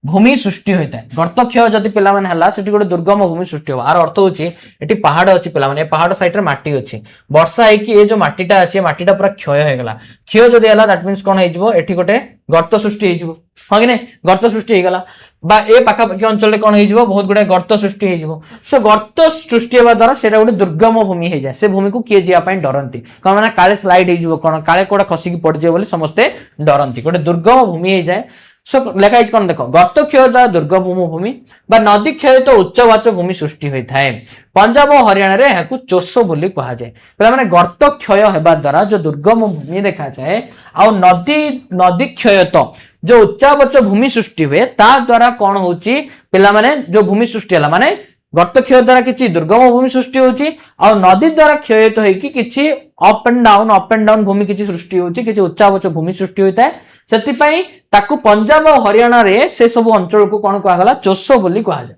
भूमि सृष्टि होता है गर्तक्षय जदि पिला माने हला सेठी गोटे दुर्गम भूमि सृष्टि हो आर अर्थ होची एठी पहाड़ अछि पिला माने पहाड़ साइड रे माटी अछि वर्षा है कि ए जो माटीटा अछि माटीटा पूरा क्षय हो गला क्षय जदि हला दैट मींस कोन हेजिवो एठी गोटे गर्त सृष्टि हेजिवो हां कि नै गर्त सृष्टि हे गला बा ए पाखा पाखी अंचल रे कोन हेजिवो बहुत गुडे गर्त सृष्टि हेजिवो सो गर्त सृष्टि हेबा द्वारा सेटा गोटे दुर्गम भूमि हे जाय से भूमि को किए जिया पई डरंती कोन माने काले स्लाइड हेजिवो कोन काले कोडा खसी की पड़ जे बोली समस्ते डरंती गोटे दुर्गम भूमि हे जाय सो लेखा इज कोन देखो गर्त क्षय द्वारा दुर्गम भूमि बा नदी क्षय तो उच्चवाच भूमि सृष्टि होई थाए पंजाब और हरियाणा रे याकू चोसो बोली कहा जाय पला माने गर्त क्षय हेबा द्वारा जो दुर्गम भूमि देखा जाए आ नदी क्षय तो जो उच्चवाच भूमि सृष्टि हुए ता द्वारा कोन होची पिला माने जो भूमि सृष्टि हला माने गर्त क्षय द्वारा किछि दुर्गम भूमि सृष्टि होची आ नदी द्वारा क्षयित होई कि किछि अप एंड डाउन भूमि किछि सृष्टि होची किछि उच्चवाच भूमि सृष्टि होइता सेति पई ताकू पंजाब और हरियाणा रे से सब अंचल को कोन कहा गला चोसो बोली कहा जाय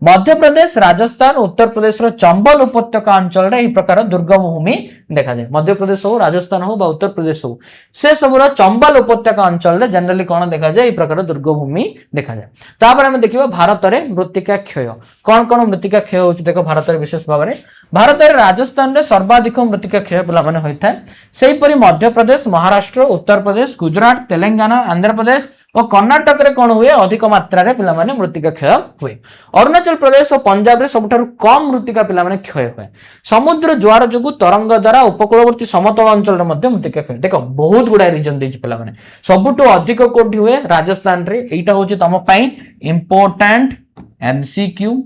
मध्य प्रदेश राजस्थान उत्तर प्रदेश रो चंबल उपत्यका अंचल रे ई प्रकार दुर्गम भूमि देखा जाय मध्य प्रदेश हो राजस्थान हो बा उत्तर प्रदेश हो से सब रो चंबल उपत्यका अंचल रे जनरली कोन देखा जाय ई प्रकार दुर्गम भूमि देखा जाय तापर हम देखिबा भारत रे मृत्तिका क्षय कोन मृत्तिका क्षय होची देखो भारत रे विशेष भाव रे भारत रे राजस्थान रे सर्वाधिक मृत्तिका क्षय पिला माने होइथा सेही परि मध्य प्रदेश महाराष्ट्र उत्तर प्रदेश गुजरात तेलंगाना आंध्र प्रदेश और कर्नाटक रे कोन हुए अधिक मात्रा रे पिला माने मृत्तिका क्षय हुए अरुणाचल प्रदेश और पंजाब रे सबठारु कम मृत्तिका पिला माने क्षय हुए समुद्र ज्वार जोगु तरंग द्वारा उपकूलवर्ती समतल अंचल रे मध्य मृत्तिका क्षय देखो बहुत गुडा रीजन देछि पिला माने सबटु अधिक कोठी हुए राजस्थान रे एटा होछि तम पई इंपोर्टेंट एमसीक्यू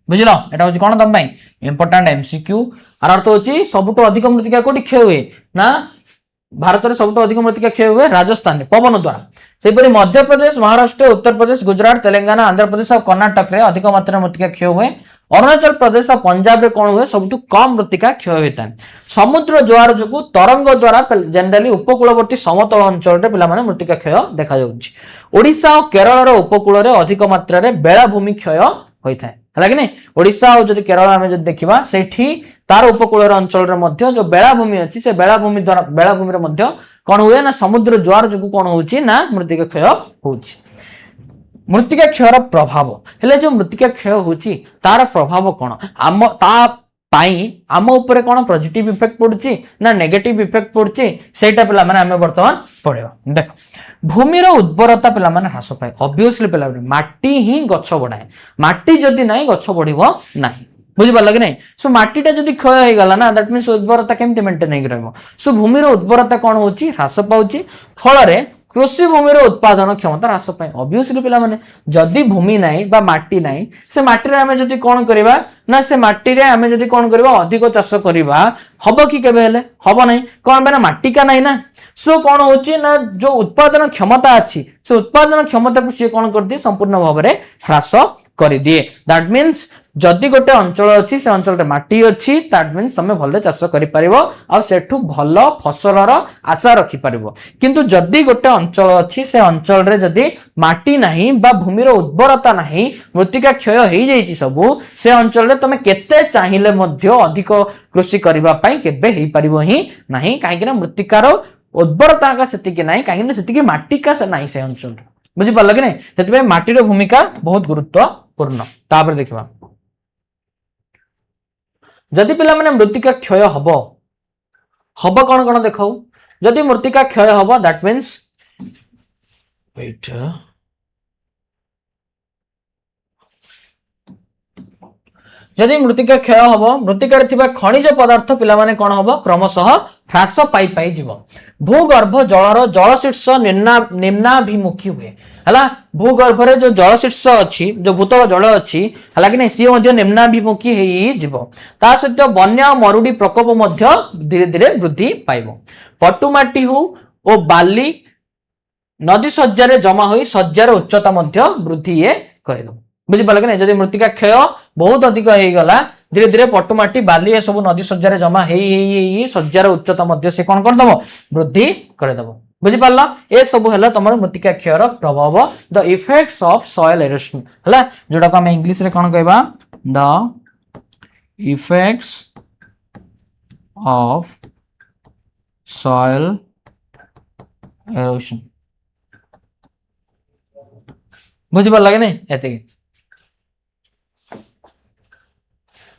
बुझिलो एटा होछि कोन तम पई इंपोर्टेंट एमसीक्यू आर अर्थ होछि सबटु अधिक मृत्तिका कोठी क्षय हुए ना भारत में सबुठ अधिक मृत्तिका क्षय हुए राजस्थान पवन द्वारा सेपरि मध्य प्रदेश महाराष्ट्र उत्तर प्रदेश गुजरात तेलंगाना आंध्र प्रदेश और कर्नाटक रे अधिक मात्रा मृत्तिका क्षय हुए अरुणाचल प्रदेश और पंजाब रे कोन हुए सबुठ कम मृत्तिका क्षय होता है समुद्र ज्वार जोगु तरंग द्वारा जनरली उपकूलवर्ती समतल अंचल रे पिला माने मृत्तिका क्षय देखा जाउछि ओडिशा और केरल रो उपकूल रे अधिक मात्रा रे बेलाभूमि क्षय होता है हला कि नहीं ओडिशा और जदि केरल हमें जदि देखिबा सेठी तार उपकूल अंचल रे मध्य जो बेलाभूमि अछि से बेलाभूमि द्वारा बेलाभूमि रे मध्य कोन हुए ना समुद्र ज्वार जोगु कोन होउछि ना मृत्तिका क्षय होउछि मृत्तिका क्षयर प्रभाव हेले जो मृत्तिका क्षय होउछि तार प्रभाव कोन आम ता पाई आम ऊपर कोन पॉजिटिव इफेक्ट पड़ुछि ना नेगेटिव इफेक्ट पड़ुछि सेटा पिला माने हमें वर्तमान पढिबा देखो भूमि रो उर्वरता पिला माने ह्रास पाए ऑब्वियसली पिला माटी ही गछ बढ़ाए माटी जदि नाही गछ बढ़िबो नाही बुझी पाल कि नहीं सो माटीटा जदि क्षय हो गला ना दैट मींस उर्वरता केमते मेंटेन हे रहबो सो भूमि रो उर्वरता कोन होची ह्रास पाउची फल रे कृषि भूमि रो उत्पादन क्षमता ह्रास पाए ऑब्वियसली पिला माने जदि भूमि नाही बा माटी नाही से माटी रे हमें जदि कोन करबा ना से माटी रे हमें जदि कोन करबा अधिक चाष करबा हबो कि केबे हेले हबो नाही कोन बे ना माटी का नाही ना सो कोन होची ना जो उत्पादन क्षमता अछि से उत्पादन क्षमता को से कोन कर दिए संपूर्ण भाव रे ह्रास कर दिए दैट मींस जदि गोटे अंचल अच्छी से अंचल माटी अच्छी दैट मींस तमे भले चाष करि परिबो आ सेठु भल फसलर आशा रखि परिबो किंतु जदि गोटे अंचल अच्छी से अंचल रे जदि माटी नाही बा भूमि रो उर्वरता नाही मृत्तिका क्षय हेइ जाइछि सबु से अंचल रे तमे केते चाहिले मध्य अधिक कृषि करिबा पई केबे हेइ परिबो ही नाही काहे कि ना मृत्तिका रो उर्वरता का सेति के नाही काहे कि सेति के माटी का नाही से अंचल बुझि पल्ला कि नहीं सेति पे माटी रो भूमिका बहुत गुरुत्वपूर्ण तापर देखबा जदि पिला माने मृत्तिका क्षय हबो हबो कोन कोन देखाउ जदि मृत्तिका क्षय हबो दैट मींस वेट जदि मृत्तिका क्षय हम मृत्तिकार थिबा खनिज पदार्थ पिला माने कोन हबो क्रमशः ह्रास पाई पाई जीव भूगर्भ जलर जलशीर्ष निम्नाभिमुखी हुए हला भूगर्भ रे जो जलशीर्ष अछि जो भूतल जल अछि हला कि नै सी मध्ये निम्नाभिमुखी हेई जीव ता सहित बन्या मरुडी प्रकोप मध्ये धीरे धीरे वृद्धि पाइबो पटुमाटी हो ओ बाली नदी सज्जार जमा होई सज्जार उच्चता मध्ये वृद्धि ये करेदो बुझि पाल कि नै जदि मृत्तिका क्षय बहुत अधिक हेई गला धीरे धीरे पटुमाटी बाली ए सब नदी सज्जार जमा हेई सज्जार उच्चता मध्ये से कोन कर दबो वृद्धि करे दबो बुझि पाल ए सब हला तमर मृत्तिका क्षयर प्रभाव the effects of soil erosion हला जोडा को हम इंग्लिश रे कोन कहबा the effects of soil erosion बुझि पाल कि नै ऐसे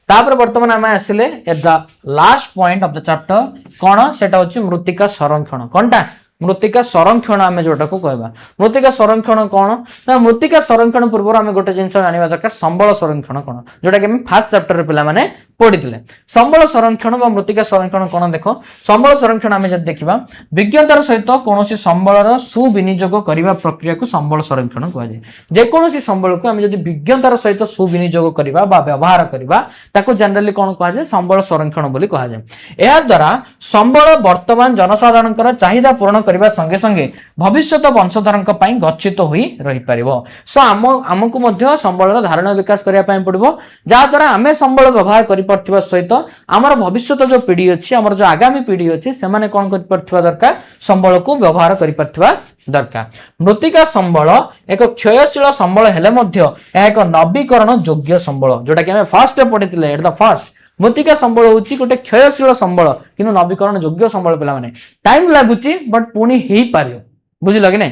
तापर वर्तमान आम आसिले at the last point of the chapter कौन सेटा होची मृत्तिका संरक्षण कोनटा मृत्तिका संरक्षण आमे जोटा को कहबा मृत्तिका संरक्षण कौन ना मृत्तिका संरक्षण पूर्व आमे गोटे जिंस जानिबा दरकार संबल संरक्षण कौन जोटा कि हम फर्स्ट चैप्टर रे पिला माने पढिथिले संबल संरक्षण व मृत्तिका संरक्षण कौन देखो संबल संरक्षण आमे जब देखिबा विज्ञानतार सहित कोनोसी संबलर सुविनियोग करिबा प्रक्रिया को संबल संरक्षण कहै जे जे कोनोसी संबल को आमे जदि विज्ञानतार सहित सुविनियोग करिबा बा व्यवहार करिबा ताको जनरली कोन कहै जे संबल संरक्षण बोली कहै जे एहा द्वारा संबल वर्तमान जनसाधारणकर चाहिदा पूर्ण करबा संगे संगे भविष्यत वंशधरक पई गच्छित होई रही परिबो सो हमकु मध्ये संबलर धारणा विकास करिया पई पड़िबो जा द्वारा हमें संबल व्यवहार करि परथिबा सहित हमर भविष्यत जो पीढ़ी अछि हमर जो आगामी पीढ़ी अछि से माने कोन करि परथिबा दरकार संबल को व्यवहार करि परथिबा दरकार मृत्तिका संबल एक क्षयशील संबल हेले मध्ये एक नवीकरण योग्य संबल जोटा कि हमें फर्स्ट पढिथिले एट द फर्स्ट मृत्तिका संबल होची गोटे क्षयशील संबल किनु नवीकरण योग्य संबल पिला माने टाइम लागुची बट पुणी हेई पारियो बुझिल कि नै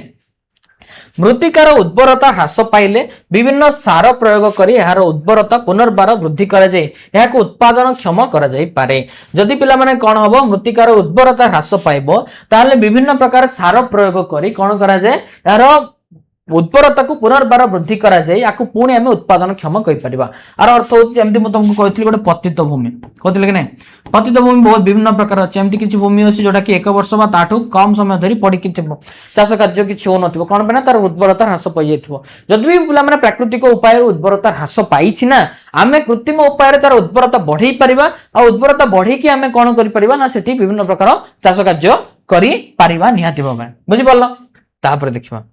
मृत्तिकार उर्वरता ह्रास पाइले विभिन्न सार प्रयोग करी यार उर्वरता पुनर्बार वृद्धि करा जाय याको उत्पादन क्षम करा जाय पारे जदि पिला माने कोन हबो मृत्तिकार उर्वरता ह्रास पाइबो ताले विभिन्न प्रकार सार प्रयोग करी कोन करा जाय यार उर्वरता को पुनर्बार वृद्धि करा जाय याको पुणी हमें उत्पादन क्षम कहि परिबा आर अर्थ होची जेमति म तुमको कहथिली गोटे पतित भूमि कहथिले कि नै पतित भूमि बहुत विभिन्न प्रकार अछि एमति किछि भूमि अछि जोटा कि एक वर्ष बा ताठू कम समय धरि पड़ी कि चाष कार्य किछि हो नथिबो कोन बना तार उर्वरता ह्रास पाइ जायथिबो जदि भी पिला माने प्राकृतिक उपाय उर्वरता ह्रास पाइछि ना आमे कृत्रिम उपाय रे तार उर्वरता बढ़ै परिबा आ उर्वरता बढ़ै कि आमे कोन करि परिबा ना सेठी विभिन्न प्रकार चाष कार्य करि परिबा निहाती भाबे बुझि पल्ला तापर देखिबा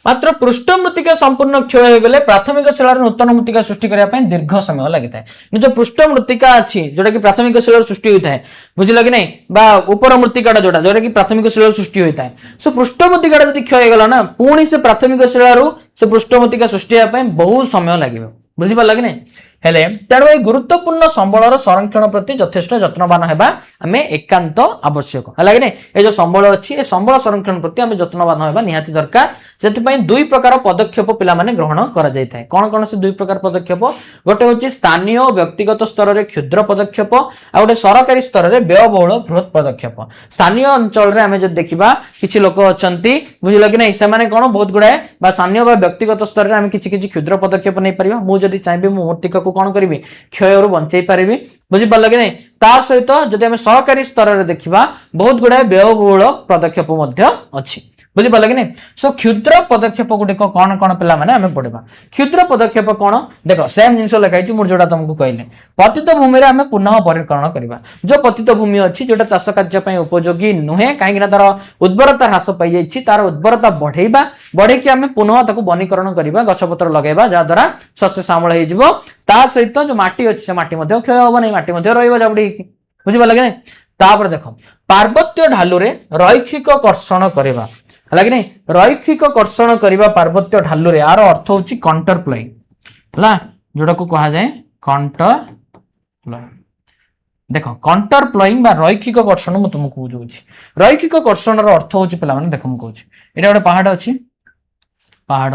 मात्र पृष्ठ मृत्तिका संपूर्ण क्षय हो गले प्राथमिक शिलार नूतन मृत्तिका सृष्टि करने ପାଇଁ दीर्घ समय लगिଥାଏ जो पृष्ठ मृत्तिका अछि जोटा कि प्राथमिक शिलार सृष्टि होइଥାଏ बुझिल कि नै बा ऊपर मृत्तिकाटा जोटा कि प्राथमिक शिलार सृष्टि होइଥାଏ सो पृष्ठ मृत्तिकाटा जदि क्षय गला ना पुणी से प्राथमिक शिलार से पृष्ठ मृत्तिका सृष्टि होया ପାଇଁ बहुत समय लागिबो बुझि पाला कि नै हेले तेणु ए गुरुत्वपूर्ण संबलर संरक्षण प्रति यथेष्ट यत्नवान हेबा हमें एकांत आवश्यक है कि ए जो संबल अच्छी ए संबल संरक्षण प्रति हमें यत्नवान हेबा निहाती दरकार से दुई प्रकार पदक्षेप पिला माने ग्रहण करा जाय थाए कोन कोन से दुई प्रकार पदक्षेप गोटे होची स्थानीय व्यक्तिगत स्तर रे क्षुद्र पदक्षेप आ गोटे सरकारी स्तर रे व्ययबहुल बृहत पदक्षेप स्थानीय अंचल रे हमें जब देखिबा किछि लोक अछंती बुझिल कि नै से माने कोन बहुत गुडा बा स्थानीय बा व्यक्तिगत स्तर रे हमें किछि क्षुद्र पदक्षेप नै परिबा मु जदी चाहबे मु मृत्तिका को कोन करिवि क्षयरु बंचै परिबि बुझि पाल कि नै ता सहित जदि हमें सरकारी स्तर रे देखिबा बहुत गुडा व्ययबहुल पदक्षेप मध्ये अछि बुझि पाल कि नै सो क्षुद्र पदक्षेप गुडी को कोन कोन पिला माने हमें पढिबा क्षुद्र पदक्षेप कोन देखो सेम जिंस लिखाई छि मु जोटा तुमको कहले पतित भूमि रे हमें पुनः परिकरण करबा जो पतित भूमि अछि जोटा चाष कार्य पय उपयोगी नुहे काहे कि तार उर्वरता ह्रास पाइ जाय छि तार उर्वरता बढ़ेबा बढ़े कि हमें पुनः ताको वनीकरण करबा गछ पत्र लगाइबा जा द्वारा शस्य श्यामल हे जिवो ता सहित जो माटी अछि से माटी मध्ये क्षय होबो नै माटी मध्ये रहइबो जाबडी बुझि पाल कि नै तापर देखो पार्वत्य ढालु रे रैखिक कर्षण करबा हला कि नै रैखिक कर्षण करबा पार्वत्य ढालु रे यार अर्थ होची काउंटर प्लाइंग हला जोडा को कहा जाय काउंटर प्लाइंग देखो काउंटर प्लाइंग बा रैखिक कर्षण म तुमको बुझौछि रैखिक कर्षण रो अर्थ होची पिला माने देखो म कहउछि एटा गोटे पहाड़ अछि पहाड़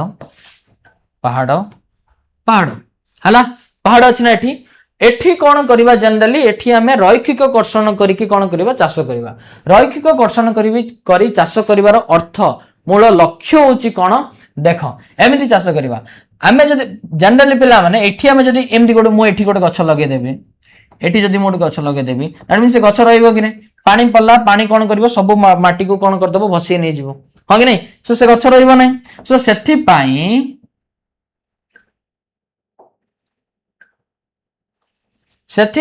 पहाड़ पहाड़ हला पहाड़ अछि ना एठी एठी कौन करवा जनरली एठी आमे रैखिक कर्षण करिकी कौन करवा चाष करवा रैखिक कर्षण करी चाष करिवार अर्थ मूल लक्ष्य होची कौन देख एमती चाष करवा आमे जदि जनरली पिला माने एठी आमे जदि एमती गोटे मु एठी गोटे गछ लगे देबी एठी जदि मु गछ लगे देबी दैट मीन से गछ रहइबो कि नै पानी पल्ला पानी कौन करबो सब माटी को कौन कर देबो भसी नै जिवो हां कि नै सो से गछ रहइबो नै सो सेथि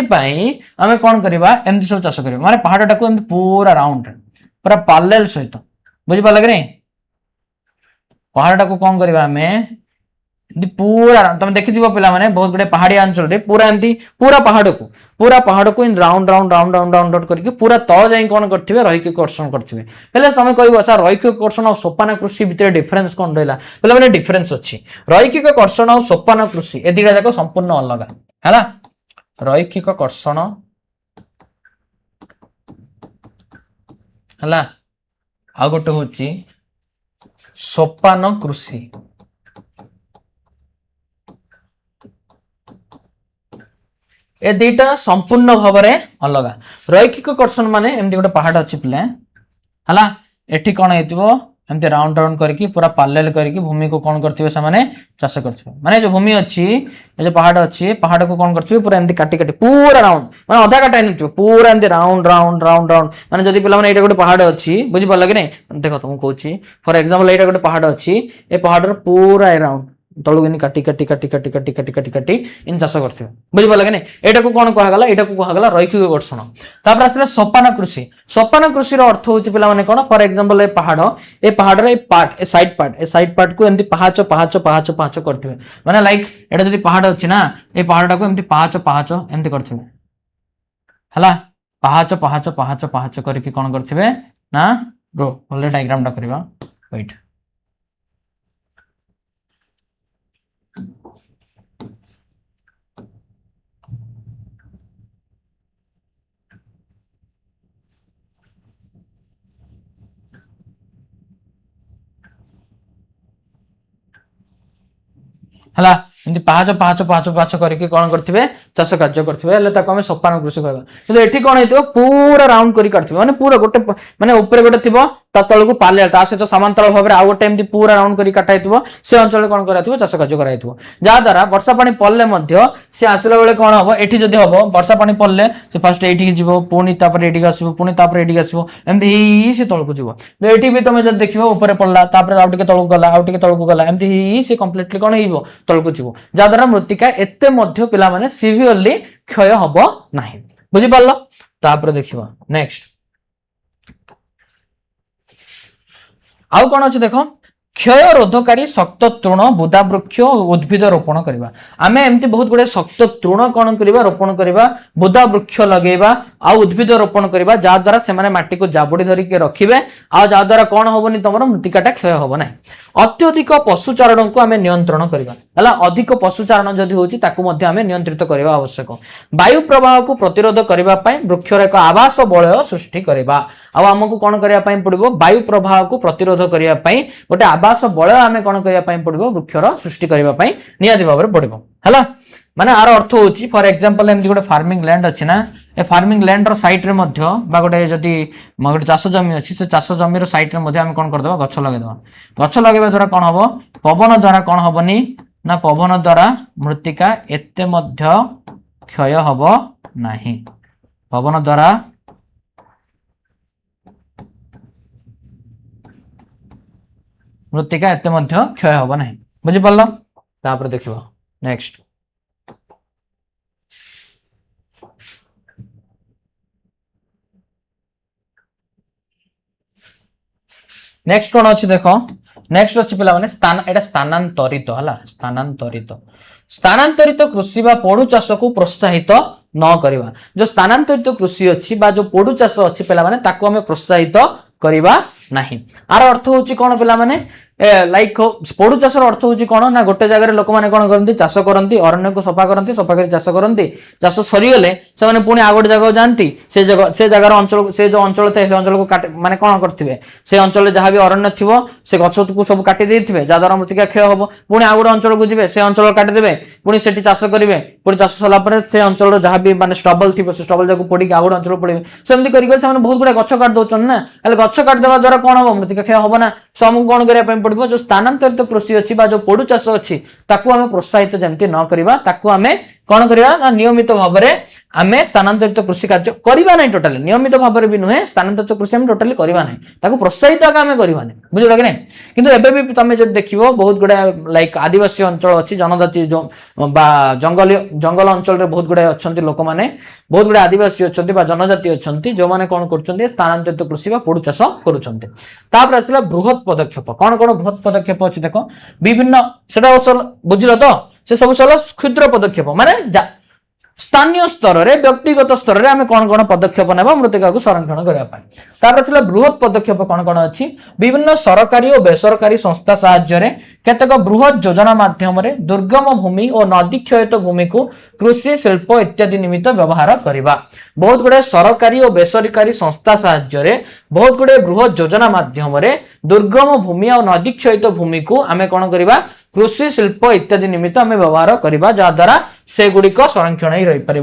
पई आमे कौन करबा एमती सब चाष करबा माने पहाड़ टाको एमती पूरा राउंड पूरा पैरेलल सहित बुझि पाला कि नै पहाड़ टाको कौन करबा आमे पूरा तुम देखि दिबो पिला माने बहुत गुडे पहाड़ी अंचल रे पूरा एमती पूरा पहाड़ को in round round round round round करके पूरा तळ जाई कोन करथिबे रैखिक कर्षण करथिबे पहले समय कहबो सर रैखिक कर्षण और सोपान कृषि भितर डिफरेंस कोन रहला पहले माने डिफरेंस अछि रैखिक कर्षण और सोपान कृषि ए दिटा जाको संपूर्ण अलग हैला रैखिक कर्षण हैला आ गोटे होची सोपान कृषि ए दीटा संपूर्ण भाव में अलग रैखिक कर्षण माने एमती गोटे पहाड़ अच्छी पिले हला एठी कौन हेतिबो एमती राउंड राउंड करके पूरा पैरेलल करके भूमि को कौन करथिबे से माने चाष करथिबे माने जो भूमि अच्छी ए जो पहाड़ अच्छी पहाड़ को कौन करथिबे पूरा एमती काटी काटी पूरा राउंड माने आधा काटा नथिबो पूरा एमती राउंड राउंड राउंड राउंड माने जदी पिला माने एटा गोटे पहाड़ अच्छी बुझि पाला कि नै देखो तुम कहूची फॉर एग्जांपल एटा गोटे पहाड़ अच्छी ए पहाड़ रो पूरा राउंड तळुगनी काटी काटी काटी काटी काटी काटी काटी काटी इन चाष करथिबे बुझि पाला कि नै एटा को कोन कहा गला एटा को कहा गला रैखिक कर्षण तापर आसले सोपान कृषि रो अर्थ होची पिला माने कोन फॉर एग्जांपल ए पहाड़ रे पार्ट ए साइड पार्ट को एमती पहाच पहाच पहाच पहाच करथिबे माने लाइक एटा जदी पहाड़ अछि ना ए पहाड़ टा को एमती पहाच पहाच एमती करथिबे हला पहाच पहाच पहाच पहाच करके कोन करथिबे ना रो होले डायग्राम टा करबा वेट हला एमती पाँच पाँच पाँच पाँच करके कौन करथिबे चाष कार्य करथिबे हले ताको हम सोपान कृषि कहबा किंतु एठी कोन हेतिबो पूरा राउंड करी करथिबे माने पूरा गोटे माने ऊपर गोटे थिबो ता तळको पाले ता सहित समांतर भाव रे आ गोटे एमती पूरा राउंड करी काटाइथिबो से अंचल कोन कराइथिबो चाष कार्य कराइथिबो जा द्वारा वर्षा पानी पल्ले मध्य से आसला बेले कोन हबो एठी जदी हबो वर्षा पानी पल्ले से फर्स्ट एठी जिवो पुनी तापर एठी आसीबो पुनी तापर एठी आसीबो एमती ही से तळको जिवो एठी भी तमे जदी देखिबो ऊपर पल्ला तापर आउ टिके तळको गला आउ टिके तळको गला एमती ही से कंप्लीटली कोन हेइबो तळको जिवो जा द्वारा मृत्तिका एते मध्य पिला माने सिवियरली क्षय हबो नाही बुझि पारलो तापर देखिबो नेक्स्ट आउ कोन अछि देखो क्षय रोधकारी शक्त तृण बुदा वृक्ष उद्भिद रोपण करबा आमे एमती बहुत गुडे शक्त तृण कोन करबा रोपण करबा बुदा वृक्ष लगेबा आ उद्भिद रोपण करबा जा द्वारा से माने माटी को जाबुडी धरि के रखिबे आ जा द्वारा कोन होबनी तमरो मृत्तिकाटा क्षय होबो नै अत्यधिक पशुचारण को आमे नियंत्रण करबा हला अधिक पशुचारण जदि होची ताकू मध्ये आमे नियंत्रित करबा आवश्यक वायु प्रवाह को प्रतिरोध करबा पई वृक्षर एक आवास बलय सृष्टि करबा आ हमकु कोन करबा पई पड़िबो वायु प्रवाह को प्रतिरोध करबा पई गोटे आवास बलय आमे कोन करबा पई पड़िबो वृक्षर सृष्टि करबा पई नियादि भाबरे पड़िबो हला माने आर अर्थ होची फॉर एग्जांपल एमदी गोटे फार्मिंग लैंड अछि ना ए फार्मिंग लैंड रो साइड रे मध्य बा गोटे जदी गोटे चाष जमी अछि से चाष जमी रो साइड रे मध्य हम कोन कर देबा गछ लगे देबा गछ लगेबा द्वारा कोन हबो पवन द्वारा कोन हबनी ना पवन द्वारा मृत्तिका एते मध्य क्षय हबो नाही पवन द्वारा मृत्तिका एते मध्य क्षय हबो नाही बुझि पल्ला तापर देखिबो नेक्स्ट नेक्स्ट कोन अछि देखो नेक्स्ट अछि पिला माने स्थान एटा स्थानांतरित हला स्थानांतरित कृषि बा पोडु चाष को प्रोत्साहित न करबा जो स्थानांतरित कृषि अछि बा जो पोडु चाष अछि पिला माने ताको हमें प्रोत्साहित करबा नाही आर अर्थ होछि कोन पिला माने लाइक पोडु चाष अर्थ हूँ कौन ना गोटे जगह लोक मैंने कौन करती चाष करती अरण्य को सफा करती सफा कर चाष करती चाष सरीगले से पुणी आ गोटे जगह जाती से जगार अंचल से जो अंचल थे से अंचल को काट माने कौन करते से अंचल जहाँ भी अरण्य थी से गछ को सब काटी देते जहाँद्वारा मृत्तिका क्षय हम पुणी आ गोटे अंचल को जी से अंचल काटिदेवे पुणी से चाष करेंगे पुणी चाष सरला से अंचल जहाँ भी माने स्टबल थी से स्टबल जाक पोड़ी आ गोटे अंचल पड़े सेमती कर बहुत गुड़ा गछ काट दौरान ना गछ काटिदेवा द्वारा कौन हम मृत्तिका क्षय हम ना सो आमको कौन करने पड़ो जो स्थानांतरित कृषि अच्छी जो पोडु चाष अच्छी आम प्रोत्साहित जमती न करवा आम कौन करवा नियमित भाव में आम स्थानांतरित कृषि कार्य करवा ना टोटाली नियमित भाव में भी नुहे स्थानांतरित कृषि आम टोटाली करवा ना प्रोत्साहित आम करवा बुझल कि नहीं किंतु एबे भी तुम जो देख बहुत गुड़ा लाइक आदिवासी अंचल अच्छी जनजाति जो जंगल अंचल रे बहुत गुड़ा अच्छा लोक मैंने बहुत गुड़ा आदिवासी अच्छा जनजाति अच्छा जो मैंने कौन कर स्थानांतरित कृषि पोडु चाष कर आसला बृहत पदक्षेप कौन कौन बृहत पदक्षेप अच्छी देख विभिन्न बुझल तो से सब चला क्षुद्र पदक्षेप माने स्थानीय स्तर रे व्यक्तिगत स्तर रे आमे कौन कौन पदक्षेप नेबा मृत्तिका को संरक्षण करबा बृहत पदक्षेप कौन कौन अच्छी विभिन्न सरकारी और बेसरकारी संस्था साहाय्य केतक बृहत योजना माध्यम रे दुर्गम भूमि और नदी क्षयित भूमि को कृषि शिल्प इत्यादि निमित्त व्यवहार करबा बहुत गुड़े सरकारी और बेसरकारी संस्था साहाय्य बहुत गुड़े बृहत योजना माध्यम रे दुर्गम भूमि और नदी क्षयित भूमि को आमे कौन करबा कृषि शिल्प इत्यादि निमित्त आम व्यवहार करवा जहाद्वारा से गुड़िक संरक्षण ही रही पार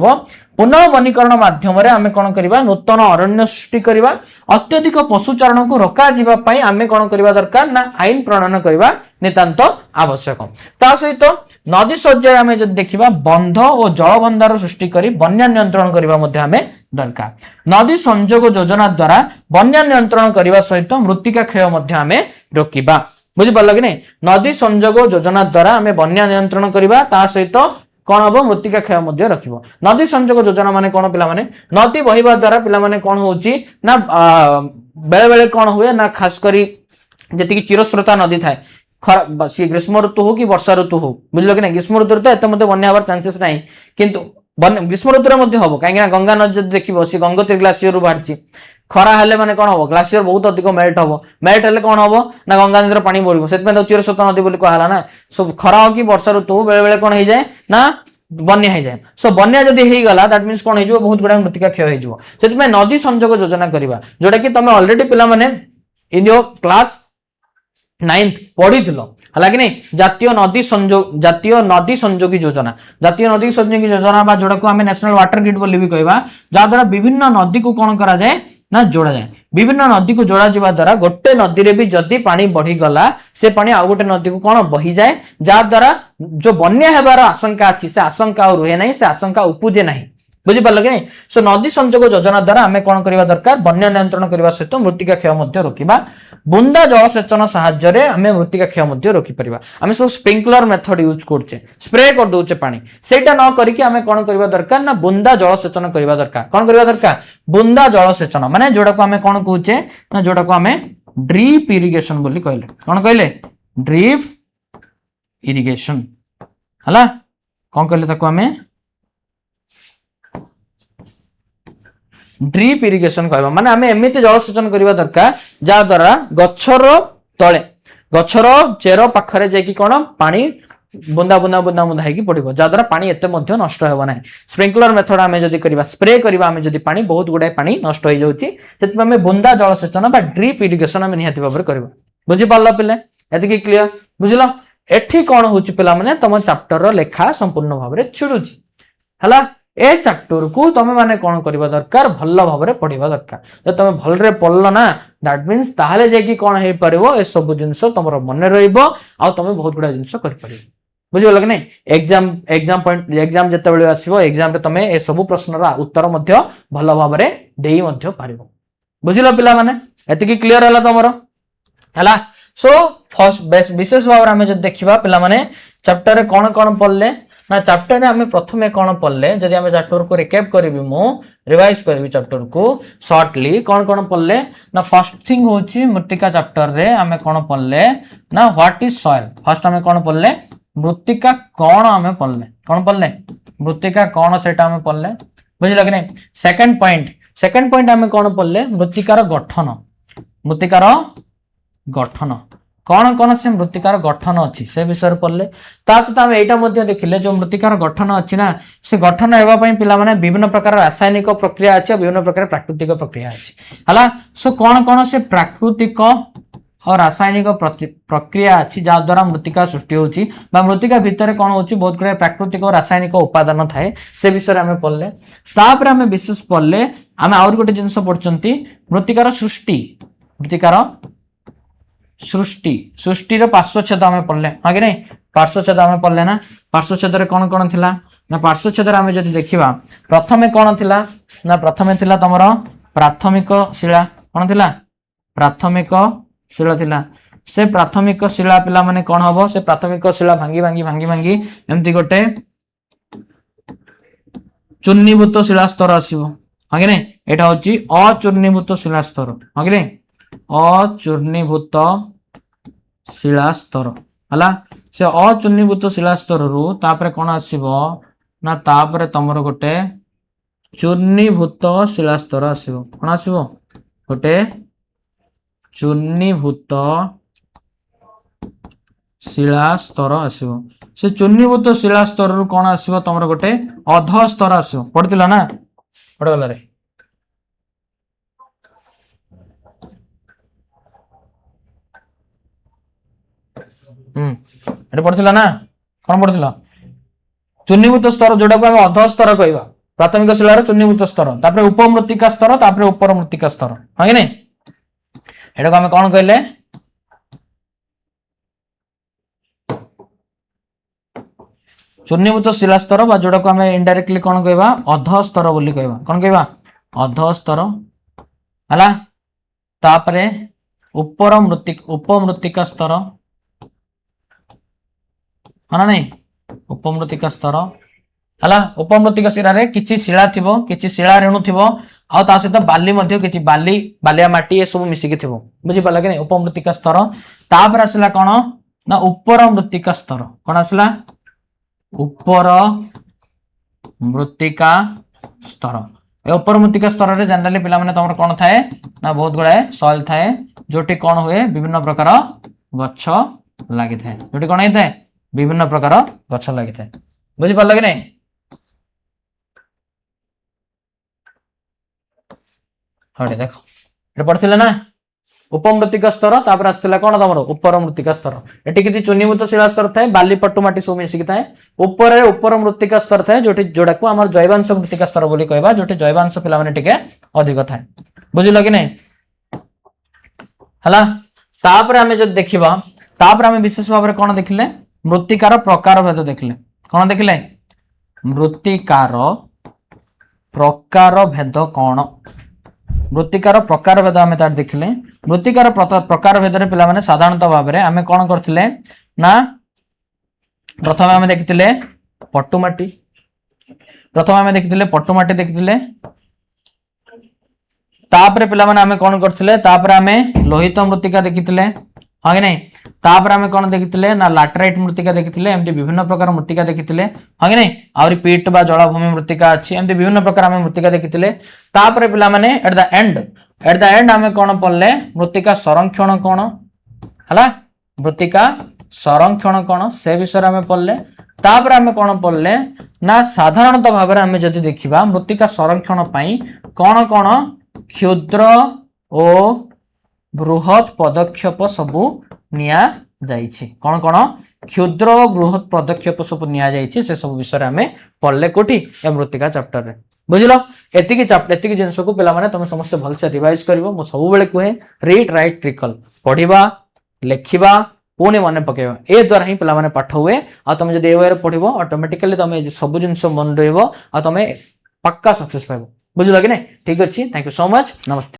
पुनः वनीकरण माध्यम आम कौन करवा नूतन अरण्य सृष्टि करवा अत्यधिक पशुचारण को रोक आम कौन करवा दरकार ना आईन प्रणयन करवा नितांत आवश्यक ता सहित नदी सज्जा आम जो देखा बंध और जलबंधार सृष्टि कर बन्या नियंत्रण करवा दरकार नदी संजोग योजना द्वारा बन्या नियंत्रण करने सहित मृत्तिका क्षय आम रोकवा बुझिपार कि नहीं नदी संजोग योजना द्वारा आम बन्या नियंत्रण करवा सहित कौन हम मृत्तिका क्षय रखिब नदी संजोग योजना माने कौन पिला माने नदी बहिबा द्वारा पिला माने कौन होची ना बेले बेले कौन हुए ना खास करी जति चिरस्रोता नदी थाए सी ग्रीष्म ऋतु हो कि वर्षा ऋतु हो बुझल कि नहीं ग्रीष्म ऋतु तो एत बन्या हबार चांसेस नहीं किंतु ग्रीष्म ऋतु हम कहीं गंगा नदी देखिए सी गंगोत्री ग्लासीयर बाहरी खरा हेले माने कौन हम ग्लासीयर बहुत अधिक मेल्ट हम मेल्ट हेले कौन हम ना गंगा नदी पानी बढ़ से चिरस्रोत नदी बोली कहला ना सब खरा हो कि वर्षा ऋतु हो बेले बेले कौन हो जाए ना बन्या हो जाए सो बन्या जदि हो गला दैट मींस कौन हो बहुत गुड़ा मृत्तिका क्षय हो नदी संजोग योजना करवा जोटा कि तुम ऑलरेडी पिला माने इन योर क्लास 9th पढ़ी है कि नहीं जातीय नदी संजोगी योजना जातीय नदी संजोगी योजना जोड़ा को आम नेशनल वाटर ग्रिड बोली भी कहवा जहाद्वारा विभिन्न नदी को कौन करा जाए ना जोड़ा जाए विभिन्न नदी को जोड़ा जावा द्वारा गोटे नदी रे भी जदि पानी बढ़ी गला से पानी आ गोटे नदी को कौन बही जाए जहाद्वारा जो बन्या हेबार आशंका अच्छी से आशंका रुहे नहीं से आशंका उपजे नहीं बुझिपार कि नहीं सो नदी संजोग योजना द्वारा आम कौन करवा दरकार बन्या नियंत्रण करने सहित मृत्तिका क्षय रोकवा बुंदा जलसेचन साहाय्य आम मृत्तिका क्षय रोकीपर आम सब स्प्रिंकलर मेथड यूज करछे स्प्रे कर दौचे पानी सेटा न करके आम कौन करवा दरकार ना बुंदा जलसेचन करवा दरकार कौन करवा दरकार बुंदा जलसेचन माने जोड़ा को आम कौन कहूचे ना जोड़ा को आम ड्रिप इरिगेशन बोली कहले कौन कहले ड्रिप इरिगेशन हला कौन कहले ताको आम ड्रिप इरिगेशन कहबा माने आमे एमिति जलसेचन करबा दरकार जा द्वारा गछर तळे गछर चेर पाखरे जेकी कोन पानी बुंदा बुंदा बुंदा बुंदा हेकी पड़िबो जा द्वारा पानी एते मध्य नष्ट हेबो नै स्प्रिंकलर मेथड आमे जदी करबा स्प्रे करबा आमे जदी पानी बहुत गुडा पानी नष्ट हो जाउची सेति आमे बुंदा जलसेचन बा ड्रिप इरिगेशन आमे निहाती बाबर करबा बुझि पाल्ला पिले एति की क्लियर बुझिलो एठी कोन होची पिला माने तम चैप्टर रो लेखा संपूर्ण भाव रे छिडुची हला ए चैप्टर को तुम माने कौन करबा दरकार भल्ल भाव रे पढिबा दरकार जे तुम भल रे पढल ना दैट मींस ताहाले जे की कोन हे परबो ए सब जिंस तमरो मन रहइबो आ तुम बहुत गुडा जिंस कर परिबो बुझियो लग नै एग्जाम जते बेले आसीबो एग्जाम रे तुम ए सब प्रश्न रा उत्तर मध्य भल भाव रे देई मध्य पारिबो बुझिलो पिला माने एति की क्लियर हला तमरो हला सो फर्स्ट विशेष भाव रे हमें जे देखिबा पिला माने चैप्टर रे कोन कोन पढले ना चैप्टर रे हमें प्रथमे कोन पढले जदि हमें चैप्टर को रिकैप करबी मो रिवाइज करबी चैप्टर को शॉर्टली कोन कोन पढले ना फर्स्ट थिंग होची मृत्तिका चैप्टर रे हमें कोन पढले ना व्हाट इज सॉइल फर्स्ट हमें कोन पढले मृत्तिका कोन हमें पढले मृत्तिका कोन सेटा हमें पढले बुझिल कि नै सेकंड पॉइंट हमें कोन पढले मृत्तिकार गठन कौन कौन से मृत्तिकार गठन अच्छी से विषय पढ़ले ता सहित आम यहाँ देखिले जो मृत्तिकार गठन अच्छी ना से गठन होगापी पे विभिन्न प्रकार रासायनिक प्रक्रिया अच्छी विभिन्न प्रकार प्राकृतिक प्रक्रिया अच्छी है सो कौन कौन से प्राकृतिक और रासायनिक प्रक्रिया अच्छी जहाद्वारा मृत्तिका सृष्टि होची मृत्तिका भितर कौन होची बहुत गुड़ा प्राकृतिक और रासायनिक उपादान थाए से विषय आम पढ़ले तापर आम विशेष पढ़ले आम आउर गोटे जिनस पढ़ुंट मृत्तिकार सृष्टि मृत्तिकार सृष्टि सृष्टिर पार्श्वच्छेद आम पढ़ले हाँ कि नहीं पार्श्वच्छेद आम पढ़ले ना पार्श्वच्छेद कौन कौन थिला ना पार्श्वच्छेद आम जब देखा प्रथमे कौन थिला ना प्रथमे थिला तमर प्राथमिक शिला कौन थिला प्राथमिक शिला थिला से प्राथमिक शिला पिला माने कौन हबो से प्राथमिक शिला भांगी भांगी भांगी भांगी एमती गोटे चूर्णीभूत शिला स्तर आसीबो हाँ कि नहीं एटा होची अचूर्णीभूत शिला स्तर हाँ कि नहीं अचूर्णीभूत शिला स्तर हला से अचूर्णीभूत शिला स्तर रु तापरे कौन आसीबो ना तापरे तमर गोटे चूर्णीभूत शिला स्तर आसीबो कौन आसीबो गोटे चूर्णीभूत शिला स्तर आसीबो से चूर्णीभूत शिला स्तर रु कौन आसीबो तमर गोटे अध स्तर आसीबो पढ़तिला ना पढ़ गला रे एटा पढ़तिला ना कौन पढ़तिला चूर्णीभूत स्तर जोटा को हम अध स्तर कहबा प्राथमिक शिलार चूर्णीभूत स्तर तापरे उपमृत्तिका स्तर तापरे ऊपर मृत्तिका स्तर हां कि नहीं एटा को हम कौन कहले चूर्णीभूत शिला स्तर बा जोटा को हम इनडायरेक्टली कौन कहबा अध स्तर बोली कहबा कौन कहबा अध स्तर हला तापरे उपमृत्तिका स्तर हाँ नहीं उपमृत्तिका स्तर हला उपमृत्तिका शिला रे किछि शिला थिबो किछि शिला रेणु थिबो आ ता सहित बाली मध्ये किछि बाली बालिया माटी ए सब मिसिक थिबो बुझि पाला कि नहीं उपमृत्तिका स्तर तापर आसला कोन ना ऊपर मृत्तिका स्तर कोन आसला ऊपर मृत्तिका स्तर ए ऊपर मृत्तिका स्तर रे जनरली पिला माने तमर कोन थाए ना बहुत गुडा सॉइल थाए जोटी कोन हुए विभिन्न प्रकार गच्छ लागि थाए जोटी कोन हेते विभिन्न प्रकार गच्छ लागि थाए बुझि पाला कि नहीं हाँ देखो ये पढ़थिले ना उपमृत्तिका स्तर तापर आसला कोन तमर ऊपर मृत्तिका स्तर एटी किछि चूर्णीभूत शिला स्तर थाए बाली पट्टू माटी सब मिसिक थाए ऊपर मृत्तिका स्तर थाए जोटी जोडा को हमर जैवांश मृत्तिका स्तर बोली कहबा जोटी जैवांश पिला माने टिके अधिक थाए बुझिलो कि नहीं हला तापर हमें जो देखिबा तापर हमें विशेष भाव में कोन देखिले मृत्तिकार प्रकार भेद देखिले कोन देखिले मृत्तिकार प्रकार भेद कोन मृत्तिकार प्रकार भेद आम तार देखिले मृत्तिकार प्रकार भेद पिला माने साधारणतः भाव में आम कौन करथिले ना प्रथम आम देखिथिले पट्टुमाटी प्रथम आम देखिथिले पट्टुमाटी देखिथिले तापर पिला माने आम कौन करथिले तापर आम लोहित मृत्तिका देखिथिले हाँ कि नहीं तापर आम कौन देखिथिले ना लैटेराइट मृत्तिका देखिथिले एमती विभिन्न प्रकार मृत्तिका देखिथिले हाँ कि नहीं आउरी पीट बा जलाभूमि मृत्तिका अच्छी एमती विभिन्न प्रकार आम मृत्तिका देखिथिले तापर पिला माने एट द एंड आम कौन पढ़ले मृत्तिका संरक्षण कौन हला मृत्तिका संरक्षण कौन से विषय आम पढ़ले तापर आम कौन पढ़ले ना साधारणतः भाव में आम जदि देखिबा मृत्तिका संरक्षण पई कौन कौन क्षुद्र ओ बृहत पदक्षेप सबू निया जाइछि कौन कौन क्षुद्र और बृहत पदक्षेप सब निया जाइछि से सब विषय आम पढ़ले कोठी ए मृत्तिका चैप्टर रे बुझिलो एतिकी चैप्टर एतिकी जिंस को पिला माने तुम समस्त भल से रिवाइज करिवो मो सब बेले कहे रीड राइट ट्रिकल पढ़िबा लेखिबा पुणे मन पकेबा ए द्वारा ही पिला माने पाठ हुए आ तुम जदि ए वे पढ़िबो ऑटोमेटिकली तुम सब जिंस मन रहइबो आ तुम पक्का सक्सेस पाइबो बुझिलो कि नहीं ठीक अछि थैंक यू सो मच नमस्ते।